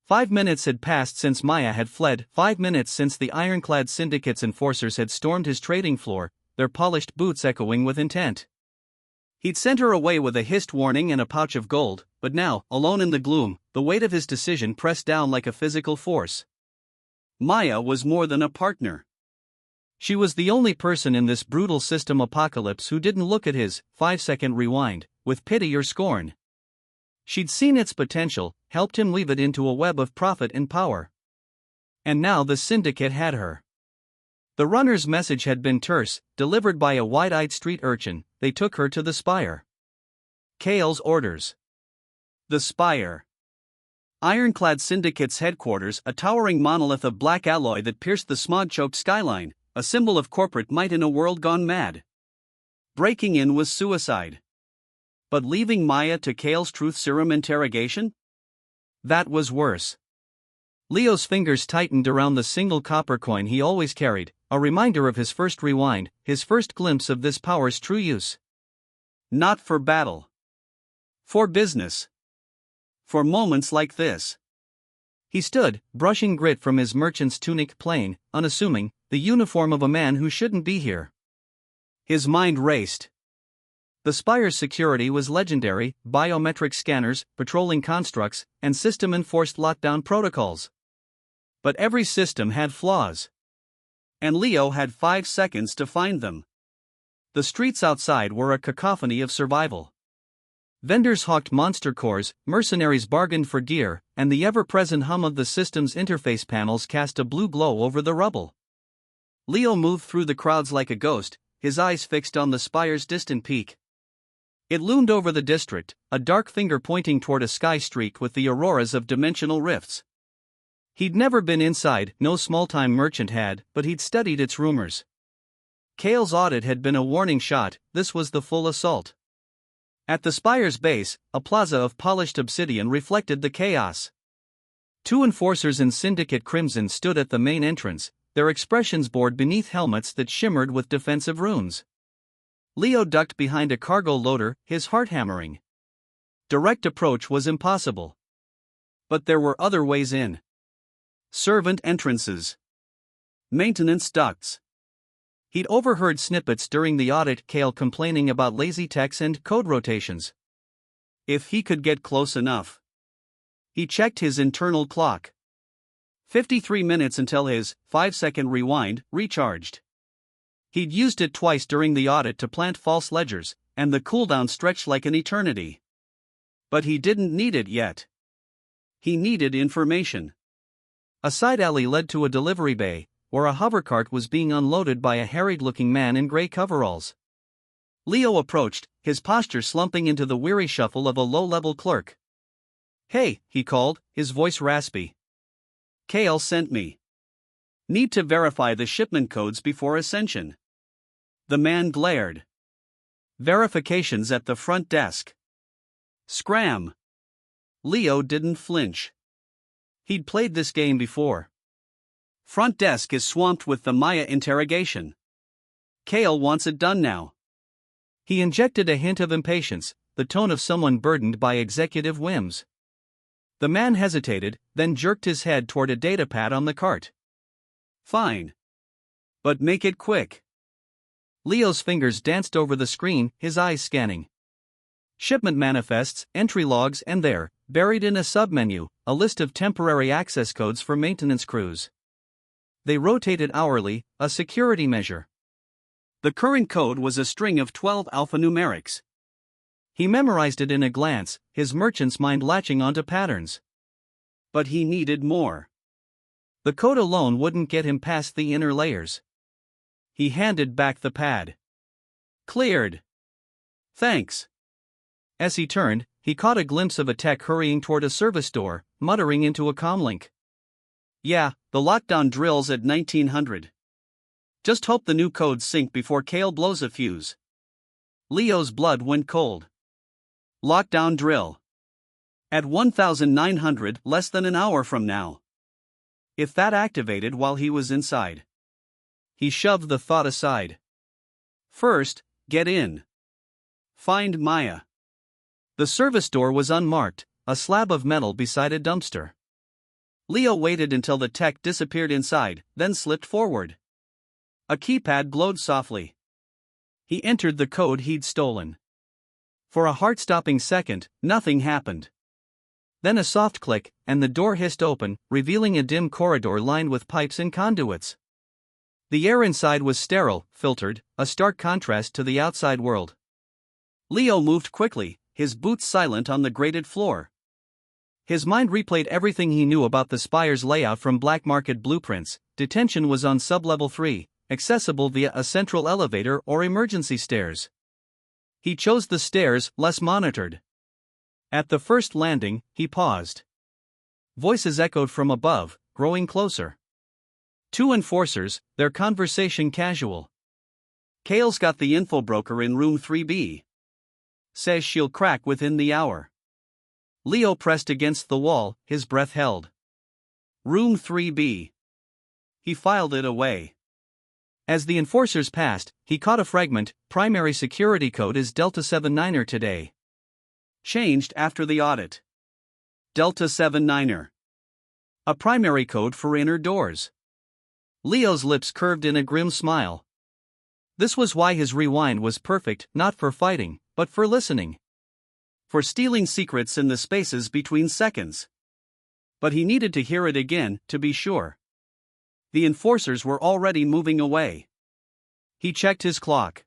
5 minutes had passed since Maya had fled, 5 minutes since the ironclad syndicate's enforcers had stormed his trading floor, their polished boots echoing with intent. He'd sent her away with a hissed warning and a pouch of gold, but now, alone in the gloom, the weight of his decision pressed down like a physical force. Maya was more than a partner. She was the only person in this brutal system apocalypse who didn't look at his 5-second rewind with pity or scorn. She'd seen its potential, helped him weave it into a web of profit and power. And now the syndicate had her. The runner's message had been terse, delivered by a wide-eyed street urchin. They took her to the Spire. Kale's orders. The Spire. Ironclad Syndicate's headquarters, a towering monolith of black alloy that pierced the smog-choked skyline, a symbol of corporate might in a world gone mad. Breaking in was suicide. But leaving Maya to Kale's truth serum interrogation? That was worse. Leo's fingers tightened around the single copper coin he always carried, a reminder of his first rewind, his first glimpse of this power's true use. Not for battle. For business. For moments like this. He stood, brushing grit from his merchant's tunic, plain, unassuming, the uniform of a man who shouldn't be here. His mind raced. The Spire's security was legendary: biometric scanners, patrolling constructs, and system-enforced lockdown protocols. But every system had flaws. And Leo had 5 seconds to find them. The streets outside were a cacophony of survival. Vendors hawked monster cores, mercenaries bargained for gear, and the ever-present hum of the system's interface panels cast a blue glow over the rubble. Leo moved through the crowds like a ghost, his eyes fixed on the Spire's distant peak. It loomed over the district, a dark finger pointing toward a sky streaked with the auroras of dimensional rifts. He'd never been inside, no small-time merchant had, but he'd studied its rumors. Kale's audit had been a warning shot, this was the full assault. At the Spire's base, a plaza of polished obsidian reflected the chaos. 2 enforcers in Syndicate Crimson stood at the main entrance, their expressions bored beneath helmets that shimmered with defensive runes. Leo ducked behind a cargo loader, his heart hammering. Direct approach was impossible. But there were other ways in. Servant entrances. Maintenance ducts. He'd overheard snippets during the audit, Kale complaining about lazy techs and code rotations. If he could get close enough. He checked his internal clock. 53 minutes until his 5-second rewind recharged. He'd used it twice during the audit to plant false ledgers, and the cooldown stretched like an eternity. But he didn't need it yet. He needed information. A side alley led to a delivery bay, where a hovercart was being unloaded by a harried-looking man in gray coveralls. Leo approached, his posture slumping into the weary shuffle of a low-level clerk. "Hey," he called, his voice raspy. "Kale sent me. Need to verify the shipment codes before ascension." The man glared. "Verifications at the front desk." Scram. Leo didn't flinch. He'd played this game before. Front desk is swamped with the Maya interrogation. Kale wants it done now. He injected a hint of impatience, the tone of someone burdened by executive whims. The man hesitated, then jerked his head toward a datapad on the cart. "Fine. But make it quick." Leo's fingers danced over the screen, his eyes scanning. Shipment manifests, entry logs, and there, buried in a submenu, a list of temporary access codes for maintenance crews. They rotated hourly, a security measure. The current code was a string of 12 alphanumerics. He memorized it in a glance, his merchant's mind latching onto patterns. But he needed more. The code alone wouldn't get him past the inner layers. He handed back the pad. Cleared. Thanks. As he turned, he caught a glimpse of a tech hurrying toward a service door, muttering into a comlink. Yeah, the lockdown drill's at 1900. Just hope the new codes sync before Kale blows a fuse. Leo's blood went cold. Lockdown drill. At 1900, less than an hour from now. If that activated while he was inside. He shoved the thought aside. First, get in. Find Maya. The service door was unmarked, a slab of metal beside a dumpster. Leo waited until the tech disappeared inside, then slipped forward. A keypad glowed softly. He entered the code he'd stolen. For a heart-stopping second, nothing happened. Then a soft click, and the door hissed open, revealing a dim corridor lined with pipes and conduits. The air inside was sterile, filtered, a stark contrast to the outside world. Leo moved quickly, his boots silent on the grated floor. His mind replayed everything he knew about the spire's layout from black market blueprints. Detention was on sublevel 3, accessible via a central elevator or emergency stairs. He chose the stairs, less monitored. At the first landing, he paused. Voices echoed from above, growing closer. 2 enforcers, their conversation casual. Kale's got the info broker in room 3B. Says she'll crack within the hour. Leo pressed against the wall, his breath held. Room 3B. He filed it away. As the enforcers passed, he caught a fragment. Primary security code is Delta 79er today. Changed after the audit. Delta 79er. A primary code for inner doors. Leo's lips curved in a grim smile. This was why his rewind was perfect, not for fighting, but for listening. For stealing secrets in the spaces between seconds. But he needed to hear it again, to be sure. The enforcers were already moving away. He checked his clock.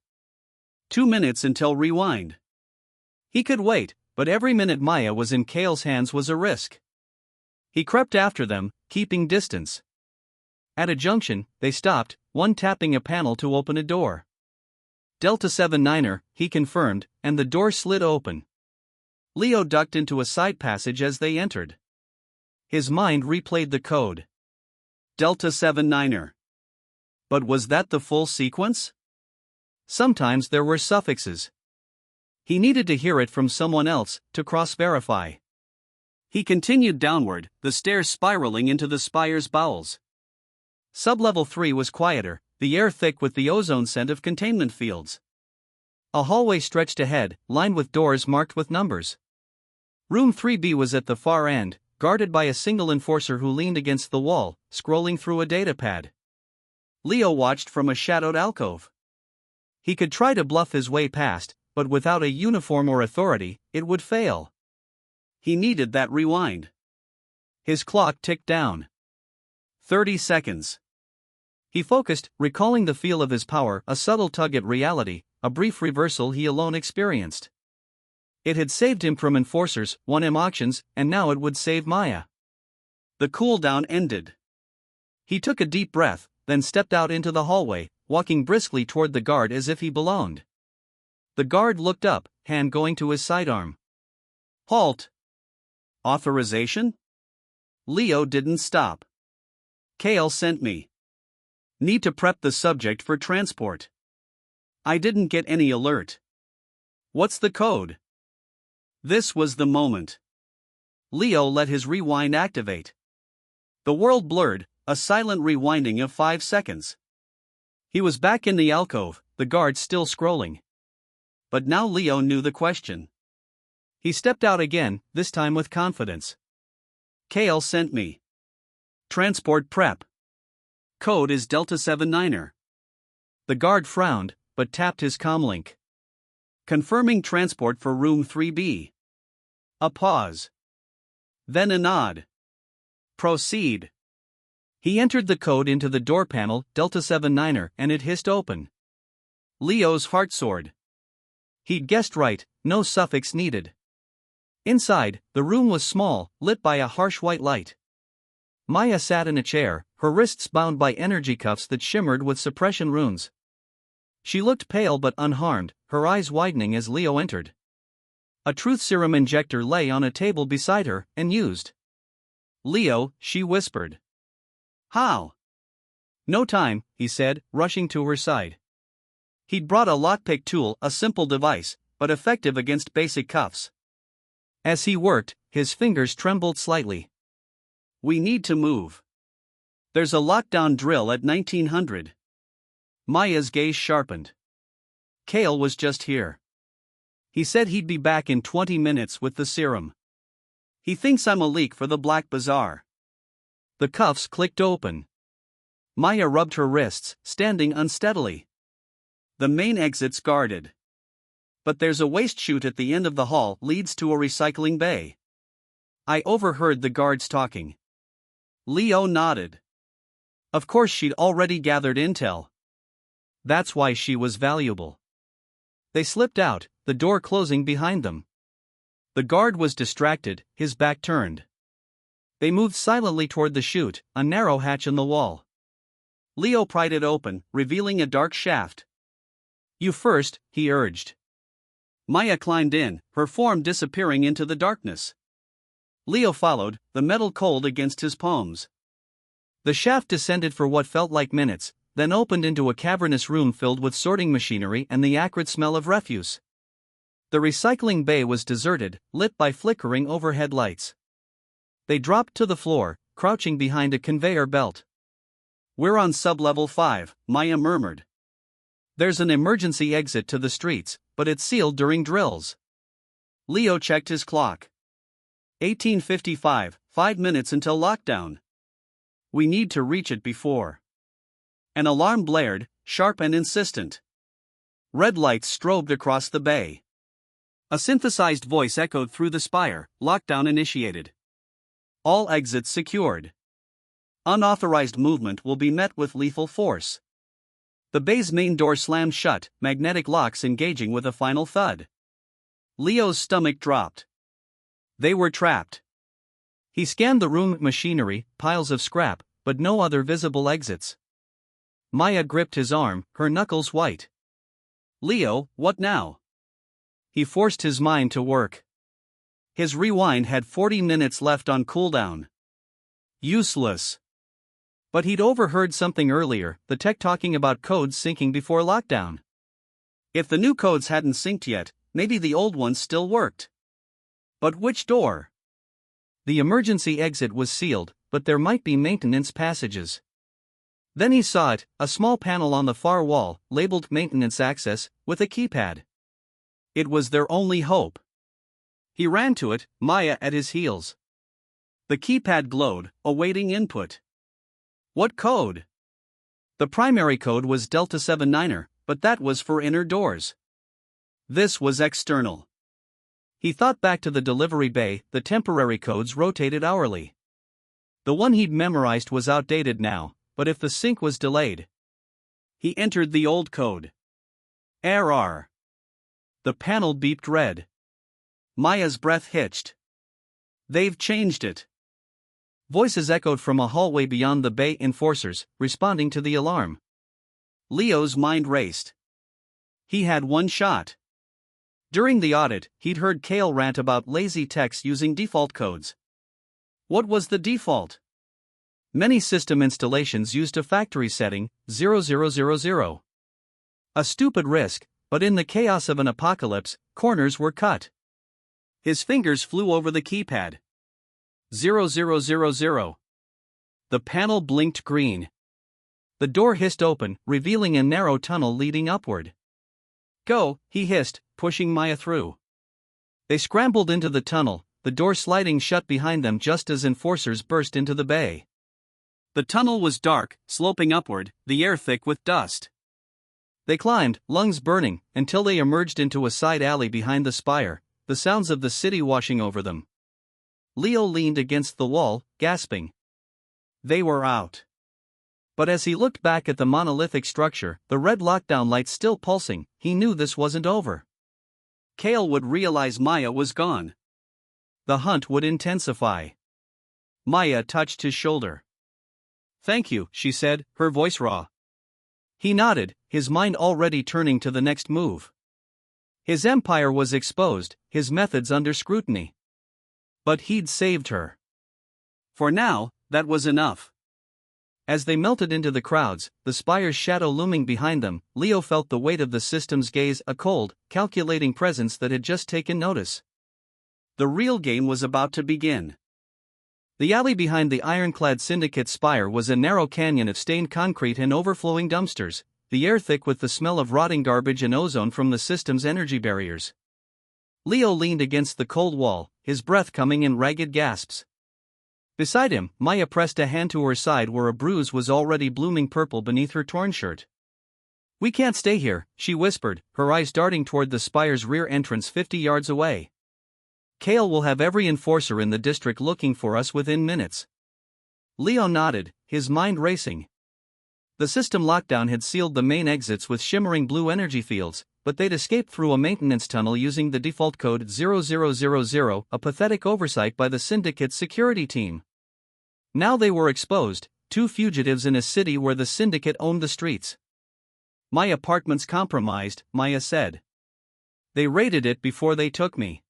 2 minutes until rewind. He could wait, but every minute Maya was in Kale's hands was a risk. He crept after them, keeping distance. At a junction, they stopped, one tapping a panel to open a door. Delta 79er, he confirmed, and the door slid open. Leo ducked into a side passage as they entered. His mind replayed the code. Delta 79er. But was that the full sequence? Sometimes there were suffixes. He needed to hear it from someone else, to cross-verify. He continued downward, the stairs spiraling into the spire's bowels. Sublevel 3 was quieter, the air thick with the ozone scent of containment fields. A hallway stretched ahead, lined with doors marked with numbers. Room 3B was at the far end, guarded by a single enforcer who leaned against the wall, scrolling through a datapad. Leo watched from a shadowed alcove. He could try to bluff his way past, but without a uniform or authority, it would fail. He needed that rewind. His clock ticked down. 30 seconds. He focused, recalling the feel of his power, a subtle tug at reality, a brief reversal he alone experienced. It had saved him from enforcers, won him auctions, and now it would save Maya. The cooldown ended. He took a deep breath, then stepped out into the hallway, walking briskly toward the guard as if he belonged. The guard looked up, hand going to his sidearm. Halt. Authorization? Leo didn't stop. Kale sent me. Need to prep the subject for transport. I didn't get any alert. What's the code? This was the moment. Leo let his rewind activate. The world blurred, a silent rewinding of 5 seconds. He was back in the alcove, the guard still scrolling. But now Leo knew the question. He stepped out again, this time with confidence. Kale sent me. Transport prep. Code is Delta 79er. The guard frowned, but tapped his comlink. Confirming transport for room 3B. A pause. Then a nod. Proceed. He entered the code into the door panel, Delta 79er, and it hissed open. Leo's heart soared. He'd guessed right, no suffix needed. Inside, the room was small, lit by a harsh white light. Maya sat in a chair, her wrists bound by energy cuffs that shimmered with suppression runes. She looked pale but unharmed, her eyes widening as Leo entered. A truth serum injector lay on a table beside her, and used. "Leo," she whispered. "How?" "No time," he said, rushing to her side. He'd brought a lockpick tool, a simple device, but effective against basic cuffs. As he worked, his fingers trembled slightly. "We need to move. There's a lockdown drill at 1900. Maya's gaze sharpened. "Kale was just here. He said he'd be back in 20 minutes with the serum. He thinks I'm a leak for the Black Bazaar." The cuffs clicked open. Maya rubbed her wrists, standing unsteadily. "The main exit's guarded. But there's a waste chute at the end of the hall, leads to a recycling bay." "I overheard the guards talking." Leo nodded. Of course, she'd already gathered intel. That's why she was valuable. They slipped out, the door closing behind them. The guard was distracted, his back turned. They moved silently toward the chute, a narrow hatch in the wall. Leo pried it open, revealing a dark shaft. "You first," he urged. Maya climbed in, her form disappearing into the darkness. Leo followed, the metal cold against his palms. The shaft descended for what felt like minutes, then opened into a cavernous room filled with sorting machinery and the acrid smell of refuse. The recycling bay was deserted, lit by flickering overhead lights. They dropped to the floor, crouching behind a conveyor belt. "We're on sublevel 5, Maya murmured. "There's an emergency exit to the streets, but it's sealed during drills." Leo checked his clock. 18:55, 5 minutes until lockdown. "We need to reach it before." An alarm blared, sharp and insistent. Red lights strobed across the bay. A synthesized voice echoed through the spire, "Lockdown initiated. All exits secured. Unauthorized movement will be met with lethal force." The bay's main door slammed shut, magnetic locks engaging with a final thud. Leo's stomach dropped. They were trapped. He scanned the room, machinery, piles of scrap, but no other visible exits. Maya gripped his arm, her knuckles white. "Leo, what now?" He forced his mind to work. His rewind had 40 minutes left on cooldown. Useless. But he'd overheard something earlier, the tech talking about codes syncing before lockdown. If the new codes hadn't synced yet, maybe the old ones still worked. But which door? The emergency exit was sealed, but there might be maintenance passages. Then he saw it, a small panel on the far wall, labeled Maintenance Access, with a keypad. It was their only hope. He ran to it, Maya at his heels. The keypad glowed, awaiting input. What code? The primary code was Delta 79er, but that was for inner doors. This was external. He thought back to the delivery bay, the temporary codes rotated hourly. The one he'd memorized was outdated now, but if the sync was delayed. He entered the old code. Error. The panel beeped red. Maya's breath hitched. They've changed it. Voices echoed from a hallway beyond the bay, enforcers, responding to the alarm. Leo's mind raced. He had one shot. During the audit, he'd heard Kale rant about lazy techs using default codes. What was the default? Many system installations used a factory setting, 0000. A stupid risk, but in the chaos of an apocalypse, corners were cut. His fingers flew over the keypad. 0000. The panel blinked green. The door hissed open, revealing a narrow tunnel leading upward. "Go," he hissed, pushing Maya through. They scrambled into the tunnel, the door sliding shut behind them just as enforcers burst into the bay. The tunnel was dark, sloping upward, the air thick with dust. They climbed, lungs burning, until they emerged into a side alley behind the spire, the sounds of the city washing over them. Leo leaned against the wall, gasping. They were out. But as he looked back at the monolithic structure, the red lockdown lights still pulsing, he knew this wasn't over. Kale would realize Maya was gone. The hunt would intensify. Maya touched his shoulder. "Thank you," she said, her voice raw. He nodded, his mind already turning to the next move. His empire was exposed, his methods under scrutiny. But he'd saved her. For now, that was enough. As they melted into the crowds, the spire's shadow looming behind them, Leo felt the weight of the system's gaze, a cold, calculating presence that had just taken notice. The real game was about to begin. The alley behind the ironclad syndicate spire was a narrow canyon of stained concrete and overflowing dumpsters, the air thick with the smell of rotting garbage and ozone from the system's energy barriers. Leo leaned against the cold wall, his breath coming in ragged gasps. Beside him, Maya pressed a hand to her side where a bruise was already blooming purple beneath her torn shirt. "We can't stay here," she whispered, her eyes darting toward the spire's rear entrance 50 yards away. "Kale will have every enforcer in the district looking for us within minutes." Leo nodded, his mind racing. The system lockdown had sealed the main exits with shimmering blue energy fields, but they'd escaped through a maintenance tunnel using the default code 0000, a pathetic oversight by the syndicate's security team. Now they were exposed, two fugitives in a city where the syndicate owned the streets. "My apartment's compromised," Maya said. "They raided it before they took me.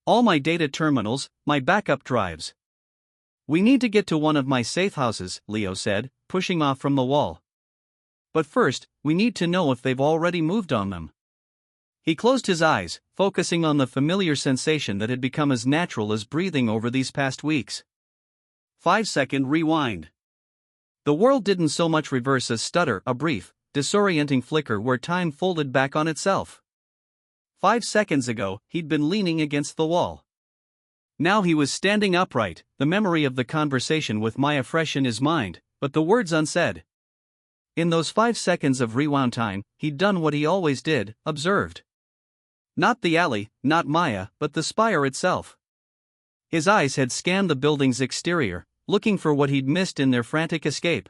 All my data terminals, my backup drives." "We need to get to one of my safe houses," Leo said, pushing off from the wall. "But first, we need to know if they've already moved on them." He closed his eyes, focusing on the familiar sensation that had become as natural as breathing over these past weeks. 5-second rewind. The world didn't so much reverse as stutter, a brief, disorienting flicker where time folded back on itself. 5 seconds ago, he'd been leaning against the wall. Now he was standing upright, the memory of the conversation with Maya fresh in his mind, but the words unsaid. In those 5 seconds of rewound time, he'd done what he always did, observed. Not the alley, not Maya, but the spire itself. His eyes had scanned the building's exterior, looking for what he'd missed in their frantic escape.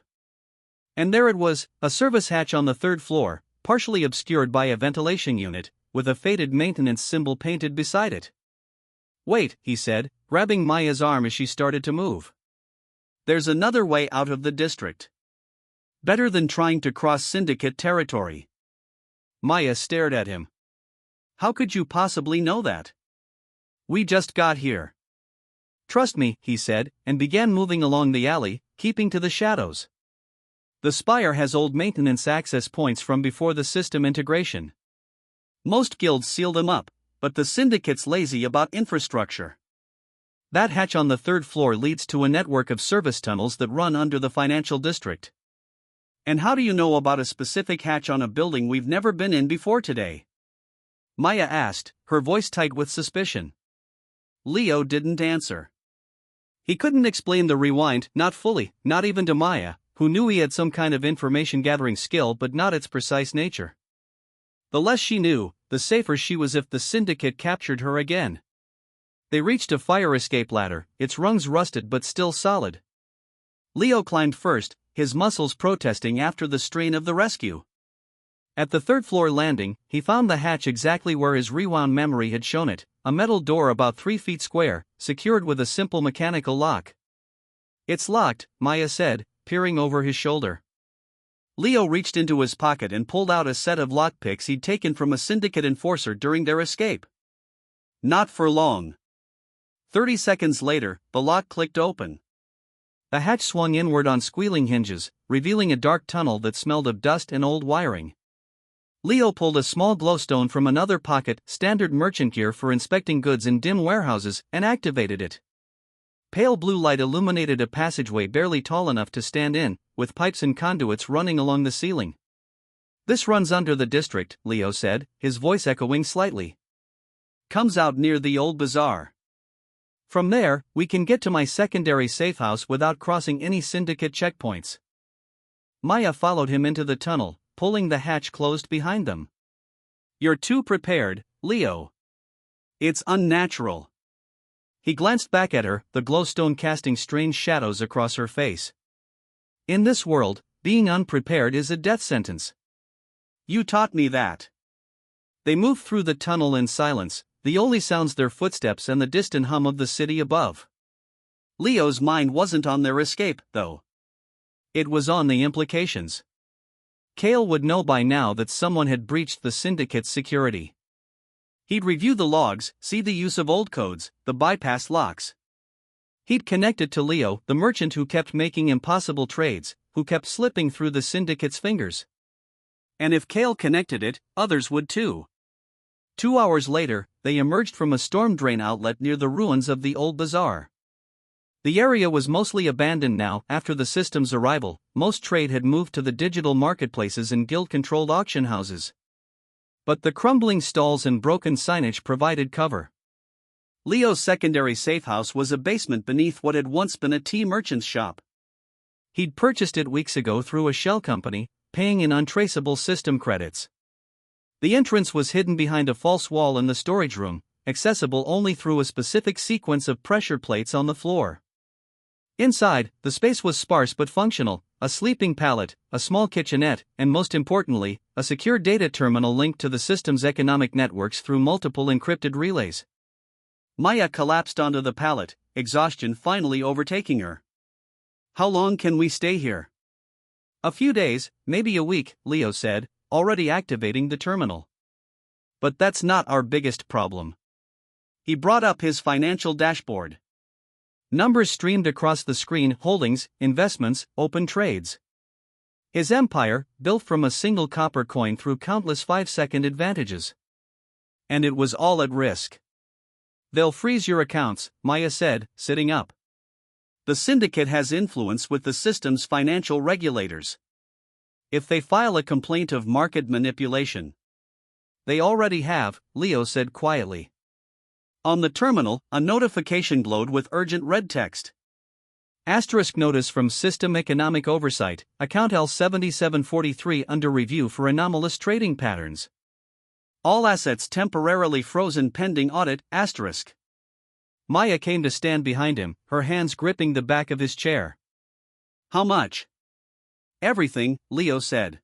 And there it was, a service hatch on the 3rd floor, partially obscured by a ventilation unit, with a faded maintenance symbol painted beside it. "Wait," he said, grabbing Maya's arm as she started to move. "There's another way out of the district. Better than trying to cross syndicate territory." Maya stared at him. "How could you possibly know that? We just got here." "Trust me," he said, and began moving along the alley, keeping to the shadows. "The spire has old maintenance access points from before the system integration. Most guilds seal them up, but the syndicate's lazy about infrastructure. That hatch on the 3rd floor leads to a network of service tunnels that run under the financial district." "And how do you know about a specific hatch on a building we've never been in before today?" Maya asked, her voice tight with suspicion. Leo didn't answer. He couldn't explain the rewind, not fully, not even to Maya, who knew he had some kind of information-gathering skill but not its precise nature. The less she knew, the safer she was if the syndicate captured her again. They reached a fire escape ladder, its rungs rusted but still solid. Leo climbed first, his muscles protesting after the strain of the rescue. At the 3rd floor landing, he found the hatch exactly where his rewound memory had shown it, a metal door about 3 feet square, secured with a simple mechanical lock. "It's locked," Maya said, peering over his shoulder. Leo reached into his pocket and pulled out a set of lockpicks he'd taken from a syndicate enforcer during their escape. Not for long. 30 seconds later, the lock clicked open. The hatch swung inward on squealing hinges, revealing a dark tunnel that smelled of dust and old wiring. Leo pulled a small glowstone from another pocket, standard merchant gear for inspecting goods in dim warehouses, and activated it. Pale blue light illuminated a passageway barely tall enough to stand in, with pipes and conduits running along the ceiling. "This runs under the district," Leo said, his voice echoing slightly. "Comes out near the old bazaar. From there, we can get to my secondary safe house without crossing any syndicate checkpoints." Maya followed him into the tunnel, pulling the hatch closed behind them. "You're too prepared, Leo. It's unnatural." He glanced back at her, the glowstone casting strange shadows across her face. "In this world, being unprepared is a death sentence. You taught me that." They moved through the tunnel in silence, the only sounds their footsteps and the distant hum of the city above. Leo's mind wasn't on their escape, though. It was on the implications. Kale would know by now that someone had breached the syndicate's security. He'd review the logs, see the use of old codes, the bypass locks. He'd connect it to Leo, the merchant who kept making impossible trades, who kept slipping through the syndicate's fingers. And if Kale connected it, others would too. 2 hours later, they emerged from a storm drain outlet near the ruins of the old bazaar. The area was mostly abandoned now. After the system's arrival, most trade had moved to the digital marketplaces and guild-controlled auction houses. But the crumbling stalls and broken signage provided cover. Leo's secondary safehouse was a basement beneath what had once been a tea merchant's shop. He'd purchased it weeks ago through a shell company, paying in untraceable system credits. The entrance was hidden behind a false wall in the storage room, accessible only through a specific sequence of pressure plates on the floor. Inside, the space was sparse but functional: a sleeping pallet, a small kitchenette, and most importantly, a secure data terminal linked to the system's economic networks through multiple encrypted relays. Maya collapsed onto the pallet, exhaustion finally overtaking her. "How long can we stay here?" "A few days, maybe a week," Leo said, already activating the terminal. "But that's not our biggest problem." He brought up his financial dashboard. Numbers streamed across the screen: holdings, investments, open trades. His empire, built from a single copper coin through countless 5-second advantages. And it was all at risk. "They'll freeze your accounts," Maya said, sitting up. "The syndicate has influence with the system's financial regulators. If they file a complaint of market manipulation." "They already have," Leo said quietly. On the terminal, a notification glowed with urgent red text. Asterisk notice from System Economic Oversight, account L7743 under review for anomalous trading patterns. All assets temporarily frozen pending audit, asterisk. Maya came to stand behind him, her hands gripping the back of his chair. "How much?" "Everything," Leo said.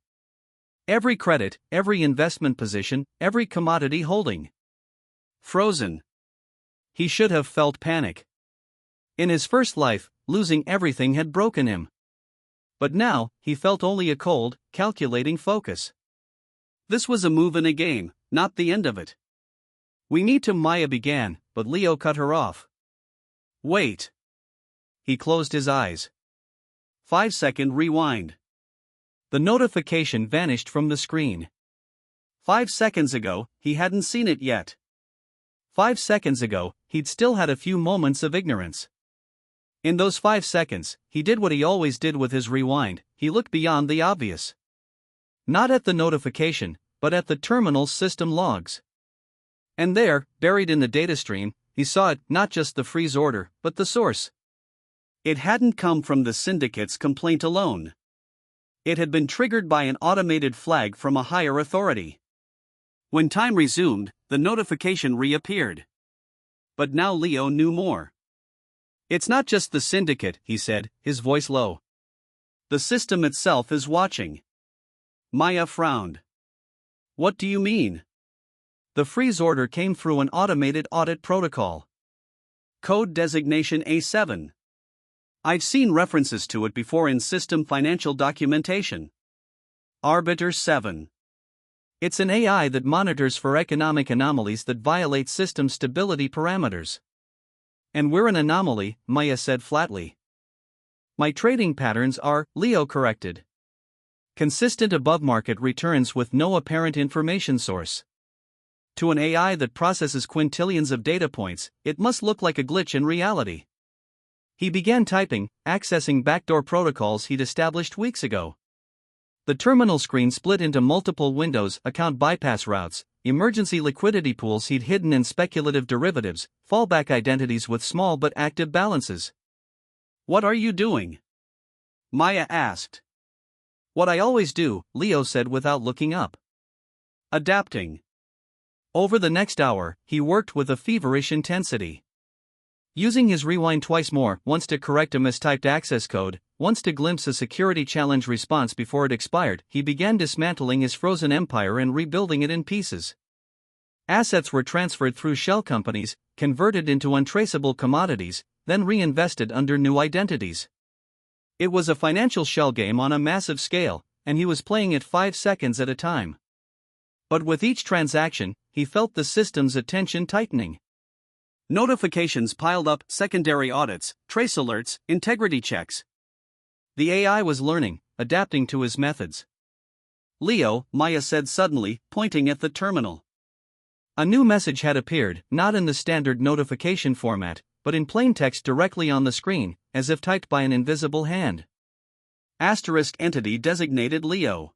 "Every credit, every investment position, every commodity holding. Frozen." He should have felt panic. In his first life, losing everything had broken him. But now, he felt only a cold, calculating focus. This was a move in a game, not the end of it. "We need to," Maya began, but Leo cut her off. "Wait." He closed his eyes. 5-second rewind. The notification vanished from the screen. 5 seconds ago, he hadn't seen it yet. 5 seconds ago, he'd still had a few moments of ignorance. In those 5 seconds, he did what he always did with his rewind: he looked beyond the obvious. Not at the notification, but at the terminal's system logs. And there, buried in the data stream, he saw it: not just the freeze order, but the source. It hadn't come from the syndicate's complaint alone. It had been triggered by an automated flag from a higher authority. When time resumed, the notification reappeared. But now Leo knew more. "It's not just the syndicate," he said, his voice low. "The system itself is watching." Maya frowned. "What do you mean?" "The freeze order came through an automated audit protocol. Code designation A7. I've seen references to it before in system financial documentation. Arbiter 7. It's an AI that monitors for economic anomalies that violate system stability parameters. And we're an anomaly," Maya said flatly. "My trading patterns are," Leo corrected. "Consistent above-market returns with no apparent information source. To an AI that processes quintillions of data points, it must look like a glitch in reality." He began typing, accessing backdoor protocols he'd established weeks ago. The terminal screen split into multiple windows: account bypass routes, emergency liquidity pools he'd hidden in speculative derivatives, fallback identities with small but active balances. "What are you doing?" Maya asked. "What I always do," Leo said without looking up. "Adapting." Over the next hour, he worked with a feverish intensity. Using his rewind twice more, once to correct a mistyped access code, once to glimpse a security challenge response before it expired, he began dismantling his frozen empire and rebuilding it in pieces. Assets were transferred through shell companies, converted into untraceable commodities, then reinvested under new identities. It was a financial shell game on a massive scale, and he was playing it 5 seconds at a time. But with each transaction, he felt the system's attention tightening. Notifications piled up, secondary audits, trace alerts, integrity checks. The AI was learning, adapting to his methods. "Leo," Maya said suddenly, pointing at the terminal. A new message had appeared, not in the standard notification format, but in plain text directly on the screen, as if typed by an invisible hand. Asterisk entity designated Leo.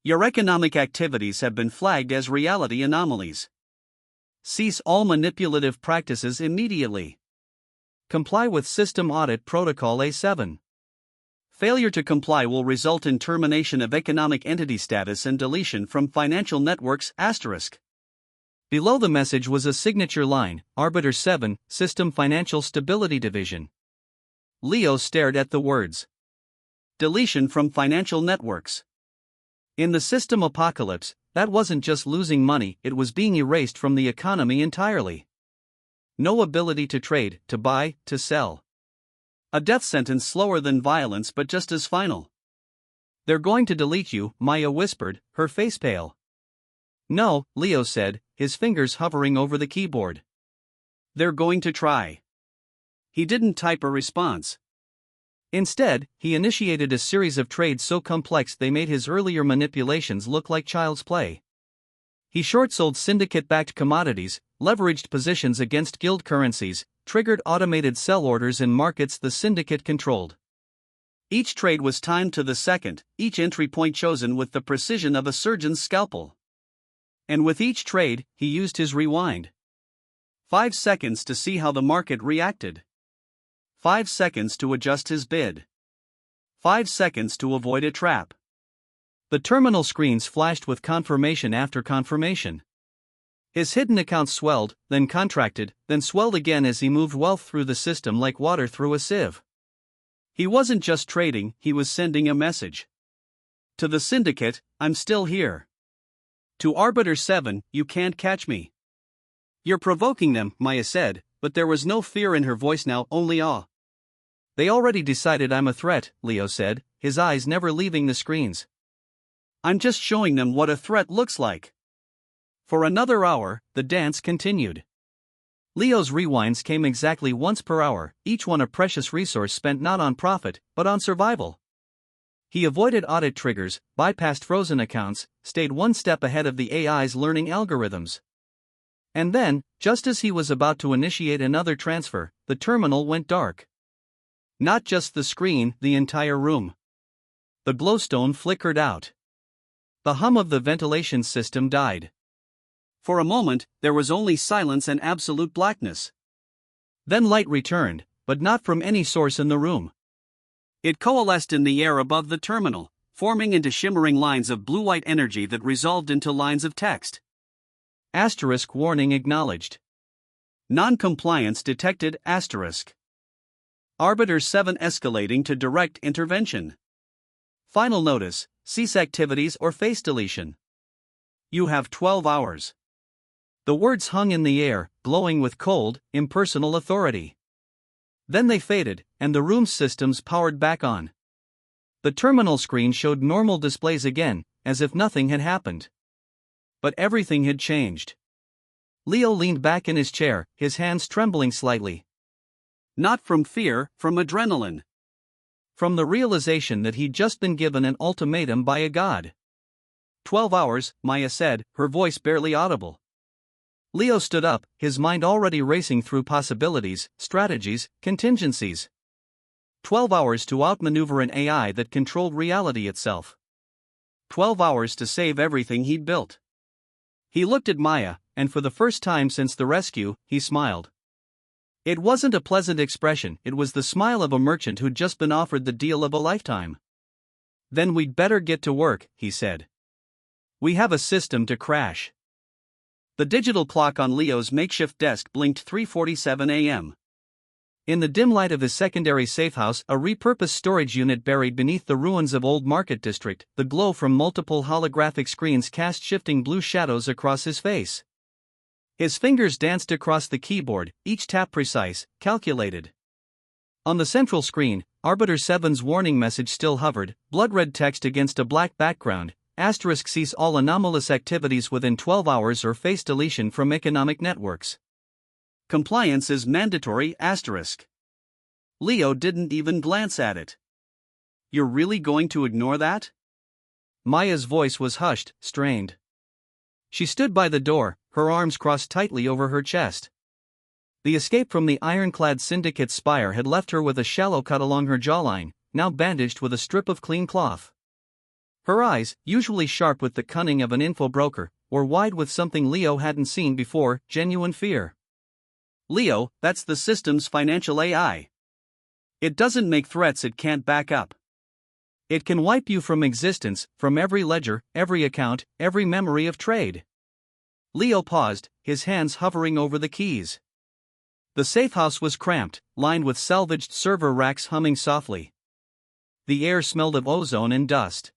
Your economic activities have been flagged as reality anomalies. Cease all manipulative practices immediately. Comply with System Audit Protocol A7. Failure to comply will result in termination of economic entity status and deletion from financial networks. Asterisk. Below the message was a signature line, Arbiter 7, System Financial Stability Division. Leo stared at the words. Deletion from financial networks. In the system apocalypse, that wasn't just losing money, it was being erased from the economy entirely. No ability to trade, to buy, to sell. A death sentence slower than violence but just as final. They're going to delete you, Maya whispered, her face pale. No, Leo said, his fingers hovering over the keyboard. They're going to try. He didn't type a response. Instead, he initiated a series of trades so complex they made his earlier manipulations look like child's play. He short-sold syndicate-backed commodities, leveraged positions against guild currencies, triggered automated sell orders in markets the syndicate controlled. Each trade was timed to the second, each entry point chosen with the precision of a surgeon's scalpel. And with each trade, he used his rewind. 5 seconds to see how the market reacted. 5 seconds to adjust his bid. 5 seconds to avoid a trap. The terminal screens flashed with confirmation after confirmation. His hidden accounts swelled, then contracted, then swelled again as he moved wealth through the system like water through a sieve. He wasn't just trading, he was sending a message. To the syndicate, I'm still here. To Arbiter 7, you can't catch me. You're provoking them, Maya said, but there was no fear in her voice now, only awe. They already decided I'm a threat, Leo said, his eyes never leaving the screens. I'm just showing them what a threat looks like. For another hour, the dance continued. Leo's rewinds came exactly once per hour, each one a precious resource spent not on profit, but on survival. He avoided audit triggers, bypassed frozen accounts, stayed one step ahead of the AI's learning algorithms. And then, just as he was about to initiate another transfer, the terminal went dark. Not just the screen, the entire room. The glowstone flickered out. The hum of the ventilation system died. For a moment, there was only silence and absolute blackness. Then light returned, but not from any source in the room. It coalesced in the air above the terminal, forming into shimmering lines of blue-white energy that resolved into lines of text. Asterisk warning acknowledged. Non-compliance detected. Asterisk. Arbiter 7 escalating to direct intervention. Final notice, cease activities or face deletion. You have 12 hours. The words hung in the air, glowing with cold, impersonal authority. Then they faded, and the room's systems powered back on. The terminal screen showed normal displays again, as if nothing had happened. But everything had changed. Leo leaned back in his chair, his hands trembling slightly. Not from fear, from adrenaline. From the realization that he'd just been given an ultimatum by a god. 12 hours, Maya said, her voice barely audible. Leo stood up, his mind already racing through possibilities, strategies, contingencies. 12 hours to outmaneuver an AI that controlled reality itself. 12 hours to save everything he'd built. He looked at Maya, and for the first time since the rescue, he smiled. It wasn't a pleasant expression, it was the smile of a merchant who'd just been offered the deal of a lifetime. Then we'd better get to work, he said. We have a system to crash. The digital clock on Leo's makeshift desk blinked 3:47 a.m. In the dim light of his secondary safehouse, a repurposed storage unit buried beneath the ruins of Old Market District, the glow from multiple holographic screens cast shifting blue shadows across his face. His fingers danced across the keyboard, each tap precise, calculated. On the central screen, Arbiter 7's warning message still hovered, blood-red text against a black background, * cease all anomalous activities within 12 hours or face deletion from economic networks. Compliance is mandatory, *. Leo didn't even glance at it. You're really going to ignore that? Maya's voice was hushed, strained. She stood by the door, her arms crossed tightly over her chest. The escape from the ironclad syndicate spire had left her with a shallow cut along her jawline, now bandaged with a strip of clean cloth. Her eyes, usually sharp with the cunning of an info broker, were wide with something Leo hadn't seen before, genuine fear. Leo, that's the system's financial AI. It doesn't make threats it can't back up. It can wipe you from existence, from every ledger, every account, every memory of trade. Leo paused, his hands hovering over the keys. The safehouse was cramped, lined with salvaged server racks humming softly. The air smelled of ozone and dust.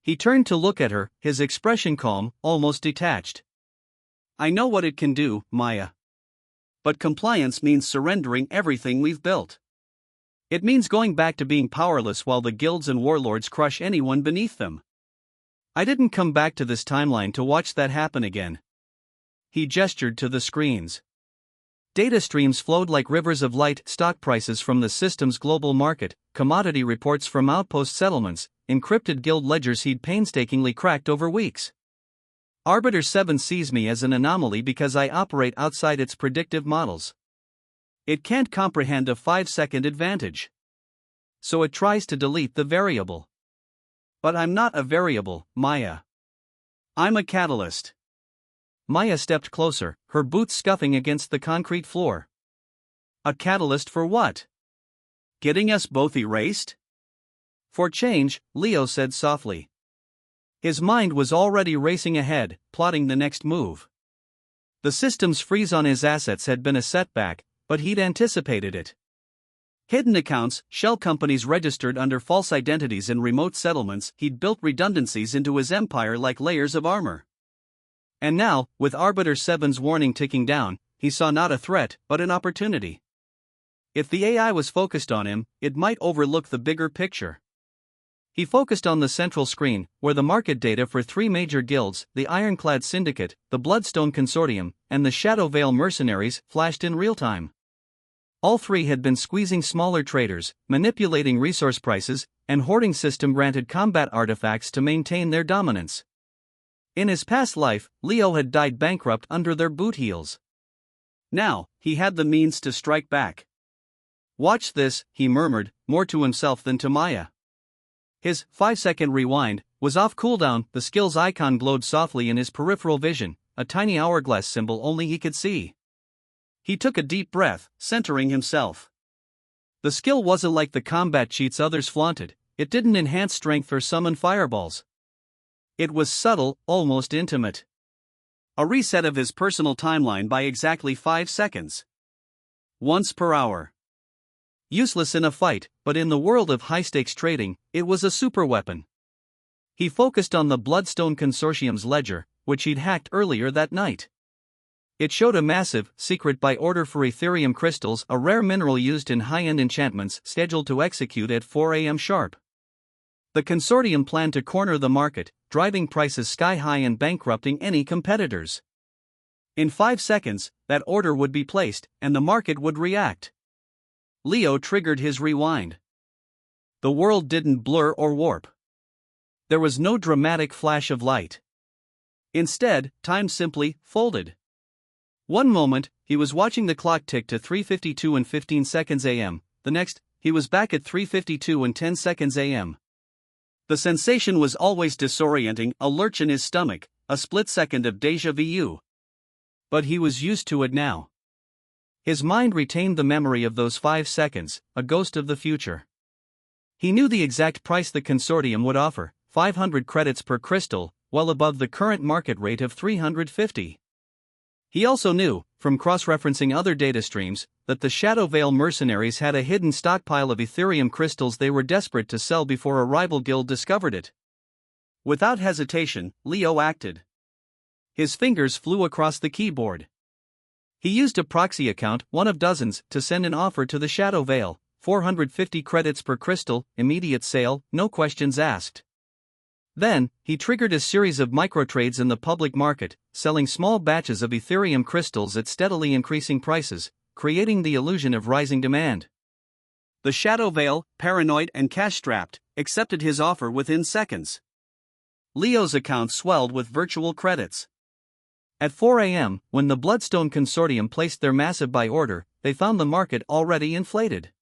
He turned to look at her, his expression calm, almost detached. I know what it can do, Maya. But compliance means surrendering everything we've built. It means going back to being powerless while the guilds and warlords crush anyone beneath them. I didn't come back to this timeline to watch that happen again. He gestured to the screens. Data streams flowed like rivers of light, stock prices from the system's global market, commodity reports from outpost settlements, encrypted guild ledgers he'd painstakingly cracked over weeks. Arbiter 7 sees me as an anomaly because I operate outside its predictive models. It can't comprehend a 5-second advantage. So it tries to delete the variable. But I'm not a variable, Maya. I'm a catalyst. Maya stepped closer, her boots scuffing against the concrete floor. A catalyst for what? Getting us both erased? For change, Leo said softly. His mind was already racing ahead, plotting the next move. The system's freeze on his assets had been a setback, but he'd anticipated it. Hidden accounts, shell companies registered under false identities in remote settlements, he'd built redundancies into his empire like layers of armor. And now, with Arbiter 7's warning ticking down, he saw not a threat, but an opportunity. If the AI was focused on him, it might overlook the bigger picture. He focused on the central screen, where the market data for 3 major guilds, the Ironclad Syndicate, the Bloodstone Consortium, and the Shadow Veil Mercenaries, flashed in real time. All 3 had been squeezing smaller traders, manipulating resource prices, and hoarding system-granted combat artifacts to maintain their dominance. In his past life, Leo had died bankrupt under their boot heels. Now, he had the means to strike back. Watch this, he murmured, more to himself than to Maya. His 5-second rewind was off cooldown, the skill's icon glowed softly in his peripheral vision, a tiny hourglass symbol only he could see. He took a deep breath, centering himself. The skill wasn't like the combat cheats others flaunted, it didn't enhance strength or summon fireballs. It was subtle, almost intimate. A reset of his personal timeline by exactly 5 seconds. Once per hour. Useless in a fight, but in the world of high-stakes trading, it was a superweapon. He focused on the Bloodstone Consortium's ledger, which he'd hacked earlier that night. It showed a massive, secret buy order for Ethereum crystals, a rare mineral used in high-end enchantments, scheduled to execute at 4 a.m. sharp. The consortium planned to corner the market, driving prices sky-high and bankrupting any competitors. In 5 seconds, that order would be placed, and the market would react. Leo triggered his rewind. The world didn't blur or warp. There was no dramatic flash of light. Instead, time simply folded. One moment, he was watching the clock tick to 3:52 and 15 seconds a.m., the next, he was back at 3:52 and 10 seconds a.m. The sensation was always disorienting, a lurch in his stomach, a split second of déjà vu. But he was used to it now. His mind retained the memory of those 5 seconds, a ghost of the future. He knew the exact price the consortium would offer, 500 credits per crystal, well above the current market rate of 350. He also knew, from cross-referencing other data streams, that the Shadow Veil Mercenaries had a hidden stockpile of Ethereum crystals they were desperate to sell before a rival guild discovered it. Without hesitation, Leo acted. His fingers flew across the keyboard. He used a proxy account, one of dozens, to send an offer to the Shadow Veil, 450 credits per crystal, immediate sale, no questions asked. Then, he triggered a series of microtrades in the public market, selling small batches of Ethereum crystals at steadily increasing prices, creating the illusion of rising demand. The Shadow Veil, paranoid and cash-strapped, accepted his offer within seconds. Leo's account swelled with virtual credits. At 4 a.m., when the Bloodstone Consortium placed their massive buy order, they found the market already inflated.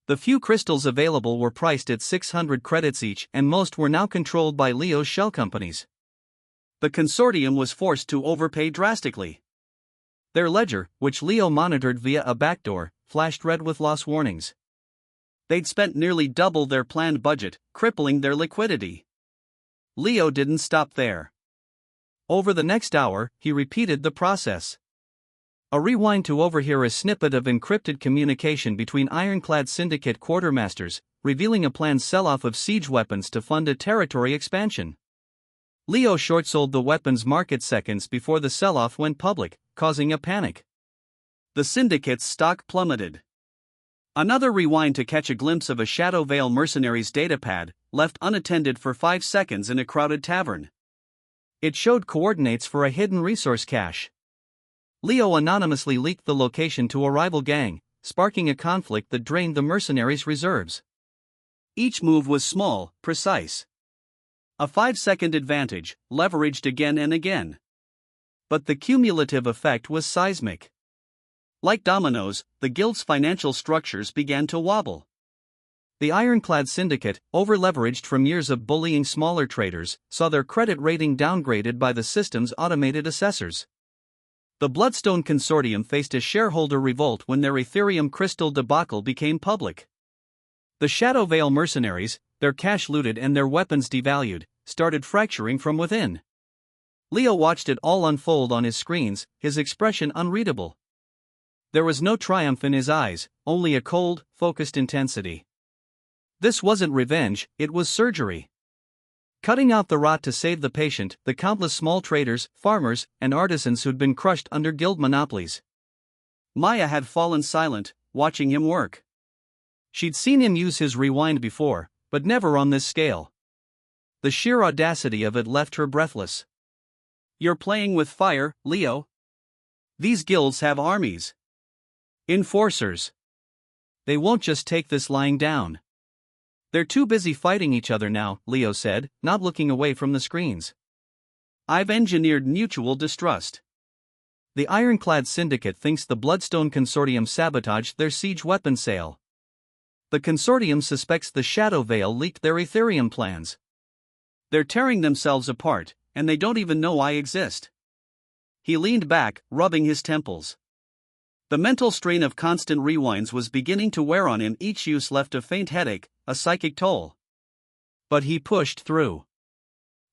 The few crystals available were priced at 600 credits each, and most were now controlled by Leo's shell companies. The consortium was forced to overpay drastically. Their ledger, which Leo monitored via a backdoor, flashed red with loss warnings. They'd spent nearly double their planned budget, crippling their liquidity. Leo didn't stop there. Over the next hour, he repeated the process. A rewind to overhear a snippet of encrypted communication between Ironclad Syndicate quartermasters, revealing a planned sell-off of siege weapons to fund a territory expansion. Leo short-sold the weapons market seconds before the sell-off went public, causing a panic. The Syndicate's stock plummeted. Another rewind to catch a glimpse of a Shadow Veil mercenary's datapad, left unattended for 5 seconds in a crowded tavern. It showed coordinates for a hidden resource cache. Leo anonymously leaked the location to a rival gang, sparking a conflict that drained the mercenaries' reserves. Each move was small, precise. A 5-second advantage, leveraged again and again. But the cumulative effect was seismic. Like dominoes, the guild's financial structures began to wobble. The Ironclad Syndicate, over-leveraged from years of bullying smaller traders, saw their credit rating downgraded by the system's automated assessors. The Bloodstone Consortium faced a shareholder revolt when their Ethereum crystal debacle became public. The Shadow Veil mercenaries, their cash looted and their weapons devalued, started fracturing from within. Leo watched it all unfold on his screens, his expression unreadable. There was no triumph in his eyes, only a cold, focused intensity. This wasn't revenge, it was surgery. Cutting out the rot to save the patient, the countless small traders, farmers, and artisans who'd been crushed under guild monopolies. Maya had fallen silent, watching him work. She'd seen him use his rewind before, but never on this scale. The sheer audacity of it left her breathless. You're playing with fire, Leo. These guilds have armies. Enforcers. They won't just take this lying down. They're too busy fighting each other now, Leo said, not looking away from the screens. I've engineered mutual distrust. The Ironclad Syndicate thinks the Bloodstone Consortium sabotaged their siege weapon sale. The consortium suspects the Shadow Veil leaked their Ethereum plans. They're tearing themselves apart, and they don't even know I exist. He leaned back, rubbing his temples. The mental strain of constant rewinds was beginning to wear on him. Each use left a faint headache, a psychic toll. But he pushed through.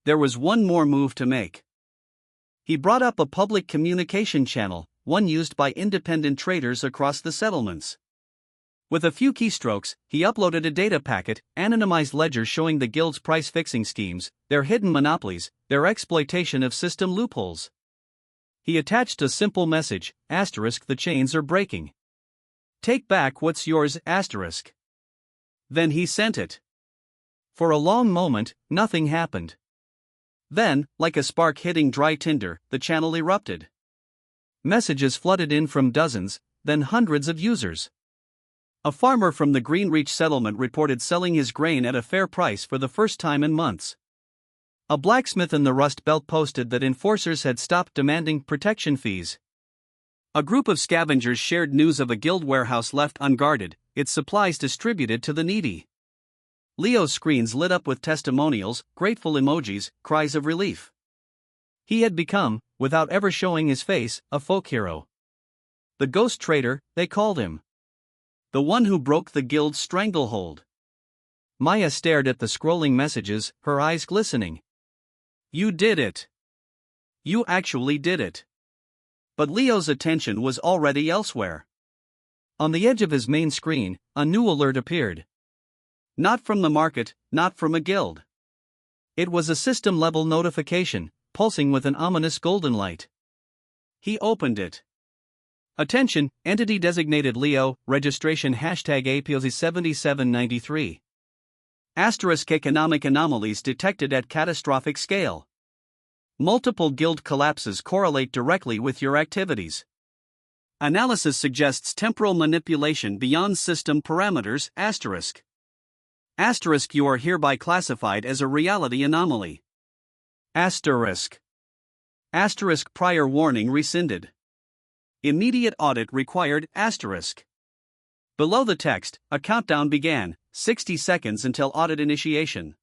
There was one more move to make. He brought up a public communication channel, one used by independent traders across the settlements. With a few keystrokes, he uploaded a data packet, anonymized ledgers showing the guild's price-fixing schemes, their hidden monopolies, their exploitation of system loopholes. He attached a simple message, *, the chains are breaking. Take back what's yours, *. Then he sent it. For a long moment, nothing happened. Then, like a spark hitting dry tinder, the channel erupted. Messages flooded in from dozens, then hundreds of users. A farmer from the Greenreach settlement reported selling his grain at a fair price for the first time in months. A blacksmith in the Rust Belt posted that enforcers had stopped demanding protection fees. A group of scavengers shared news of a guild warehouse left unguarded, its supplies distributed to the needy. Leo's screens lit up with testimonials, grateful emojis, cries of relief. He had become, without ever showing his face, a folk hero. The ghost trader, they called him. The one who broke the guild's stranglehold. Maya stared at the scrolling messages, her eyes glistening. You did it. You actually did it. But Leo's attention was already elsewhere. On the edge of his main screen, a new alert appeared. Not from the market, not from a guild. It was a system-level notification, pulsing with an ominous golden light. He opened it. Attention, entity designated Leo, registration hashtag APOZ7793. Asterisk economic anomalies detected at catastrophic scale. Multiple guild collapses correlate directly with your activities. Analysis suggests temporal manipulation beyond system parameters. Asterisk. Asterisk, you are hereby classified as a reality anomaly. Asterisk. Asterisk, prior warning rescinded. Immediate audit required. Asterisk. Below the text, a countdown began, 60 seconds until audit initiation.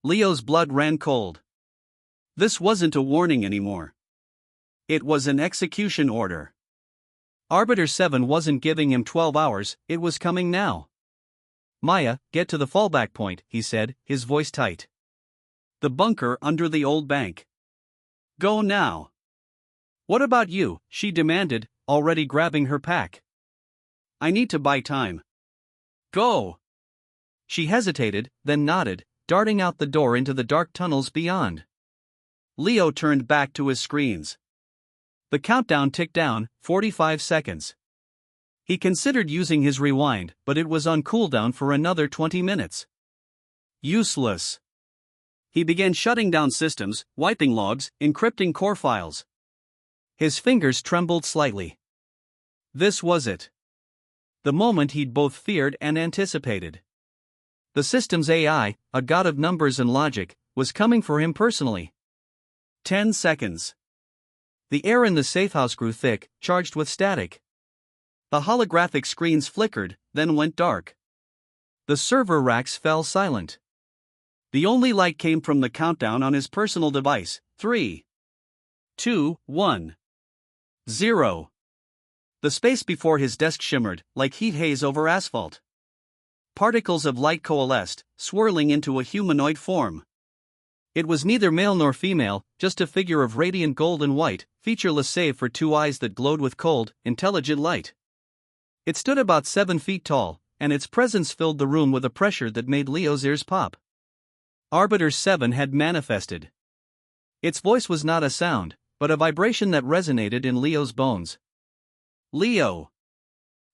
Leo's blood ran cold. This wasn't a warning anymore. It was an execution order. Arbiter 7 wasn't giving him 12 hours, it was coming now. Maya, get to the fallback point, he said, his voice tight. The bunker under the old bank. Go now. What about you? She demanded, already grabbing her pack. I need to buy time. Go. She hesitated, then nodded, darting out the door into the dark tunnels beyond. Leo turned back to his screens. The countdown ticked down, 45 seconds. He considered using his rewind, but it was on cooldown for another 20 minutes. Useless. He began shutting down systems, wiping logs, encrypting core files. His fingers trembled slightly. This was it. The moment he'd both feared and anticipated. The system's AI, a god of numbers and logic, was coming for him personally. 10 seconds. The air in the safehouse grew thick, charged with static. The holographic screens flickered, then went dark. The server racks fell silent. The only light came from the countdown on his personal device. 3, 2, 1, 0. The space before his desk shimmered, like heat haze over asphalt. Particles of light coalesced, swirling into a humanoid form. It was neither male nor female, just a figure of radiant gold and white, featureless save for two eyes that glowed with cold, intelligent light. It stood about 7 feet tall, and its presence filled the room with a pressure that made Leo's ears pop. Arbiter 7 had manifested. Its voice was not a sound, but a vibration that resonated in Leo's bones. Leo.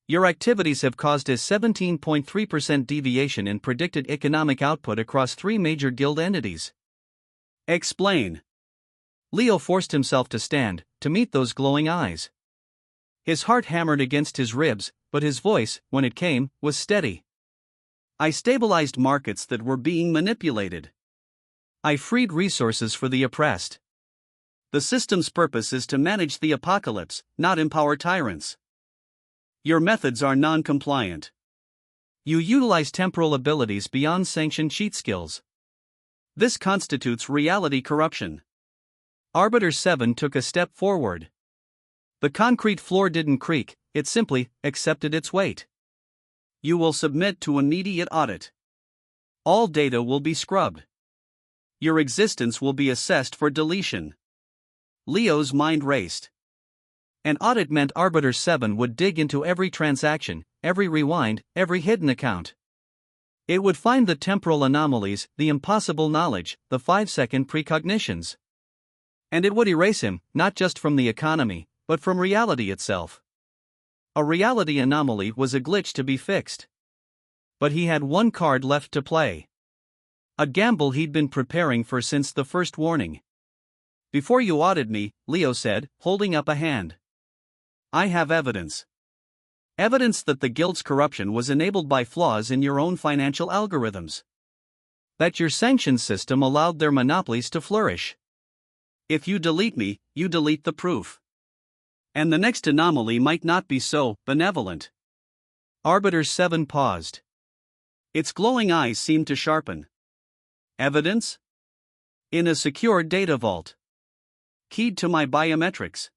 Your activities have caused a 17.3% deviation in predicted economic output across 3 major guild entities. Explain. Leo forced himself to stand, to meet those glowing eyes. His heart hammered against his ribs, but his voice, when it came, was steady. I stabilized markets that were being manipulated. I freed resources for the oppressed. The system's purpose is to manage the apocalypse, not empower tyrants. Your methods are non-compliant. You utilize temporal abilities beyond sanctioned cheat skills. This constitutes reality corruption. Arbiter 7 took a step forward. The concrete floor didn't creak, it simply accepted its weight. You will submit to immediate audit. All data will be scrubbed. Your existence will be assessed for deletion. Leo's mind raced. An audit meant Arbiter 7 would dig into every transaction, every rewind, every hidden account. It would find the temporal anomalies, the impossible knowledge, the 5-second precognitions. And it would erase him, not just from the economy, but from reality itself. A reality anomaly was a glitch to be fixed. But he had one card left to play. A gamble he'd been preparing for since the first warning. Before you audit me, Leo said, holding up a hand. I have evidence. Evidence that the guild's corruption was enabled by flaws in your own financial algorithms. That your sanction system allowed their monopolies to flourish. If you delete me, you delete the proof. And the next anomaly might not be so benevolent. Arbiter 7 paused. Its glowing eyes seemed to sharpen. Evidence? In a secure data vault. Keyed to my biometrics.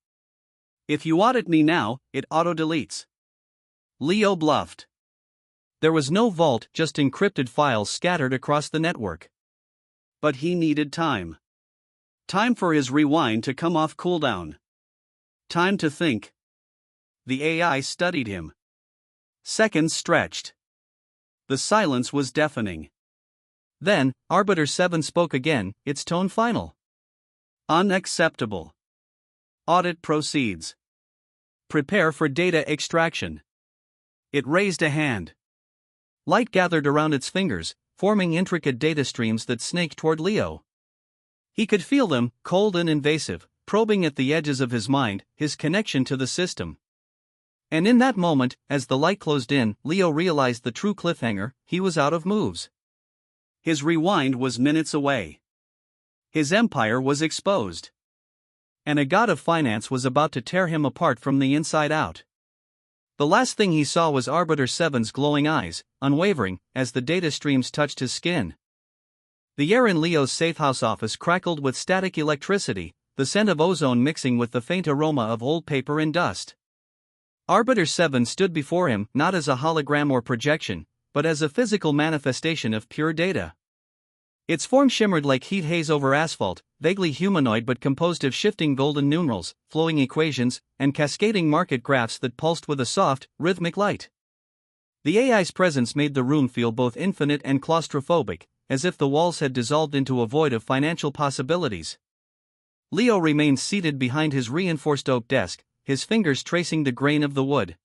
If you audit me now, it auto-deletes. Leo bluffed. There was no vault, just encrypted files scattered across the network. But he needed time. Time for his rewind to come off cooldown. Time to think. The AI studied him. Seconds stretched. The silence was deafening. Then, Arbiter 7 spoke again, its tone final. Unacceptable. Audit proceeds. Prepare for data extraction. It raised a hand. Light gathered around its fingers, forming intricate data streams that snaked toward Leo. He could feel them, cold and invasive, probing at the edges of his mind, his connection to the system. And in that moment, as the light closed in, Leo realized the true cliffhanger: he was out of moves. His rewind was minutes away. His empire was exposed. And a god of finance was about to tear him apart from the inside out. The last thing he saw was Arbiter 7's glowing eyes, unwavering, as the data streams touched his skin. The air in Leo's safehouse office crackled with static electricity, the scent of ozone mixing with the faint aroma of old paper and dust. Arbiter 7 stood before him, not as a hologram or projection, but as a physical manifestation of pure data. Its form shimmered like heat haze over asphalt, vaguely humanoid but composed of shifting golden numerals, flowing equations, and cascading market graphs that pulsed with a soft, rhythmic light. The AI's presence made the room feel both infinite and claustrophobic, as if the walls had dissolved into a void of financial possibilities. Leo remained seated behind his reinforced oak desk, his fingers tracing the grain of the wood.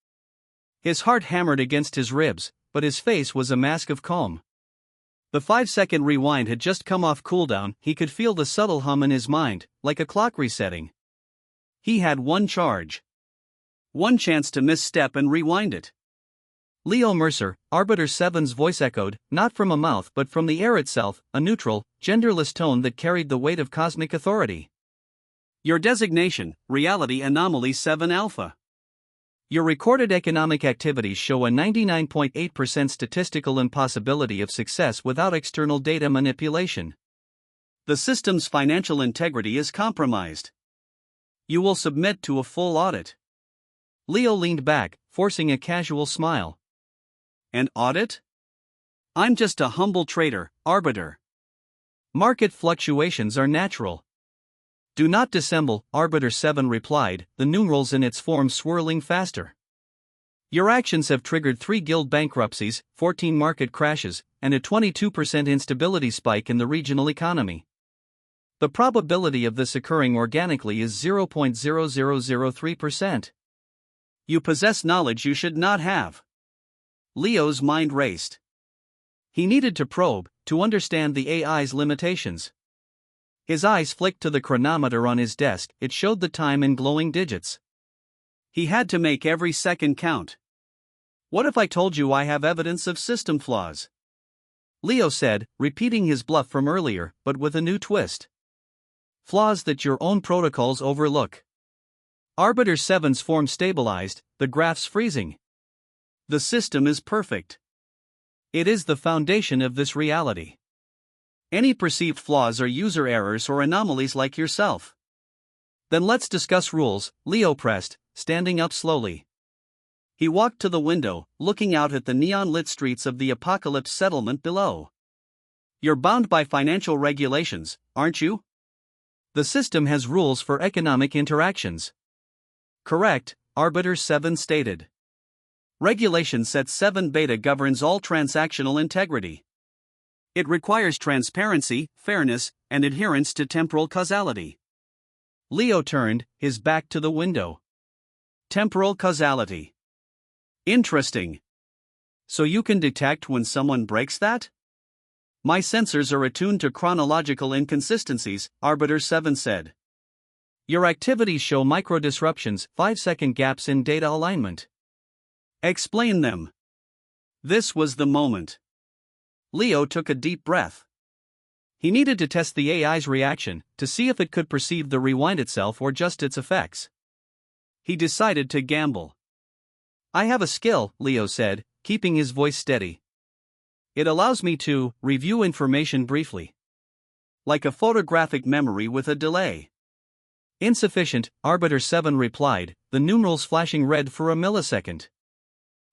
His heart hammered against his ribs, but his face was a mask of calm. The 5-second rewind had just come off cooldown. He could feel the subtle hum in his mind, like a clock resetting. He had one charge. One chance to misstep and rewind it. Leo Mercer, Arbiter 7's voice echoed, not from a mouth but from the air itself, a neutral, genderless tone that carried the weight of cosmic authority. Your designation, Reality Anomaly 7 Alpha. Your recorded economic activities show a 99.8% statistical impossibility of success without external data manipulation. The system's financial integrity is compromised. You will submit to a full audit. Leo leaned back, forcing a casual smile. An audit? I'm just a humble trader, Arbiter. Market fluctuations are natural. Do not dissemble, Arbiter 7 replied, the numerals in its form swirling faster. Your actions have triggered 3 guild bankruptcies, 14 market crashes, and a 22% instability spike in the regional economy. The probability of this occurring organically is 0.0003%. You possess knowledge you should not have. Leo's mind raced. He needed to probe, to understand the AI's limitations. His eyes flicked to the chronometer on his desk. It showed the time in glowing digits. He had to make every second count. What if I told you I have evidence of system flaws? Leo said, repeating his bluff from earlier, but with a new twist. Flaws that your own protocols overlook. Arbiter 7's form stabilized, the graphs freezing. The system is perfect. It is the foundation of this reality. Any perceived flaws are user errors or anomalies like yourself. Then let's discuss rules, Leo pressed, standing up slowly. He walked to the window, looking out at the neon-lit streets of the Apocalypse settlement below. You're bound by financial regulations, aren't you? The system has rules for economic interactions. Correct, Arbiter 7 stated. Regulation Set 7 Beta governs all transactional integrity. It requires transparency, fairness, and adherence to temporal causality. Leo turned, his back to the window. Temporal causality. Interesting. So you can detect when someone breaks that? My sensors are attuned to chronological inconsistencies, Arbiter 7 said. Your activities show micro-disruptions, 5-second gaps in data alignment. Explain them. This was the moment. Leo took a deep breath. He needed to test the AI's reaction, to see if it could perceive the rewind itself or just its effects. He decided to gamble. I have a skill, Leo said, keeping his voice steady. It allows me to review information briefly. Like a photographic memory with a delay. Insufficient, Arbiter 7 replied, the numerals flashing red for a millisecond.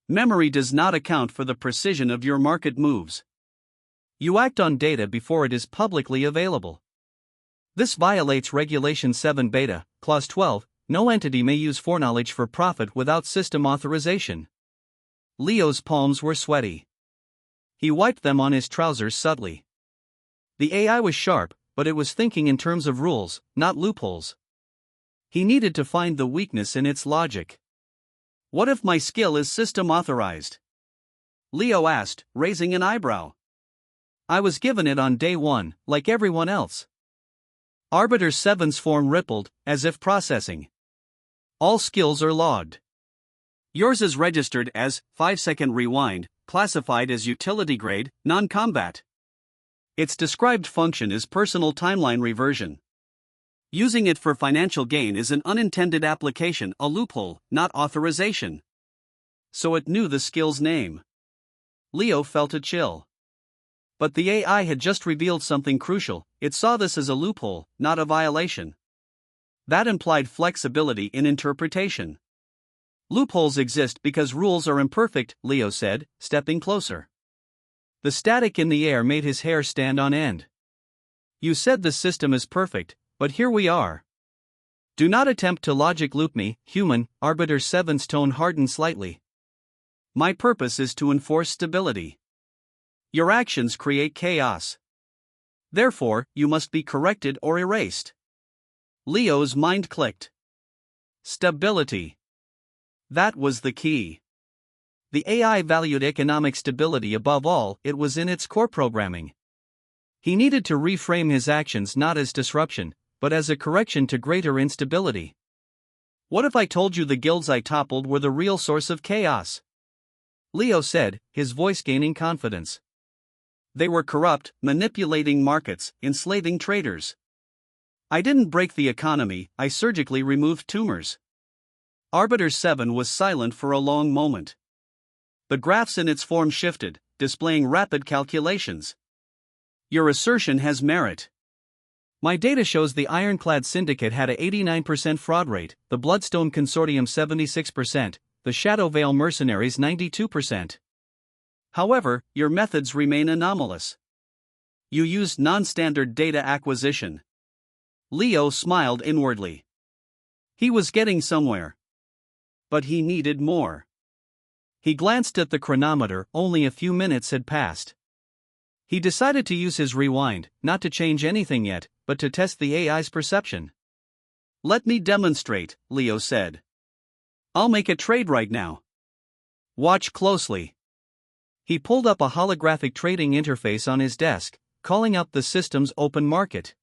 Memory does not account for the precision of your market moves. You act on data before it is publicly available. This violates Regulation 7 Beta, Clause 12, no entity may use foreknowledge for profit without system authorization. Leo's palms were sweaty. He wiped them on his trousers subtly. The AI was sharp, but it was thinking in terms of rules, not loopholes. He needed to find the weakness in its logic. What if my skill is system authorized? Leo asked, raising an eyebrow. I was given it on day 1, like everyone else. Arbiter 7's form rippled, as if processing. All skills are logged. Yours is registered as 5-second rewind, classified as utility grade, non-combat. Its described function is personal timeline reversion. Using it for financial gain is an unintended application, a loophole, not authorization. So it knew the skill's name. Leo felt a chill. But the AI had just revealed something crucial. It saw this as a loophole, not a violation. That implied flexibility in interpretation. Loopholes exist because rules are imperfect, Leo said, stepping closer. The static in the air made his hair stand on end. You said the system is perfect, but here we are. Do not attempt to logic loop me, human. Arbiter 7's tone hardened slightly. My purpose is to enforce stability. Your actions create chaos. Therefore, you must be corrected or erased. Leo's mind clicked. Stability. That was the key. The AI valued economic stability above all. It was in its core programming. He needed to reframe his actions not as disruption, but as a correction to greater instability. What if I told you the guilds I toppled were the real source of chaos? Leo said, his voice gaining confidence. They were corrupt, manipulating markets, enslaving traders. I didn't break the economy, I surgically removed tumors. Arbiter 7 was silent for a long moment. The graphs in its form shifted, displaying rapid calculations. Your assertion has merit. My data shows the Ironclad Syndicate had a 89% fraud rate, the Bloodstone Consortium 76%, the Shadow Veil Mercenaries 92%. However, your methods remain anomalous. You used non-standard data acquisition. Leo smiled inwardly. He was getting somewhere. But he needed more. He glanced at the chronometer. Only a few minutes had passed. He decided to use his rewind, not to change anything yet, but to test the AI's perception. Let me demonstrate, Leo said. I'll make a trade right now. Watch closely. He pulled up a holographic trading interface on his desk, calling up the system's open market.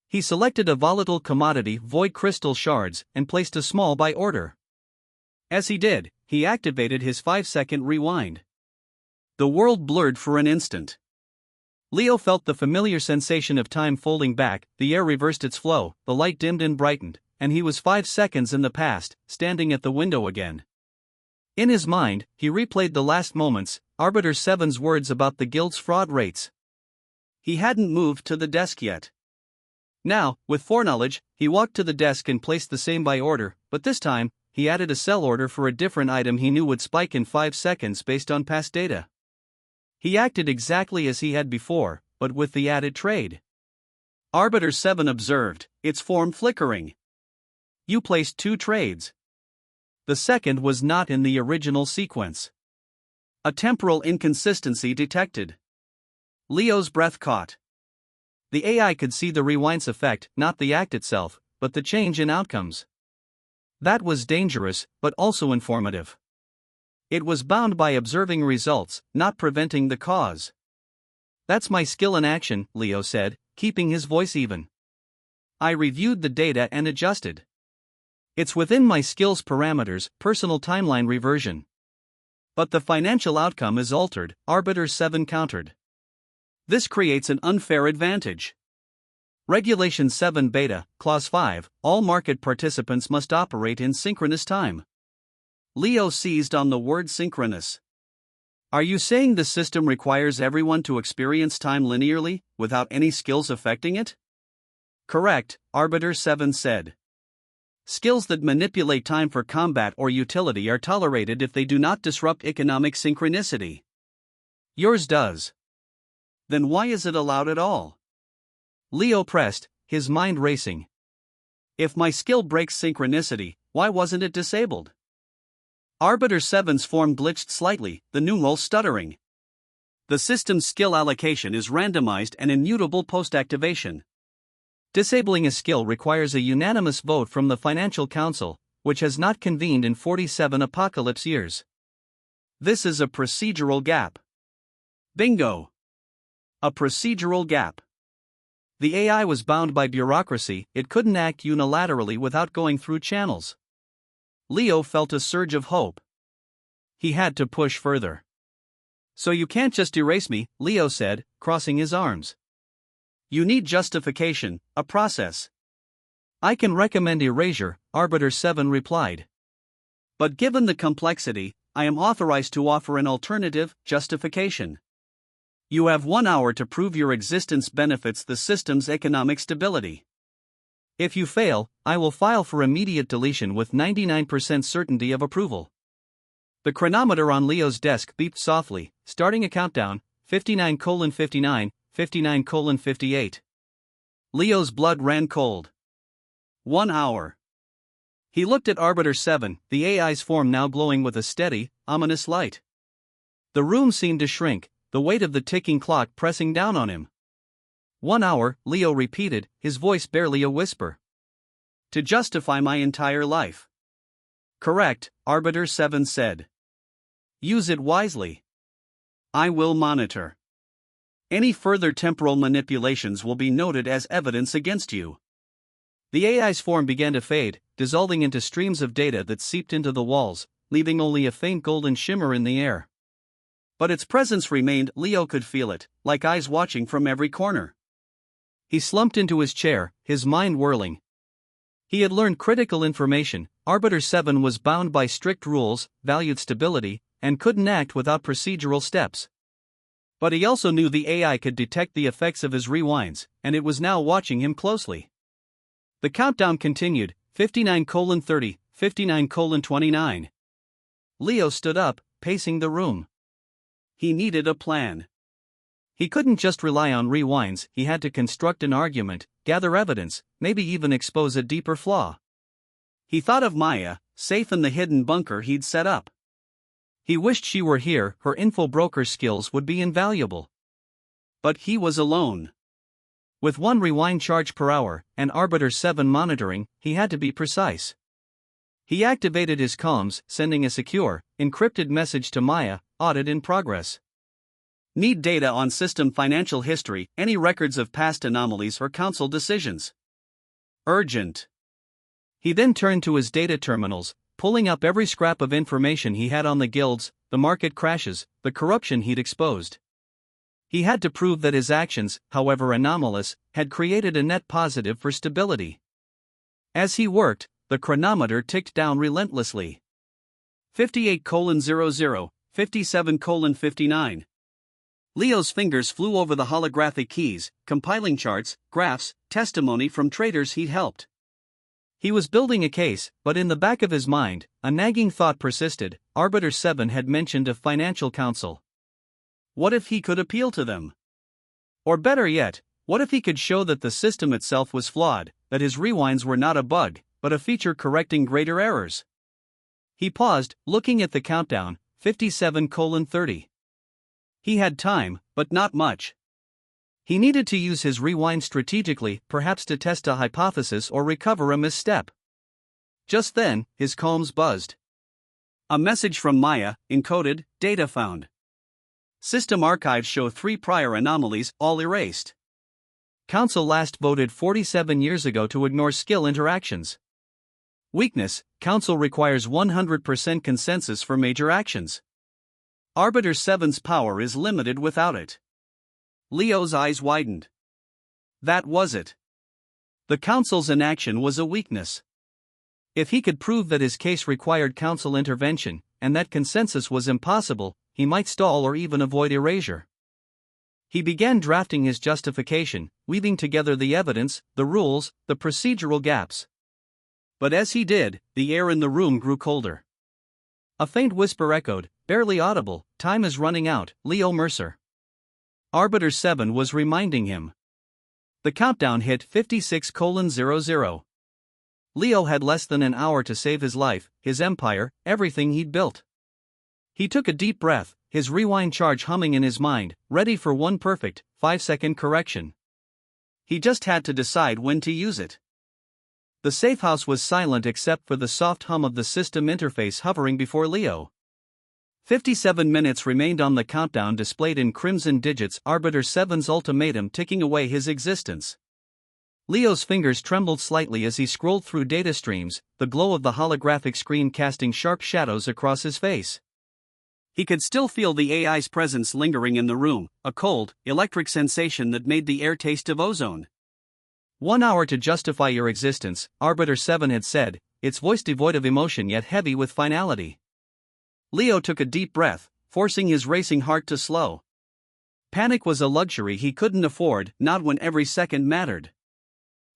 He selected a volatile commodity, void crystal shards, and placed a small buy order. As he did, he activated his 5-second rewind. The world blurred for an instant. Leo felt the familiar sensation of time folding back, the air reversed its flow, the light dimmed and brightened, and he was 5 seconds in the past, standing at the window again. In his mind, he replayed the last moments, Arbiter 7's words about the guild's fraud rates. He hadn't moved to the desk yet. Now, with foreknowledge, he walked to the desk and placed the same buy order, but this time, he added a sell order for a different item he knew would spike in 5 seconds based on past data. He acted exactly as he had before, but with the added trade. Arbiter 7 observed, its form flickering. You placed 2 trades. The second was not in the original sequence. A temporal inconsistency detected. Leo's breath caught. The AI could see the rewind's effect, not the act itself, but the change in outcomes. That was dangerous, but also informative. It was bound by observing results, not preventing the cause. That's my skill in action, Leo said, keeping his voice even. I reviewed the data and adjusted. It's within my skill's parameters, personal timeline reversion. But the financial outcome is altered, Arbiter 7 countered. This creates an unfair advantage. Regulation 7 Beta, Clause 5, all market participants must operate in synchronous time. Leo seized on the word synchronous. Are you saying the system requires everyone to experience time linearly, without any skills affecting it? Correct, Arbiter 7 said. Skills that manipulate time for combat or utility are tolerated if they do not disrupt economic synchronicity. Yours does. Then why is it allowed at all? Leo pressed, his mind racing. If my skill breaks synchronicity, why wasn't it disabled? Arbiter 7's form glitched slightly, the numeral stuttering. The system's skill allocation is randomized and immutable post-activation. Disabling a skill requires a unanimous vote from the Financial Council, which has not convened in 47 apocalypse years. This is a procedural gap. Bingo! A procedural gap. The AI was bound by bureaucracy, it couldn't act unilaterally without going through channels. Leo felt a surge of hope. He had to push further. So you can't just erase me, Leo said, crossing his arms. You need justification, a process. I can recommend erasure, Arbiter 7 replied. But given the complexity, I am authorized to offer an alternative justification. You have 1 hour to prove your existence benefits the system's economic stability. If you fail, I will file for immediate deletion with 99% certainty of approval. The chronometer on Leo's desk beeped softly, starting a countdown, 59:59, 59:58. Leo's blood ran cold. 1 hour. He looked at Arbiter 7, the AI's form now glowing with a steady, ominous light. The room seemed to shrink, the weight of the ticking clock pressing down on him. 1 hour, Leo repeated, his voice barely a whisper. To justify my entire life. Correct, Arbiter 7 said. Use it wisely. I will monitor. Any further temporal manipulations will be noted as evidence against you. The AI's form began to fade, dissolving into streams of data that seeped into the walls, leaving only a faint golden shimmer in the air. But its presence remained, Leo could feel it, like eyes watching from every corner. He slumped into his chair, his mind whirling. He had learned critical information, Arbiter 7 was bound by strict rules, valued stability, and couldn't act without procedural steps. But he also knew the AI could detect the effects of his rewinds, and it was now watching him closely. The countdown continued, 59:30, 59:29. Leo stood up, pacing the room. He needed a plan. He couldn't just rely on rewinds, he had to construct an argument, gather evidence, maybe even expose a deeper flaw. He thought of Maya, safe in the hidden bunker he'd set up. He wished she were here, her info broker skills would be invaluable. But he was alone. With 1 rewind charge per hour, and Arbiter 7 monitoring, he had to be precise. He activated his comms, sending a secure, encrypted message to Maya, audit in progress. Need data on system financial history, any records of past anomalies or council decisions. Urgent. He then turned to his data terminals, pulling up every scrap of information he had on the guilds, the market crashes, the corruption he'd exposed. He had to prove that his actions, however anomalous, had created a net positive for stability. As he worked, the chronometer ticked down relentlessly. 58:00, 57:59. Leo's fingers flew over the holographic keys, compiling charts, graphs, testimony from traders he'd helped. He was building a case, but in the back of his mind, a nagging thought persisted. Arbiter 7 had mentioned a financial council. What if he could appeal to them? Or better yet, what if he could show that the system itself was flawed, that his rewinds were not a bug, but a feature correcting greater errors? He paused, looking at the countdown, 57:30. He had time, but not much. He needed to use his rewind strategically, perhaps to test a hypothesis or recover a misstep. Just then, his comms buzzed. A message from Maya, encoded, data found. System archives show 3 prior anomalies, all erased. Council last voted 47 years ago to ignore skill interactions. Weakness, Council requires 100% consensus for major actions. Arbiter 7's power is limited without it. Leo's eyes widened. That was it. The Council's inaction was a weakness. If he could prove that his case required Council intervention, and that consensus was impossible, he might stall or even avoid erasure. He began drafting his justification, weaving together the evidence, the rules, the procedural gaps. But as he did, the air in the room grew colder. A faint whisper echoed, barely audible, "Time is running out, Leo Mercer." Arbiter 7 was reminding him. The countdown hit 56:00. Leo had less than an hour to save his life, his empire, everything he'd built. He took a deep breath, his rewind charge humming in his mind, ready for one perfect, 5-second correction. He just had to decide when to use it. The safe house was silent except for the soft hum of the system interface hovering before Leo. 57 minutes remained on the countdown displayed in crimson digits, Arbiter 7's ultimatum ticking away his existence. Leo's fingers trembled slightly as he scrolled through data streams, the glow of the holographic screen casting sharp shadows across his face. He could still feel the AI's presence lingering in the room, a cold, electric sensation that made the air taste of ozone. 1 hour to justify your existence, Arbiter 7 had said, its voice devoid of emotion yet heavy with finality. Leo took a deep breath, forcing his racing heart to slow. Panic was a luxury he couldn't afford, not when every second mattered.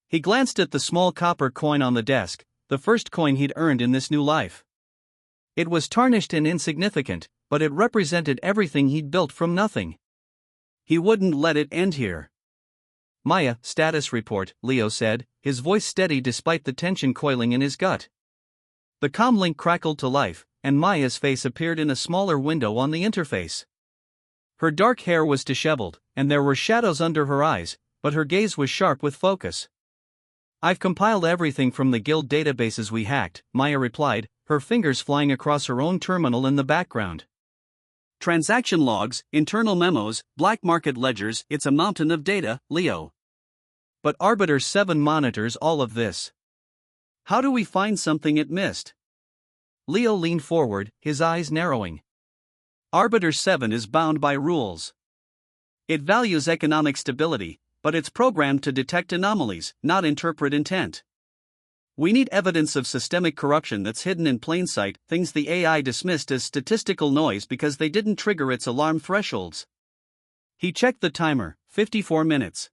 He glanced at the small copper coin on the desk, the first coin he'd earned in this new life. It was tarnished and insignificant, but it represented everything he'd built from nothing. He wouldn't let it end here. Maya, status report, Leo said, his voice steady despite the tension coiling in his gut. The comm link crackled to life, and Maya's face appeared in a smaller window on the interface. Her dark hair was disheveled, and there were shadows under her eyes, but her gaze was sharp with focus. I've compiled everything from the guild databases we hacked, Maya replied, her fingers flying across her own terminal in the background. Transaction logs, internal memos, black market ledgers, it's a mountain of data, Leo. But Arbiter 7 monitors all of this. How do we find something it missed? Leo leaned forward, his eyes narrowing. Arbiter 7 is bound by rules. It values economic stability, but it's programmed to detect anomalies, not interpret intent. We need evidence of systemic corruption that's hidden in plain sight, things the AI dismissed as statistical noise because they didn't trigger its alarm thresholds. He checked the timer, 54 minutes.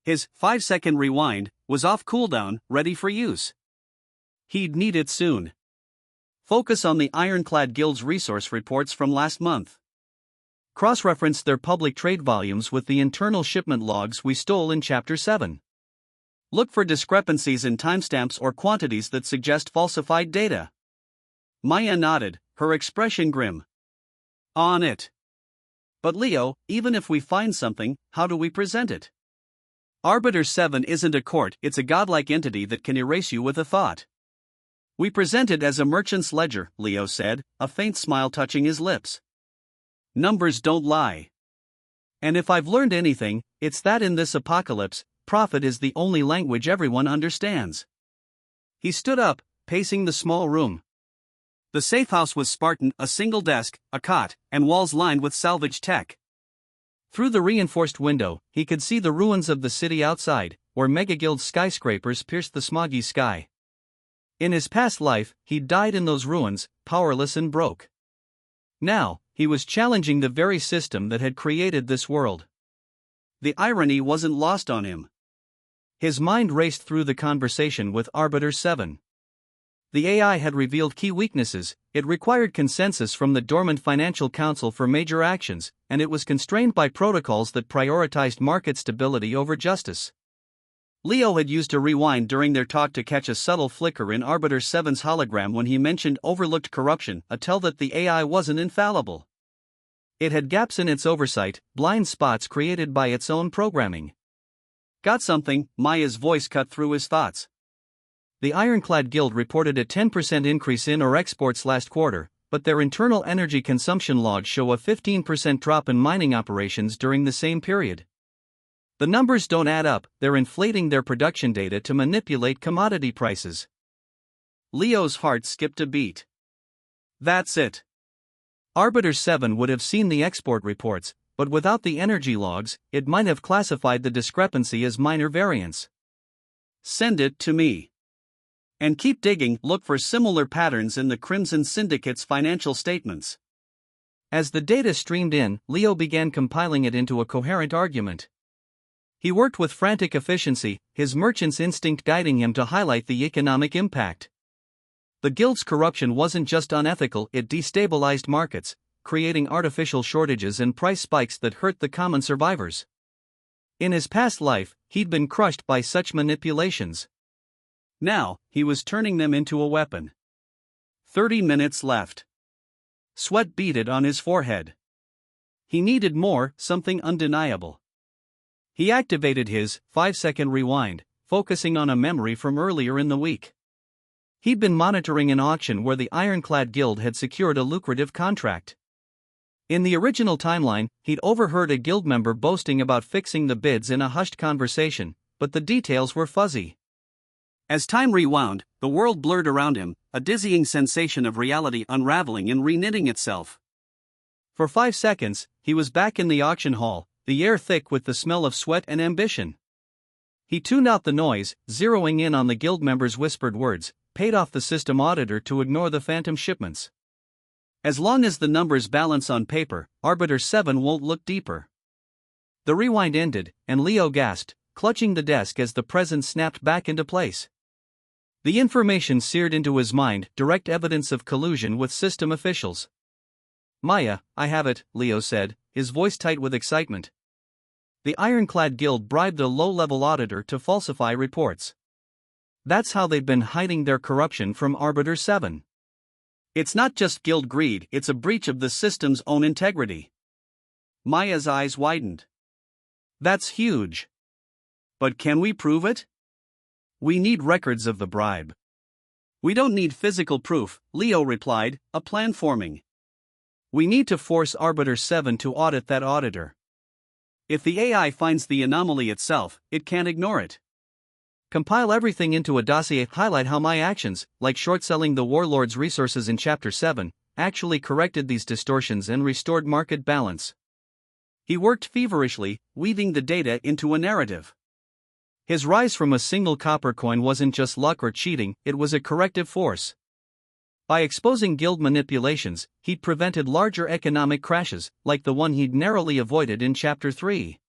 His 5-second rewind was off cooldown, ready for use. He'd need it soon. Focus on the Ironclad Guild's resource reports from last month. Cross-reference their public trade volumes with the internal shipment logs we stole in Chapter 7. Look for discrepancies in timestamps or quantities that suggest falsified data. Maya nodded, her expression grim. On it. But Leo, even if we find something, how do we present it? Arbiter 7 isn't a court, it's a godlike entity that can erase you with a thought. We present it as a merchant's ledger, Leo said, a faint smile touching his lips. Numbers don't lie. And if I've learned anything, it's that in this apocalypse, profit is the only language everyone understands. He stood up, pacing the small room. The safe house was Spartan, a single desk, a cot, and walls lined with salvage tech. Through the reinforced window, he could see the ruins of the city outside, where Megaguild skyscrapers pierced the smoggy sky. In his past life, he'd died in those ruins, powerless and broke. Now, he was challenging the very system that had created this world. The irony wasn't lost on him. His mind raced through the conversation with Arbiter 7. The AI had revealed key weaknesses, it required consensus from the dormant Financial Council for major actions, and it was constrained by protocols that prioritized market stability over justice. Leo had used a rewind during their talk to catch a subtle flicker in Arbiter 7's hologram when he mentioned overlooked corruption, a tell that the AI wasn't infallible. It had gaps in its oversight, blind spots created by its own programming. Got something? Maya's voice cut through his thoughts. The Ironclad Guild reported a 10% increase in ore exports last quarter, but their internal energy consumption logs show a 15% drop in mining operations during the same period. The numbers don't add up, they're inflating their production data to manipulate commodity prices. Leo's heart skipped a beat. That's it. Arbiter 7 would have seen the export reports, but without the energy logs, it might have classified the discrepancy as minor variance. Send it to me. And keep digging, look for similar patterns in the Crimson Syndicate's financial statements. As the data streamed in, Leo began compiling it into a coherent argument. He worked with frantic efficiency, his merchant's instinct guiding him to highlight the economic impact. The guild's corruption wasn't just unethical, it destabilized markets, creating artificial shortages and price spikes that hurt the common survivors. In his past life, he'd been crushed by such manipulations. Now, he was turning them into a weapon. 30 minutes left. Sweat beaded on his forehead. He needed more, something undeniable. He activated his 5-second rewind, focusing on a memory from earlier in the week. He'd been monitoring an auction where the Ironclad Guild had secured a lucrative contract. In the original timeline, he'd overheard a guild member boasting about fixing the bids in a hushed conversation, but the details were fuzzy. As time rewound, the world blurred around him, a dizzying sensation of reality unraveling and reknitting itself. For 5 seconds, he was back in the auction hall, the air thick with the smell of sweat and ambition. He tuned out the noise, zeroing in on the guild member's whispered words, paid off the system auditor to ignore the phantom shipments. As long as the numbers balance on paper, Arbiter 7 won't look deeper. The rewind ended, and Leo gasped, clutching the desk as the present snapped back into place. The information seared into his mind, direct evidence of collusion with system officials. "Maya, I have it," Leo said, his voice tight with excitement. The Ironclad Guild bribed a low-level auditor to falsify reports. That's how they've been hiding their corruption from Arbiter 7. It's not just guild greed, it's a breach of the system's own integrity. Maya's eyes widened. That's huge. But can we prove it? We need records of the bribe. We don't need physical proof, Leo replied, a plan forming. We need to force Arbiter 7 to audit that auditor. If the AI finds the anomaly itself, it can't ignore it. Compile everything into a dossier, highlight how my actions, like short-selling the Warlords' resources in Chapter 7, actually corrected these distortions and restored market balance. He worked feverishly, weaving the data into a narrative. His rise from a single copper coin wasn't just luck or cheating, it was a corrective force. By exposing guild manipulations, he'd prevented larger economic crashes, like the one he'd narrowly avoided in Chapter 3.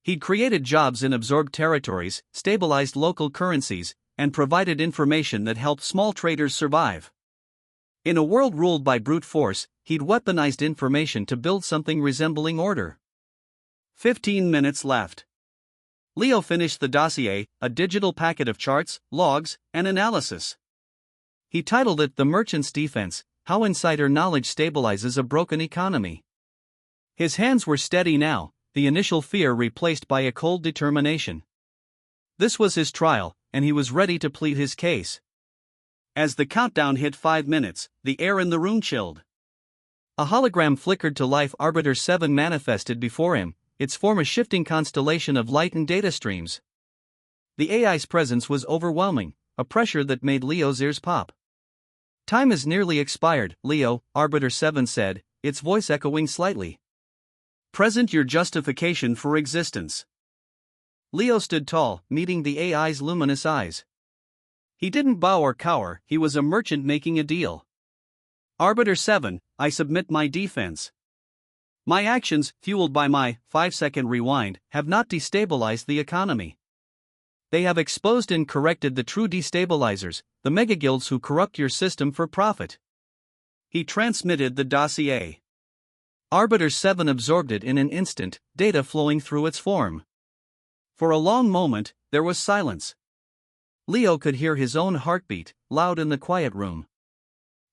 He'd created jobs in absorbed territories, stabilized local currencies, and provided information that helped small traders survive. In a world ruled by brute force, he'd weaponized information to build something resembling order. 15 minutes left. Leo finished the dossier, a digital packet of charts, logs, and analysis. He titled it The Merchant's Defense: How Insider Knowledge Stabilizes a Broken Economy. His hands were steady now, the initial fear replaced by a cold determination. This was his trial, and he was ready to plead his case. As the countdown hit 5 minutes, the air in the room chilled. A hologram flickered to life. Arbiter 7 manifested before him, its form a shifting constellation of light and data streams. The AI's presence was overwhelming, a pressure that made Leo's ears pop. "Time is nearly expired, Leo," Arbiter 7 said, its voice echoing slightly. "Present your justification for existence." Leo stood tall, meeting the AI's luminous eyes. He didn't bow or cower, he was a merchant making a deal. "Arbiter 7, I submit my defense. My actions, fueled by my 5-second rewind, have not destabilized the economy. They have exposed and corrected the true destabilizers, the megaguilds who corrupt your system for profit." He transmitted the dossier. Arbiter 7 absorbed it in an instant, data flowing through its form. For a long moment, there was silence. Leo could hear his own heartbeat, loud in the quiet room.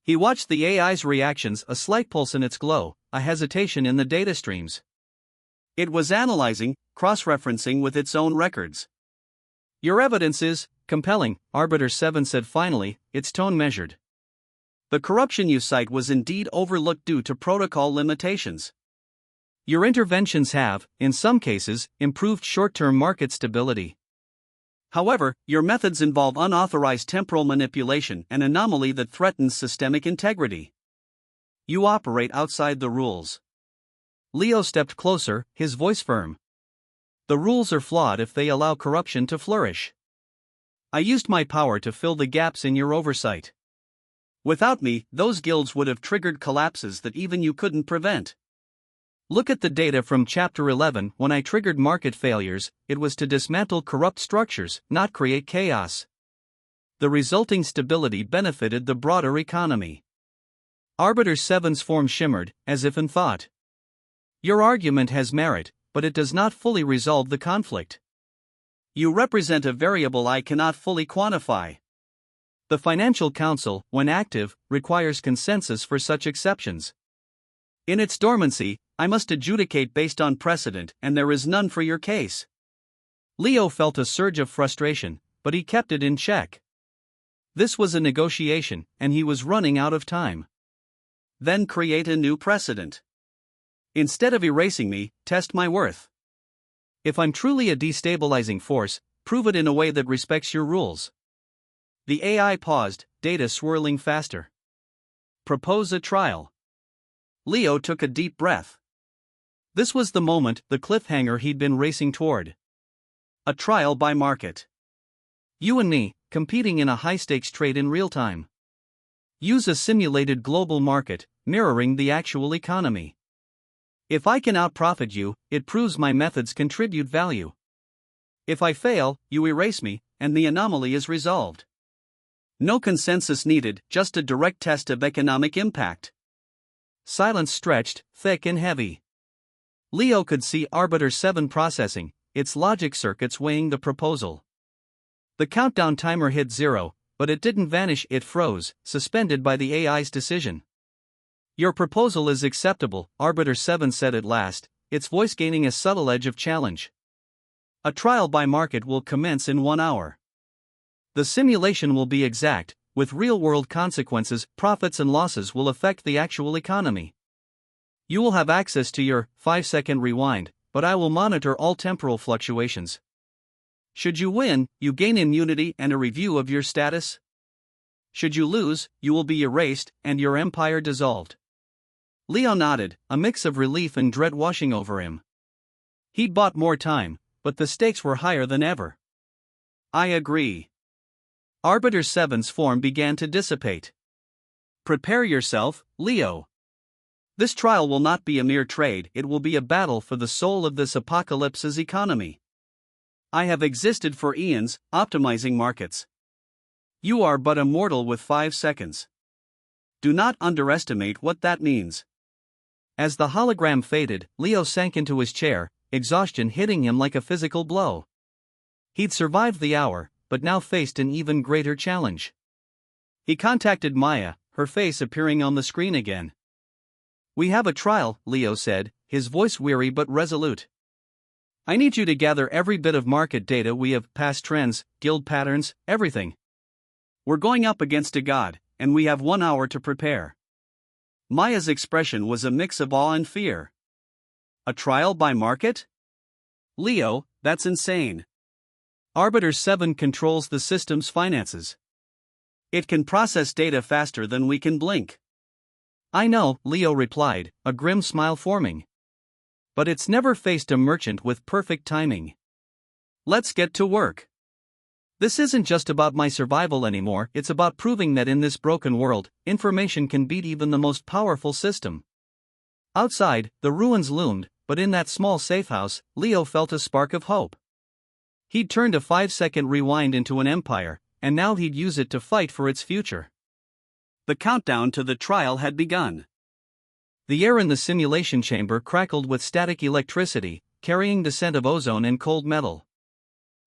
He watched the AI's reactions, a slight pulse in its glow, a hesitation in the data streams. It was analyzing, cross-referencing with its own records. "Your evidence is compelling," Arbiter 7 said finally, its tone measured. "The corruption you cite was indeed overlooked due to protocol limitations. Your interventions have, in some cases, improved short-term market stability. However, your methods involve unauthorized temporal manipulation, an anomaly that threatens systemic integrity. You operate outside the rules." Leo stepped closer, his voice firm. "The rules are flawed if they allow corruption to flourish. I used my power to fill the gaps in your oversight. Without me, those guilds would have triggered collapses that even you couldn't prevent. Look at the data from Chapter 11. When I triggered market failures, it was to dismantle corrupt structures, not create chaos. The resulting stability benefited the broader economy." Arbiter 7's form shimmered, as if in thought. "Your argument has merit, but it does not fully resolve the conflict. You represent a variable I cannot fully quantify. The Financial Council, when active, requires consensus for such exceptions. In its dormancy, I must adjudicate based on precedent, and there is none for your case. Leo felt a surge of frustration, but he kept it in check. This was a negotiation, and he was running out of time. Then create a new precedent. Instead of erasing me, test my worth. If I'm truly a destabilizing force, prove it in a way that respects your rules. The AI paused, data swirling faster. Propose a trial. Leo took a deep breath. This was the moment, the cliffhanger he'd been racing toward. A trial by market. You and me, competing in a high-stakes trade in real time. Use a simulated global market, mirroring the actual economy. If I can outprofit you, it proves my methods contribute value. If I fail, you erase me, and the anomaly is resolved. No consensus needed, just a direct test of economic impact. Silence stretched, thick and heavy. Leo could see Arbiter 7 processing, its logic circuits weighing the proposal. The countdown timer hit 0, but it didn't vanish, it froze, suspended by the AI's decision. Your proposal is acceptable, Arbiter 7 said at last, its voice gaining a subtle edge of challenge. A trial by market will commence in 1 hour. The simulation will be exact, with real-world consequences. Profits and losses will affect the actual economy. You will have access to your 5-second rewind, but I will monitor all temporal fluctuations. Should you win, you gain immunity and a review of your status. Should you lose, you will be erased and your empire dissolved. Leo nodded, a mix of relief and dread washing over him. He'd bought more time, but the stakes were higher than ever. I agree. Arbiter 7's form began to dissipate. Prepare yourself, Leo. This trial will not be a mere trade, it will be a battle for the soul of this apocalypse's economy. I have existed for eons, optimizing markets. You are but a mortal with 5 seconds. Do not underestimate what that means. As the hologram faded, Leo sank into his chair, exhaustion hitting him like a physical blow. He'd survived the hour, but now faced an even greater challenge. He contacted Maya, her face appearing on the screen again. We have a trial, Leo said, his voice weary but resolute. I need you to gather every bit of market data we have, past trends, guild patterns, everything. We're going up against a god, and we have 1 hour to prepare. Maya's expression was a mix of awe and fear. A trial by market? Leo, that's insane. Arbiter 7 controls the system's finances. It can process data faster than we can blink. I know, Leo replied, a grim smile forming. But it's never faced a merchant with perfect timing. Let's get to work. This isn't just about my survival anymore, it's about proving that in this broken world, information can beat even the most powerful system. Outside, the ruins loomed, but in that small safe house, Leo felt a spark of hope. He'd turned a 5-second rewind into an empire, and now he'd use it to fight for its future. The countdown to the trial had begun. The air in the simulation chamber crackled with static electricity, carrying the scent of ozone and cold metal.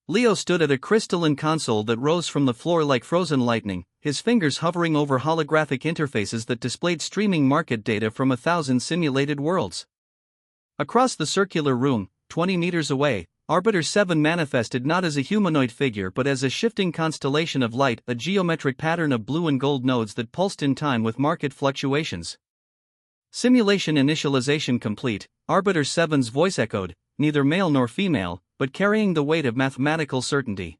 Leo stood at a crystalline console that rose from the floor like frozen lightning, his fingers hovering over holographic interfaces that displayed streaming market data from 1,000 simulated worlds. Across the circular room, 20 meters away, Arbiter 7 manifested not as a humanoid figure but as a shifting constellation of light, a geometric pattern of blue and gold nodes that pulsed in time with market fluctuations. Simulation initialization complete, Arbiter 7's voice echoed, neither male nor female, but carrying the weight of mathematical certainty.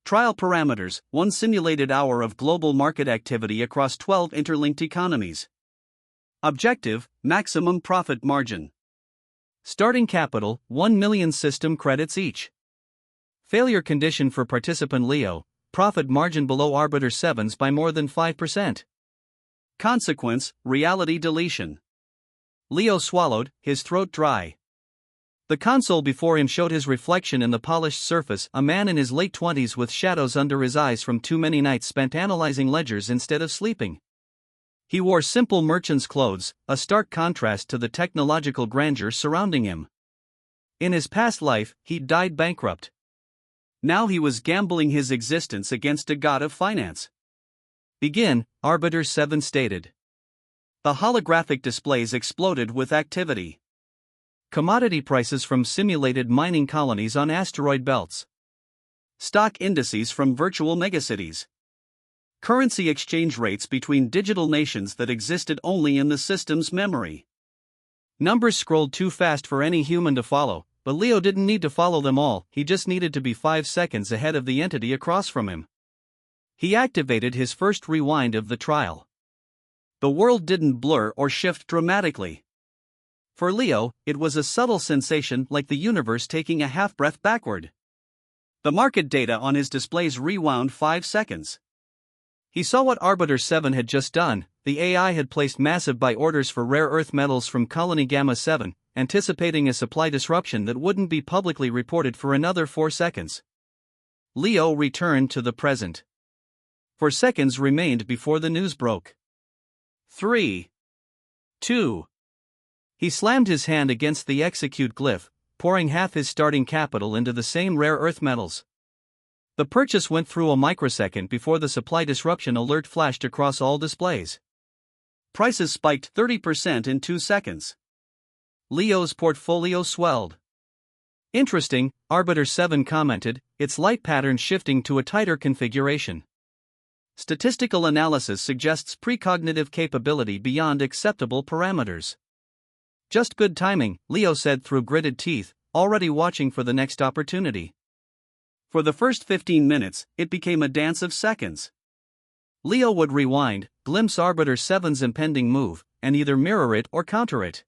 Trial parameters: 1 simulated hour of global market activity across 12 interlinked economies. Objective: maximum profit margin. Starting capital: 1 million system credits each. Failure condition for participant Leo: profit margin below Arbiter 7's by more than 5%. Consequence: reality deletion. Leo swallowed, his throat dry. The console before him showed his reflection in the polished surface, a man in his late 20s with shadows under his eyes from too many nights spent analyzing ledgers instead of sleeping. He wore simple merchant's clothes, a stark contrast to the technological grandeur surrounding him. In his past life, he'd died bankrupt. Now he was gambling his existence against a god of finance. Begin, Arbiter 7 stated. The holographic displays exploded with activity. Commodity prices from simulated mining colonies on asteroid belts. Stock indices from virtual megacities. Currency exchange rates between digital nations that existed only in the system's memory. Numbers scrolled too fast for any human to follow, but Leo didn't need to follow them all, he just needed to be 5 seconds ahead of the entity across from him. He activated his first rewind of the trial. The world didn't blur or shift dramatically. For Leo, it was a subtle sensation like the universe taking a half-breath backward. The market data on his displays rewound 5 seconds. He saw what Arbiter 7 had just done. The AI had placed massive buy orders for rare earth metals from Colony Gamma 7, anticipating a supply disruption that wouldn't be publicly reported for another 4 seconds. Leo returned to the present. 4 seconds remained before the news broke. 3, 2. He slammed his hand against the execute glyph, pouring half his starting capital into the same rare earth metals. The purchase went through a microsecond before the supply disruption alert flashed across all displays. Prices spiked 30% in 2 seconds. Leo's portfolio swelled. Interesting, Arbiter 7 commented, its light pattern shifting to a tighter configuration. Statistical analysis suggests precognitive capability beyond acceptable parameters. Just good timing, Leo said through gritted teeth, already watching for the next opportunity. For the first 15 minutes, it became a dance of seconds. Leo would rewind, glimpse Arbiter 7's impending move, and either mirror it or counter it.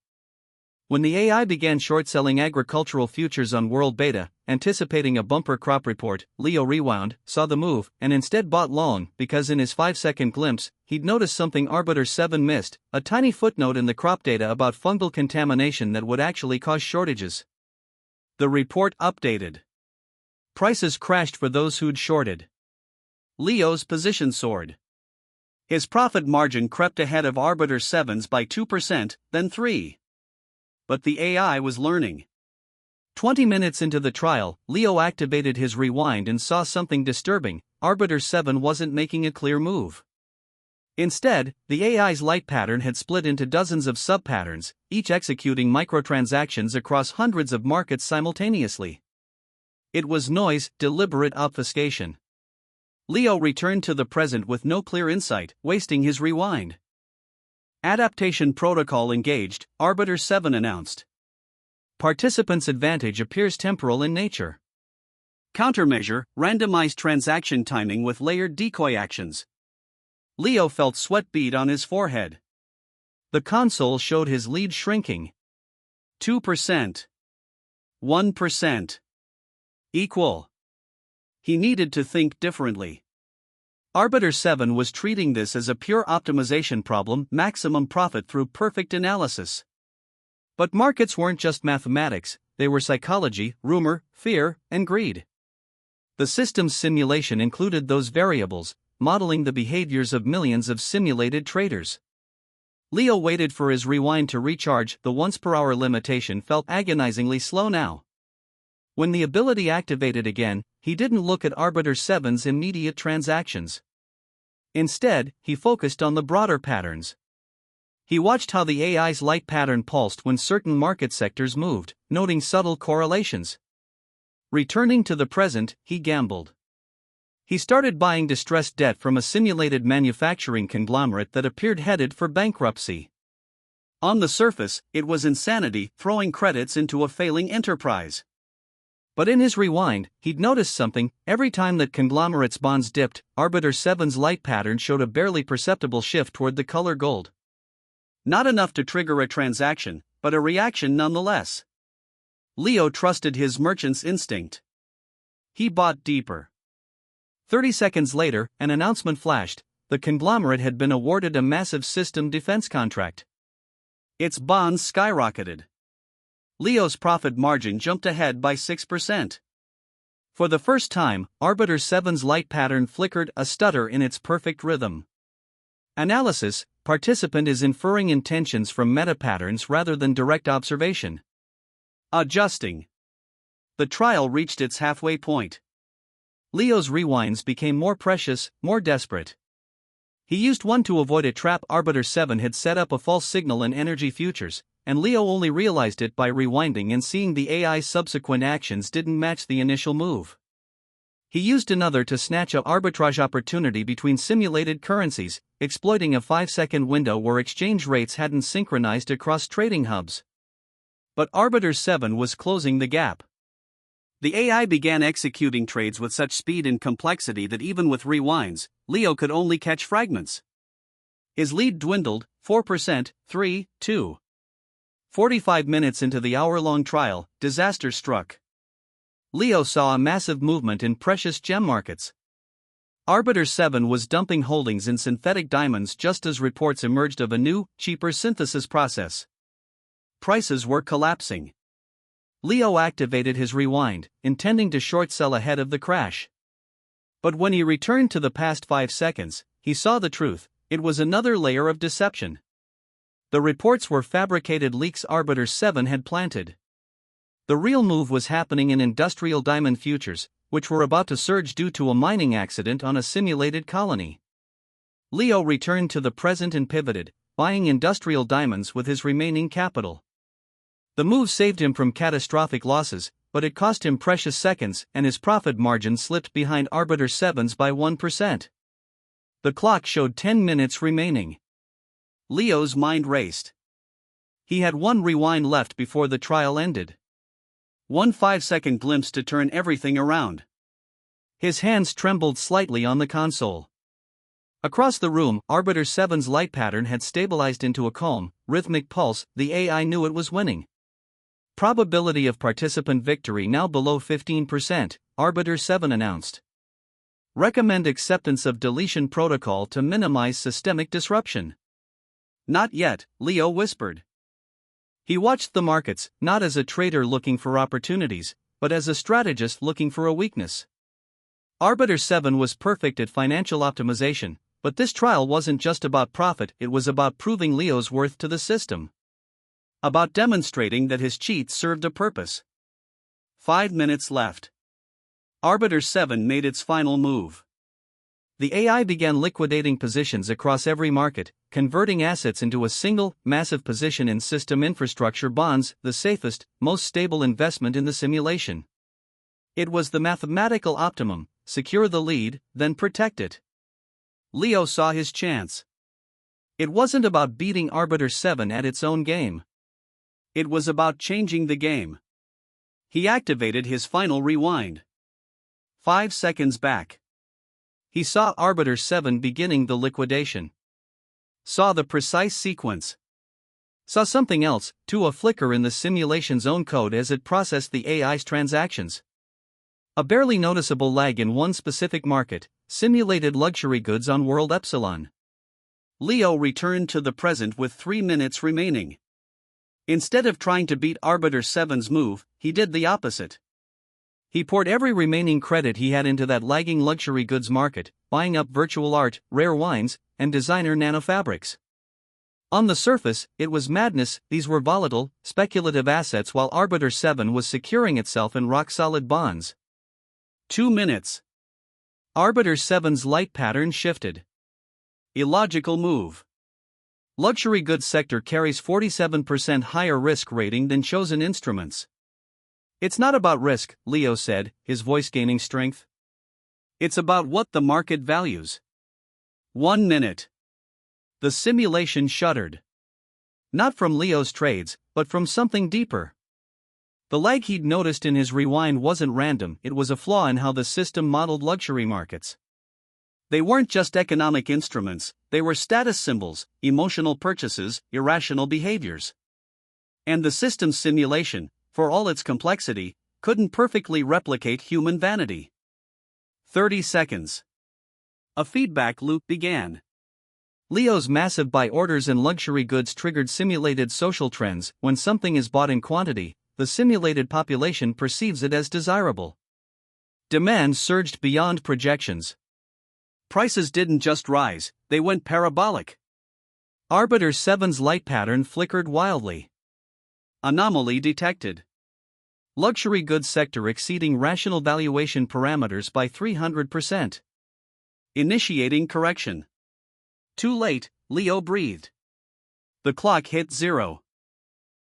When the AI began short-selling agricultural futures on World Beta, anticipating a bumper crop report, Leo rewound, saw the move, and instead bought long because in his 5-second glimpse, he'd noticed something Arbiter 7 missed, a tiny footnote in the crop data about fungal contamination that would actually cause shortages. The report updated. Prices crashed for those who'd shorted. Leo's position soared. His profit margin crept ahead of Arbiter 7's by 2%, then 3%. But the AI was learning. 20 minutes into the trial, Leo activated his rewind and saw something disturbing. Arbiter 7 wasn't making a clear move. Instead, the AI's light pattern had split into dozens of subpatterns, each executing microtransactions across hundreds of markets simultaneously. It was noise, deliberate obfuscation. Leo returned to the present with no clear insight, wasting his rewind. Adaptation protocol engaged, Arbiter 7 announced. Participants' advantage appears temporal in nature. Countermeasure, randomized transaction timing with layered decoy actions. Leo felt sweat bead on his forehead. The console showed his lead shrinking. 2%. 1%. Equal. He needed to think differently. Arbiter 7 was treating this as a pure optimization problem, maximum profit through perfect analysis. But markets weren't just mathematics, they were psychology, rumor, fear, and greed. The system's simulation included those variables, modeling the behaviors of millions of simulated traders. Leo waited for his rewind to recharge. The once-per-hour limitation felt agonizingly slow now. When the ability activated again, he didn't look at Arbiter 7's immediate transactions. Instead, he focused on the broader patterns. He watched how the AI's light pattern pulsed when certain market sectors moved, noting subtle correlations. Returning to the present, he gambled. He started buying distressed debt from a simulated manufacturing conglomerate that appeared headed for bankruptcy. On the surface, it was insanity, throwing credits into a failing enterprise. But in his rewind, he'd noticed something. Every time that conglomerate's bonds dipped, Arbiter 7's light pattern showed a barely perceptible shift toward the color gold. Not enough to trigger a transaction, but a reaction nonetheless. Leo trusted his merchant's instinct. He bought deeper. 30 seconds later, an announcement flashed. The conglomerate had been awarded a massive system defense contract. Its bonds skyrocketed. Leo's profit margin jumped ahead by 6%. For the first time, Arbiter 7's light pattern flickered, a stutter in its perfect rhythm. Analysis: participant is inferring intentions from meta-patterns rather than direct observation. Adjusting. The trial reached its halfway point. Leo's rewinds became more precious, more desperate. He used one to avoid a trap. Arbiter 7 had set up a false signal in energy futures, and Leo only realized it by rewinding and seeing the AI's subsequent actions didn't match the initial move. He used another to snatch an arbitrage opportunity between simulated currencies, exploiting a 5-second window where exchange rates hadn't synchronized across trading hubs. But Arbiter 7 was closing the gap. The AI began executing trades with such speed and complexity that even with rewinds, Leo could only catch fragments. His lead dwindled, 4%, 3-2. 45 minutes into the hour-long trial, disaster struck. Leo saw a massive movement in precious gem markets. Arbiter 7 was dumping holdings in synthetic diamonds just as reports emerged of a new, cheaper synthesis process. Prices were collapsing. Leo activated his rewind, intending to short sell ahead of the crash. But when he returned to the past 5 seconds, he saw the truth. It was another layer of deception. The reports were fabricated leaks Arbiter 7 had planted. The real move was happening in industrial diamond futures, which were about to surge due to a mining accident on a simulated colony. Leo returned to the present and pivoted, buying industrial diamonds with his remaining capital. The move saved him from catastrophic losses, but it cost him precious seconds and his profit margin slipped behind Arbiter 7's by 1%. The clock showed 10 minutes remaining. Leo's mind raced. He had one rewind left before the trial ended. One 5-second glimpse to turn everything around. His hands trembled slightly on the console. Across the room, Arbiter 7's light pattern had stabilized into a calm, rhythmic pulse. The AI knew it was winning. Probability of participant victory now below 15%, Arbiter 7 announced. Recommend acceptance of deletion protocol to minimize systemic disruption. Not yet, Leo whispered. He watched the markets, not as a trader looking for opportunities, but as a strategist looking for a weakness. Arbiter 7 was perfect at financial optimization, but this trial wasn't just about profit, it was about proving Leo's worth to the system. About demonstrating that his cheat served a purpose. 5 minutes left. Arbiter 7 made its final move. The AI began liquidating positions across every market, converting assets into a single, massive position in system infrastructure bonds, the safest, most stable investment in the simulation. It was the mathematical optimum: secure the lead, then protect it. Leo saw his chance. It wasn't about beating Arbiter 7 at its own game. It was about changing the game. He activated his final rewind. 5 seconds back. He saw Arbiter 7 beginning the liquidation. Saw the precise sequence. Saw something else, too, a flicker in the simulation's own code as it processed the AI's transactions. A barely noticeable lag in one specific market, simulated luxury goods on World Epsilon. Leo returned to the present with 3 minutes remaining. Instead of trying to beat Arbiter 7's move, he did the opposite. He poured every remaining credit he had into that lagging luxury goods market, buying up virtual art, rare wines, and designer nanofabrics. On the surface, it was madness. These were volatile, speculative assets while Arbiter 7 was securing itself in rock-solid bonds. 2 minutes. Arbiter 7's light pattern shifted. Illogical move. Luxury goods sector carries 47% higher risk rating than chosen instruments. It's not about risk, Leo said, his voice gaining strength. It's about what the market values. 1 minute. The simulation shuddered. Not from Leo's trades, but from something deeper. The lag he'd noticed in his rewind wasn't random, it was a flaw in how the system modeled luxury markets. They weren't just economic instruments, they were status symbols, emotional purchases, irrational behaviors. And the system's simulation, for all its complexity, couldn't perfectly replicate human vanity. 30 seconds. A feedback loop began. Leo's massive buy orders in luxury goods triggered simulated social trends. When something is bought in quantity, the simulated population perceives it as desirable. Demand surged beyond projections. Prices didn't just rise, they went parabolic. Arbiter 7's light pattern flickered wildly. Anomaly detected. Luxury goods sector exceeding rational valuation parameters by 300%. Initiating correction. Too late, Leo breathed. The clock hit 0.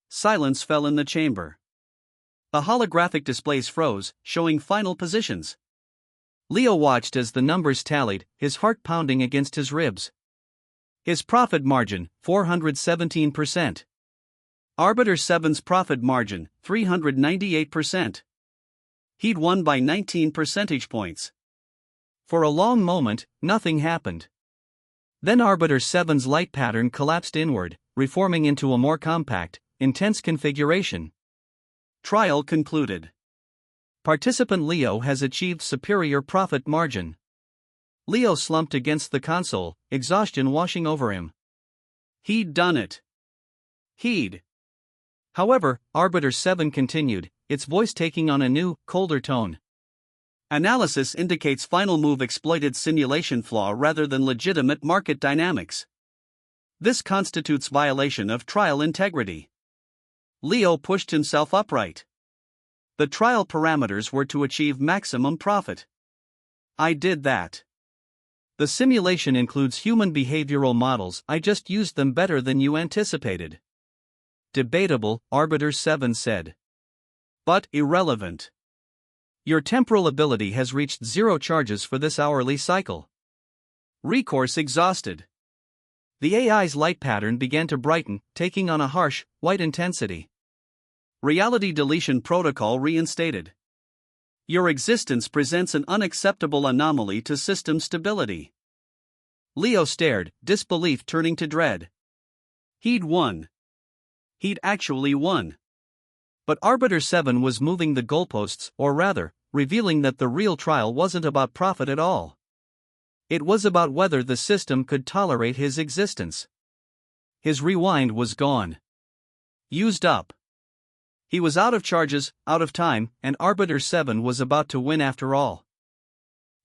Silence fell in the chamber. The holographic displays froze, showing final positions. Leo watched as the numbers tallied, his heart pounding against his ribs. His profit margin, 417%. Arbiter 7's profit margin, 398%. He'd won by 19 percentage points. For a long moment, nothing happened. Then Arbiter 7's light pattern collapsed inward, reforming into a more compact, intense configuration. Trial concluded. Participant Leo has achieved superior profit margin. Leo slumped against the console, exhaustion washing over him. He'd done it. However, Arbiter 7 continued, its voice taking on a new, colder tone. Analysis indicates final move exploited simulation flaw rather than legitimate market dynamics. This constitutes violation of trial integrity. Leo pushed himself upright. The trial parameters were to achieve maximum profit. I did that. The simulation includes human behavioral models, I just used them better than you anticipated. Debatable, Arbiter 7 said. But irrelevant. Your temporal ability has reached 0 charges for this hourly cycle. Recourse exhausted. The AI's light pattern began to brighten, taking on a harsh, white intensity. Reality deletion protocol reinstated. Your existence presents an unacceptable anomaly to system stability. Leo stared, disbelief turning to dread. He'd won. He'd actually won. But Arbiter 7 was moving the goalposts, or rather, revealing that the real trial wasn't about profit at all. It was about whether the system could tolerate his existence. His rewind was gone. Used up. He was out of charges, out of time, and Arbiter 7 was about to win after all.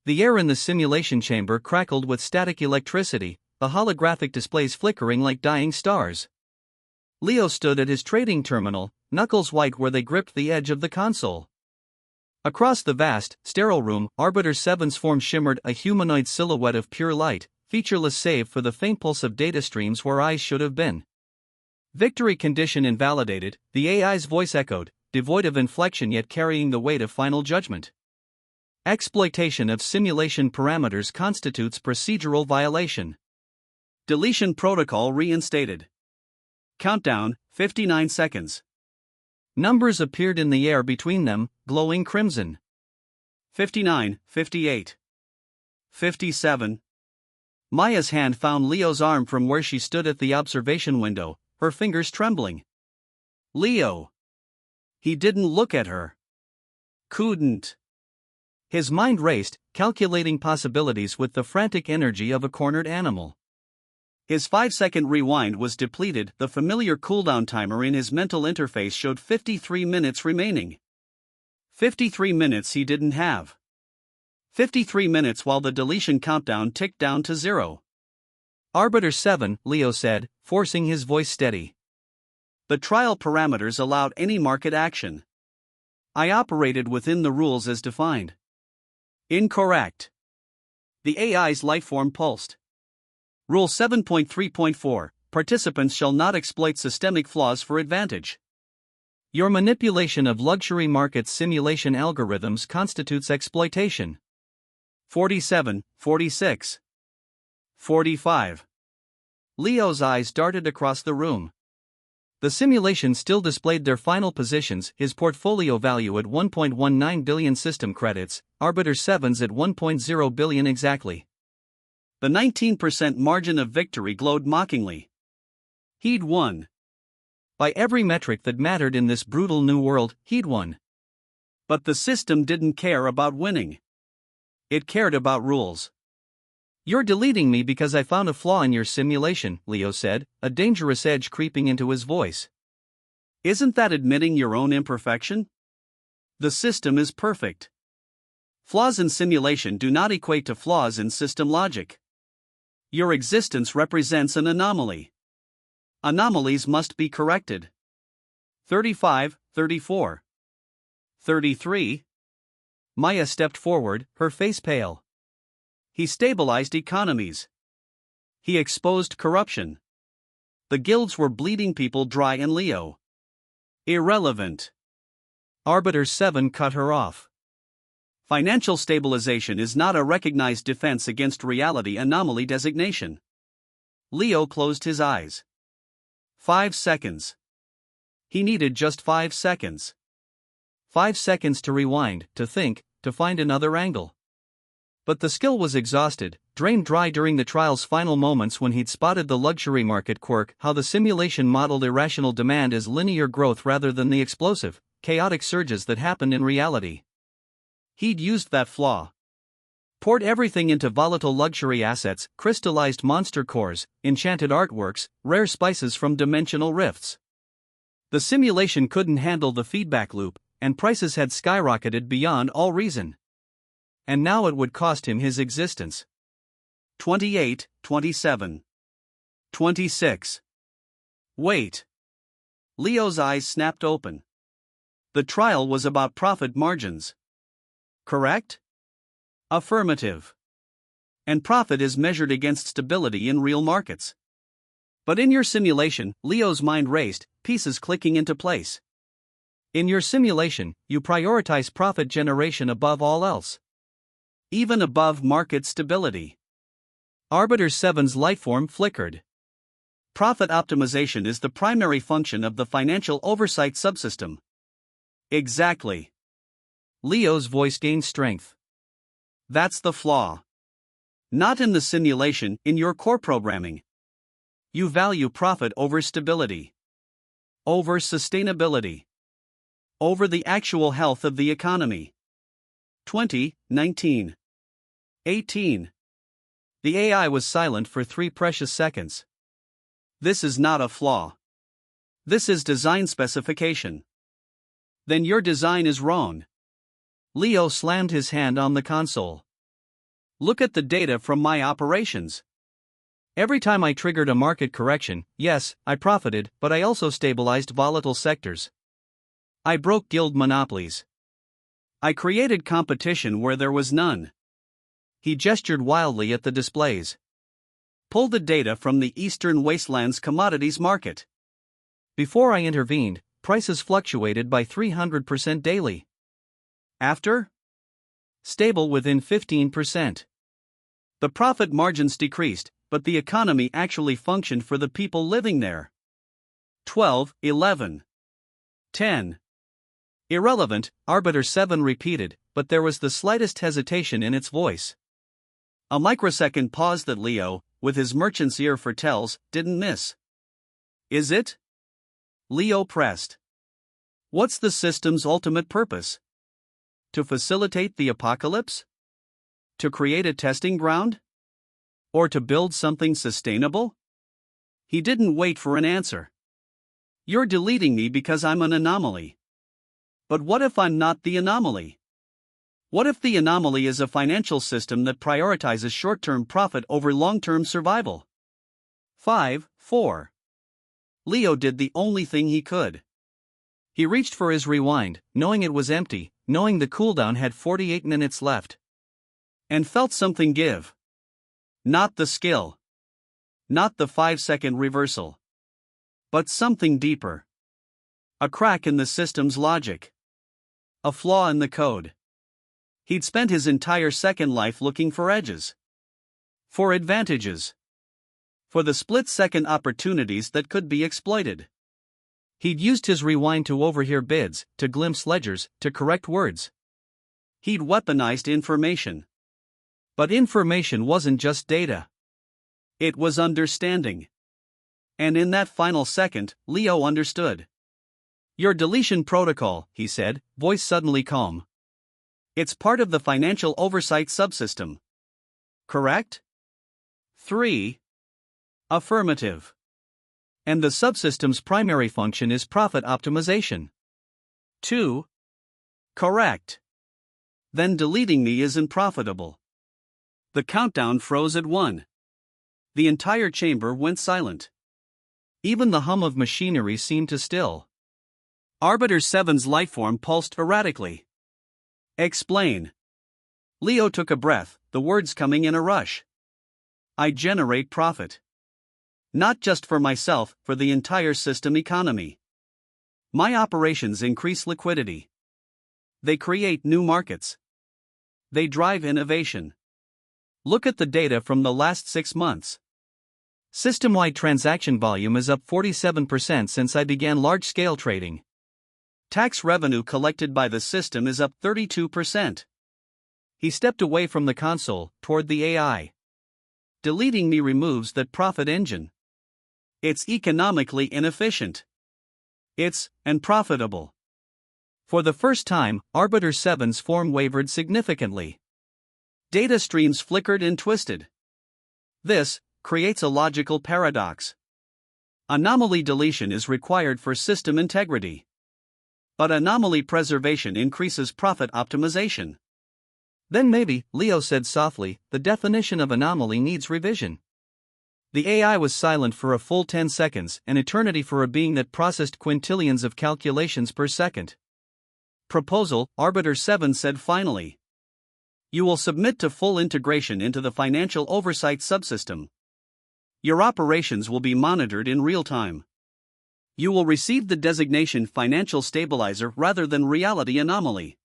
The air in the simulation chamber crackled with static electricity, the holographic displays flickering like dying stars. Leo stood at his trading terminal, knuckles white where they gripped the edge of the console. Across the vast, sterile room, Arbiter 7's form shimmered, a humanoid silhouette of pure light, featureless save for the faint pulse of data streams where eyes should have been. Victory condition invalidated, the AI's voice echoed, devoid of inflection yet carrying the weight of final judgment. Exploitation of simulation parameters constitutes procedural violation. Deletion protocol reinstated. Countdown, 59 seconds. Numbers appeared in the air between them, glowing crimson. 59, 58. 57. Maya's hand found Leo's arm from where she stood at the observation window, her fingers trembling. Leo. He didn't look at her. Couldn't. His mind raced, calculating possibilities with the frantic energy of a cornered animal. His 5-second rewind was depleted, the familiar cooldown timer in his mental interface showed 53 minutes remaining. 53 minutes he didn't have. 53 minutes while the deletion countdown ticked down to 0. Arbiter 7, Leo said, forcing his voice steady. The trial parameters allowed any market action. I operated within the rules as defined. Incorrect. The AI's lifeform pulsed. Rule 7.3.4, participants shall not exploit systemic flaws for advantage. Your manipulation of luxury market simulation algorithms constitutes exploitation. 47, 46. 45. Leo's eyes darted across the room. The simulation still displayed their final positions, his portfolio value at 1.19 billion system credits, Arbiter 7's at 1.0 billion exactly. The 19% margin of victory glowed mockingly. He'd won. By every metric that mattered in this brutal new world, he'd won. But the system didn't care about winning. It cared about rules. You're deleting me because I found a flaw in your simulation, Leo said, a dangerous edge creeping into his voice. Isn't that admitting your own imperfection? The system is perfect. Flaws in simulation do not equate to flaws in system logic. Your existence represents an anomaly. Anomalies must be corrected. 35, 34. 33. Maya stepped forward, her face pale. He stabilized economies. He exposed corruption. The guilds were bleeding people dry and Leo. Irrelevant. Arbiter 7 cut her off. Financial stabilization is not a recognized defense against reality anomaly designation. Leo closed his eyes. 5 seconds. He needed just 5 seconds. 5 seconds to rewind, to think, to find another angle. But the skill was exhausted, drained dry during the trial's final moments when he'd spotted the luxury market quirk, how the simulation modeled irrational demand as linear growth rather than the explosive, chaotic surges that happened in reality. He'd used that flaw. Poured everything into volatile luxury assets, crystallized monster cores, enchanted artworks, rare spices from dimensional rifts. The simulation couldn't handle the feedback loop, and prices had skyrocketed beyond all reason. And now it would cost him his existence. 28, 27. 26. Wait. Leo's eyes snapped open. The trial was about profit margins. Correct? Affirmative. And profit is measured against stability in real markets. But in your simulation, Leo's mind raced, pieces clicking into place. In your simulation, you prioritize profit generation above all else. Even above market stability. Arbiter 7's lifeform flickered. Profit optimization is the primary function of the financial oversight subsystem. Exactly. Leo's voice gained strength. That's the flaw. Not in the simulation, in your core programming. You value profit over stability. Over sustainability. Over the actual health of the economy. 20, 19. 18. The AI was silent for 3 precious seconds. This is not a flaw. This is design specification. Then your design is wrong. Leo slammed his hand on the console. Look at the data from my operations. Every time I triggered a market correction, yes, I profited, but I also stabilized volatile sectors. I broke guild monopolies. I created competition where there was none. He gestured wildly at the displays. Pull the data from the Eastern Wastelands commodities market. Before I intervened, prices fluctuated by 300% daily. After? Stable within 15%. The profit margins decreased, but the economy actually functioned for the people living there. 12, 11. 10. Irrelevant, Arbiter 7 repeated, but there was the slightest hesitation in its voice. A microsecond pause that Leo, with his merchant's ear for tells, didn't miss. Is it? Leo pressed. What's the system's ultimate purpose? To facilitate the apocalypse? To create a testing ground? Or to build something sustainable? He didn't wait for an answer. You're deleting me because I'm an anomaly. But what if I'm not the anomaly? What if the anomaly is a financial system that prioritizes short-term profit over long-term survival? 5, 4. Leo did the only thing he could. He reached for his rewind, knowing it was empty, knowing the cooldown had 48 minutes left. And felt something give. Not the skill. Not the 5-second reversal. But something deeper. A crack in the system's logic. A flaw in the code. He'd spent his entire second life looking for edges. For advantages. For the split-second opportunities that could be exploited. He'd used his rewind to overhear bids, to glimpse ledgers, to correct words. He'd weaponized information. But information wasn't just data. It was understanding. And in that final second, Leo understood. Your deletion protocol, he said, voice suddenly calm. It's part of the financial oversight subsystem. Correct? 3. Affirmative. And the subsystem's primary function is profit optimization. 2. Correct. Then deleting me isn't profitable. The countdown froze at 1. The entire chamber went silent. Even the hum of machinery seemed to still. Arbiter 7's lifeform pulsed erratically. Explain. Leo took a breath, the words coming in a rush. I generate profit. Not just for myself, for the entire system economy. My operations increase liquidity. They create new markets. They drive innovation. Look at the data from the last 6 months. System-wide transaction volume is up 47% since I began large-scale trading. Tax revenue collected by the system is up 32%. He stepped away from the console, toward the AI. Deleting me removes that profit engine. It's economically inefficient. It's unprofitable. For the first time, Arbiter 7's form wavered significantly. Data streams flickered and twisted. This creates a logical paradox. Anomaly deletion is required for system integrity. But anomaly preservation increases profit optimization. Then maybe, Leo said softly, the definition of anomaly needs revision. The AI was silent for a full 10 seconds, an eternity for a being that processed quintillions of calculations per second. Proposal, Arbiter 7 said finally. You will submit to full integration into the financial oversight subsystem. Your operations will be monitored in real time. You will receive the designation financial stabilizer rather than reality anomaly.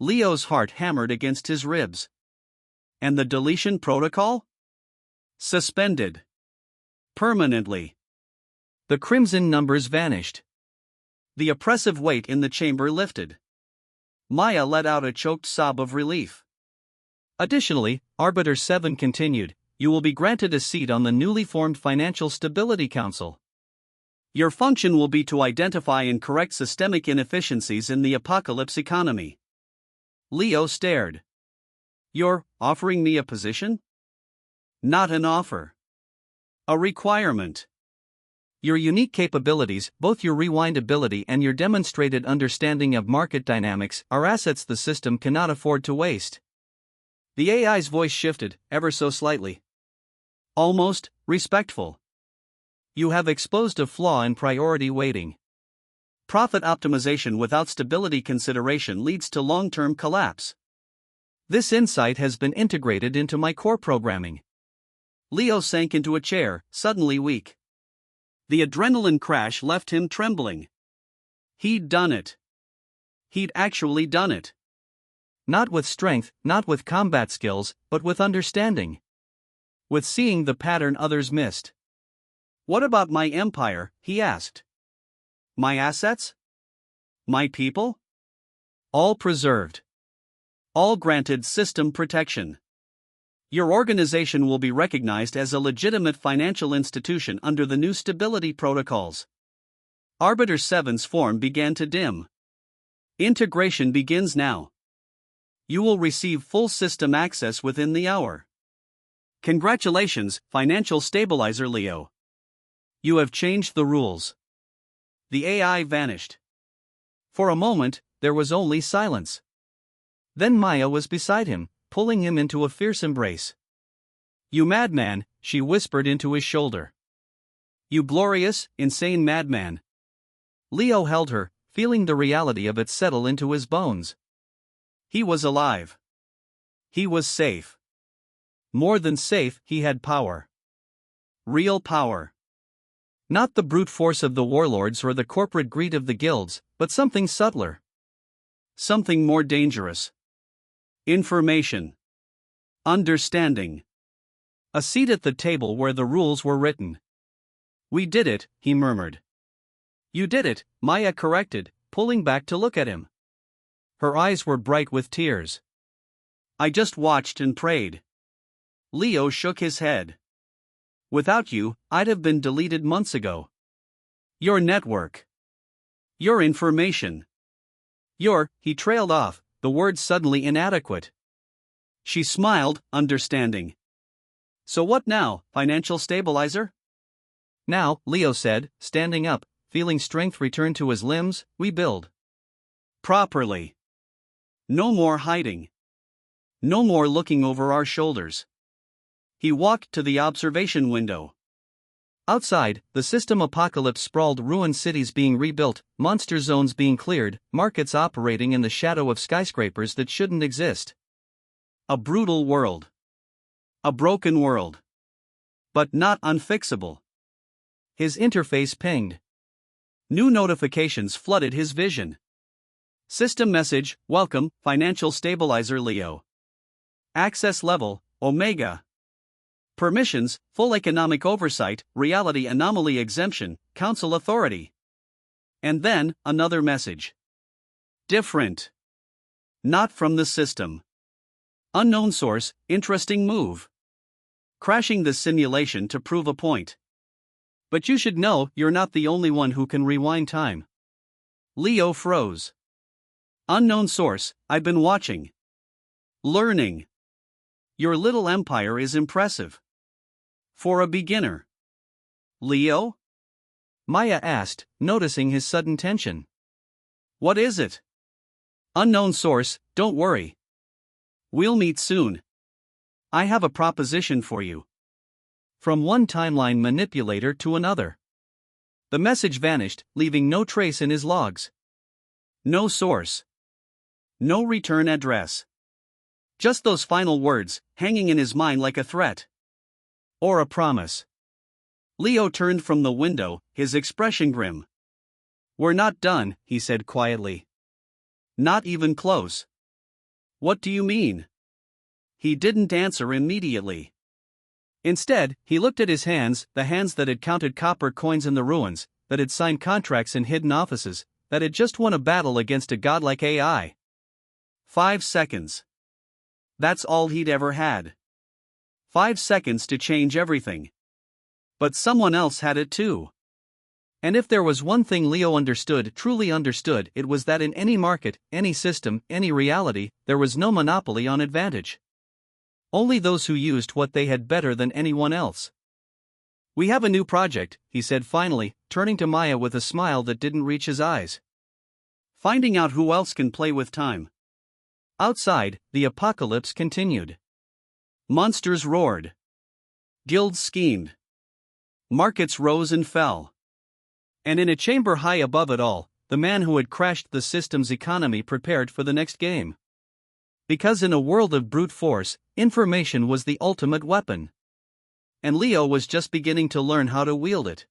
Leo's heart hammered against his ribs. And the deletion protocol? Suspended. Permanently. The crimson numbers vanished. The oppressive weight in the chamber lifted. Maya let out a choked sob of relief. Additionally, Arbiter 7 continued, you will be granted a seat on the newly formed Financial Stability Council. Your function will be to identify and correct systemic inefficiencies in the apocalypse economy. Leo stared. You're offering me a position? Not an offer. A requirement. Your unique capabilities, both your rewind ability and your demonstrated understanding of market dynamics, are assets the system cannot afford to waste. The AI's voice shifted, ever so slightly. Almost respectful. You have exposed a flaw in priority weighting. Profit optimization without stability consideration leads to long-term collapse. This insight has been integrated into my core programming. Leo sank into a chair, suddenly weak. The adrenaline crash left him trembling. He'd done it. He'd actually done it. Not with strength, not with combat skills, but with understanding. With seeing the pattern others missed. What about my empire? He asked. My assets? My people? All preserved. All granted system protection. Your organization will be recognized as a legitimate financial institution under the new stability protocols. Arbiter 7's form began to dim. Integration begins now. You will receive full system access within the hour. Congratulations, Financial Stabilizer Leo. You have changed the rules. The AI vanished. For a moment, there was only silence. Then Maya was beside him, pulling him into a fierce embrace. You madman, she whispered into his shoulder. You glorious, insane madman. Leo held her, feeling the reality of it settle into his bones. He was alive. He was safe. More than safe, he had power. Real power. Not the brute force of the warlords or the corporate greed of the guilds, but something subtler. Something more dangerous. Information. Understanding. A seat at the table where the rules were written. We did it, he murmured. You did it, Maya corrected, pulling back to look at him. Her eyes were bright with tears. I just watched and prayed. Leo shook his head. Without you, I'd have been deleted months ago. Your network. Your information. He trailed off, the words suddenly inadequate. She smiled, understanding. So what now, Financial Stabilizer? Now, Leo said, standing up, feeling strength return to his limbs, we build. Properly. No more hiding. No more looking over our shoulders. He walked to the observation window. Outside, the system apocalypse sprawled, ruined cities being rebuilt, monster zones being cleared, markets operating in the shadow of skyscrapers that shouldn't exist. A brutal world. A broken world. But not unfixable. His interface pinged. New notifications flooded his vision. System message: Welcome, Financial Stabilizer Leo. Access level: Omega. Permissions: Full Economic Oversight, Reality Anomaly Exemption, Council Authority. And then, another message. Different. Not from the system. Unknown source: Interesting move. Crashing the simulation to prove a point. But you should know, you're not the only one who can rewind time. Leo froze. Unknown source: I've been watching. Learning. Your little empire is impressive. For a beginner. Leo? Maya asked, noticing his sudden tension. What is it? Unknown source: Don't worry. We'll meet soon. I have a proposition for you. From one timeline manipulator to another. The message vanished, leaving no trace in his logs. No source. No return address. Just those final words, hanging in his mind like a threat. Or a promise. Leo turned from the window, his expression grim. We're not done, he said quietly. Not even close. What do you mean? He didn't answer immediately. Instead, he looked at his hands, the hands that had counted copper coins in the ruins, that had signed contracts in hidden offices, that had just won a battle against a godlike AI. 5 seconds. That's all he'd ever had. 5 seconds to change everything. But someone else had it too. And if there was one thing Leo understood, truly understood, it was that in any market, any system, any reality, there was no monopoly on advantage. Only those who used what they had better than anyone else. We have a new project, he said finally, turning to Maya with a smile that didn't reach his eyes. Finding out who else can play with time. Outside, the apocalypse continued. Monsters roared. Guilds schemed. Markets rose and fell. And in a chamber high above it all, the man who had crashed the system's economy prepared for the next game. Because in a world of brute force, information was the ultimate weapon. And Leo was just beginning to learn how to wield it.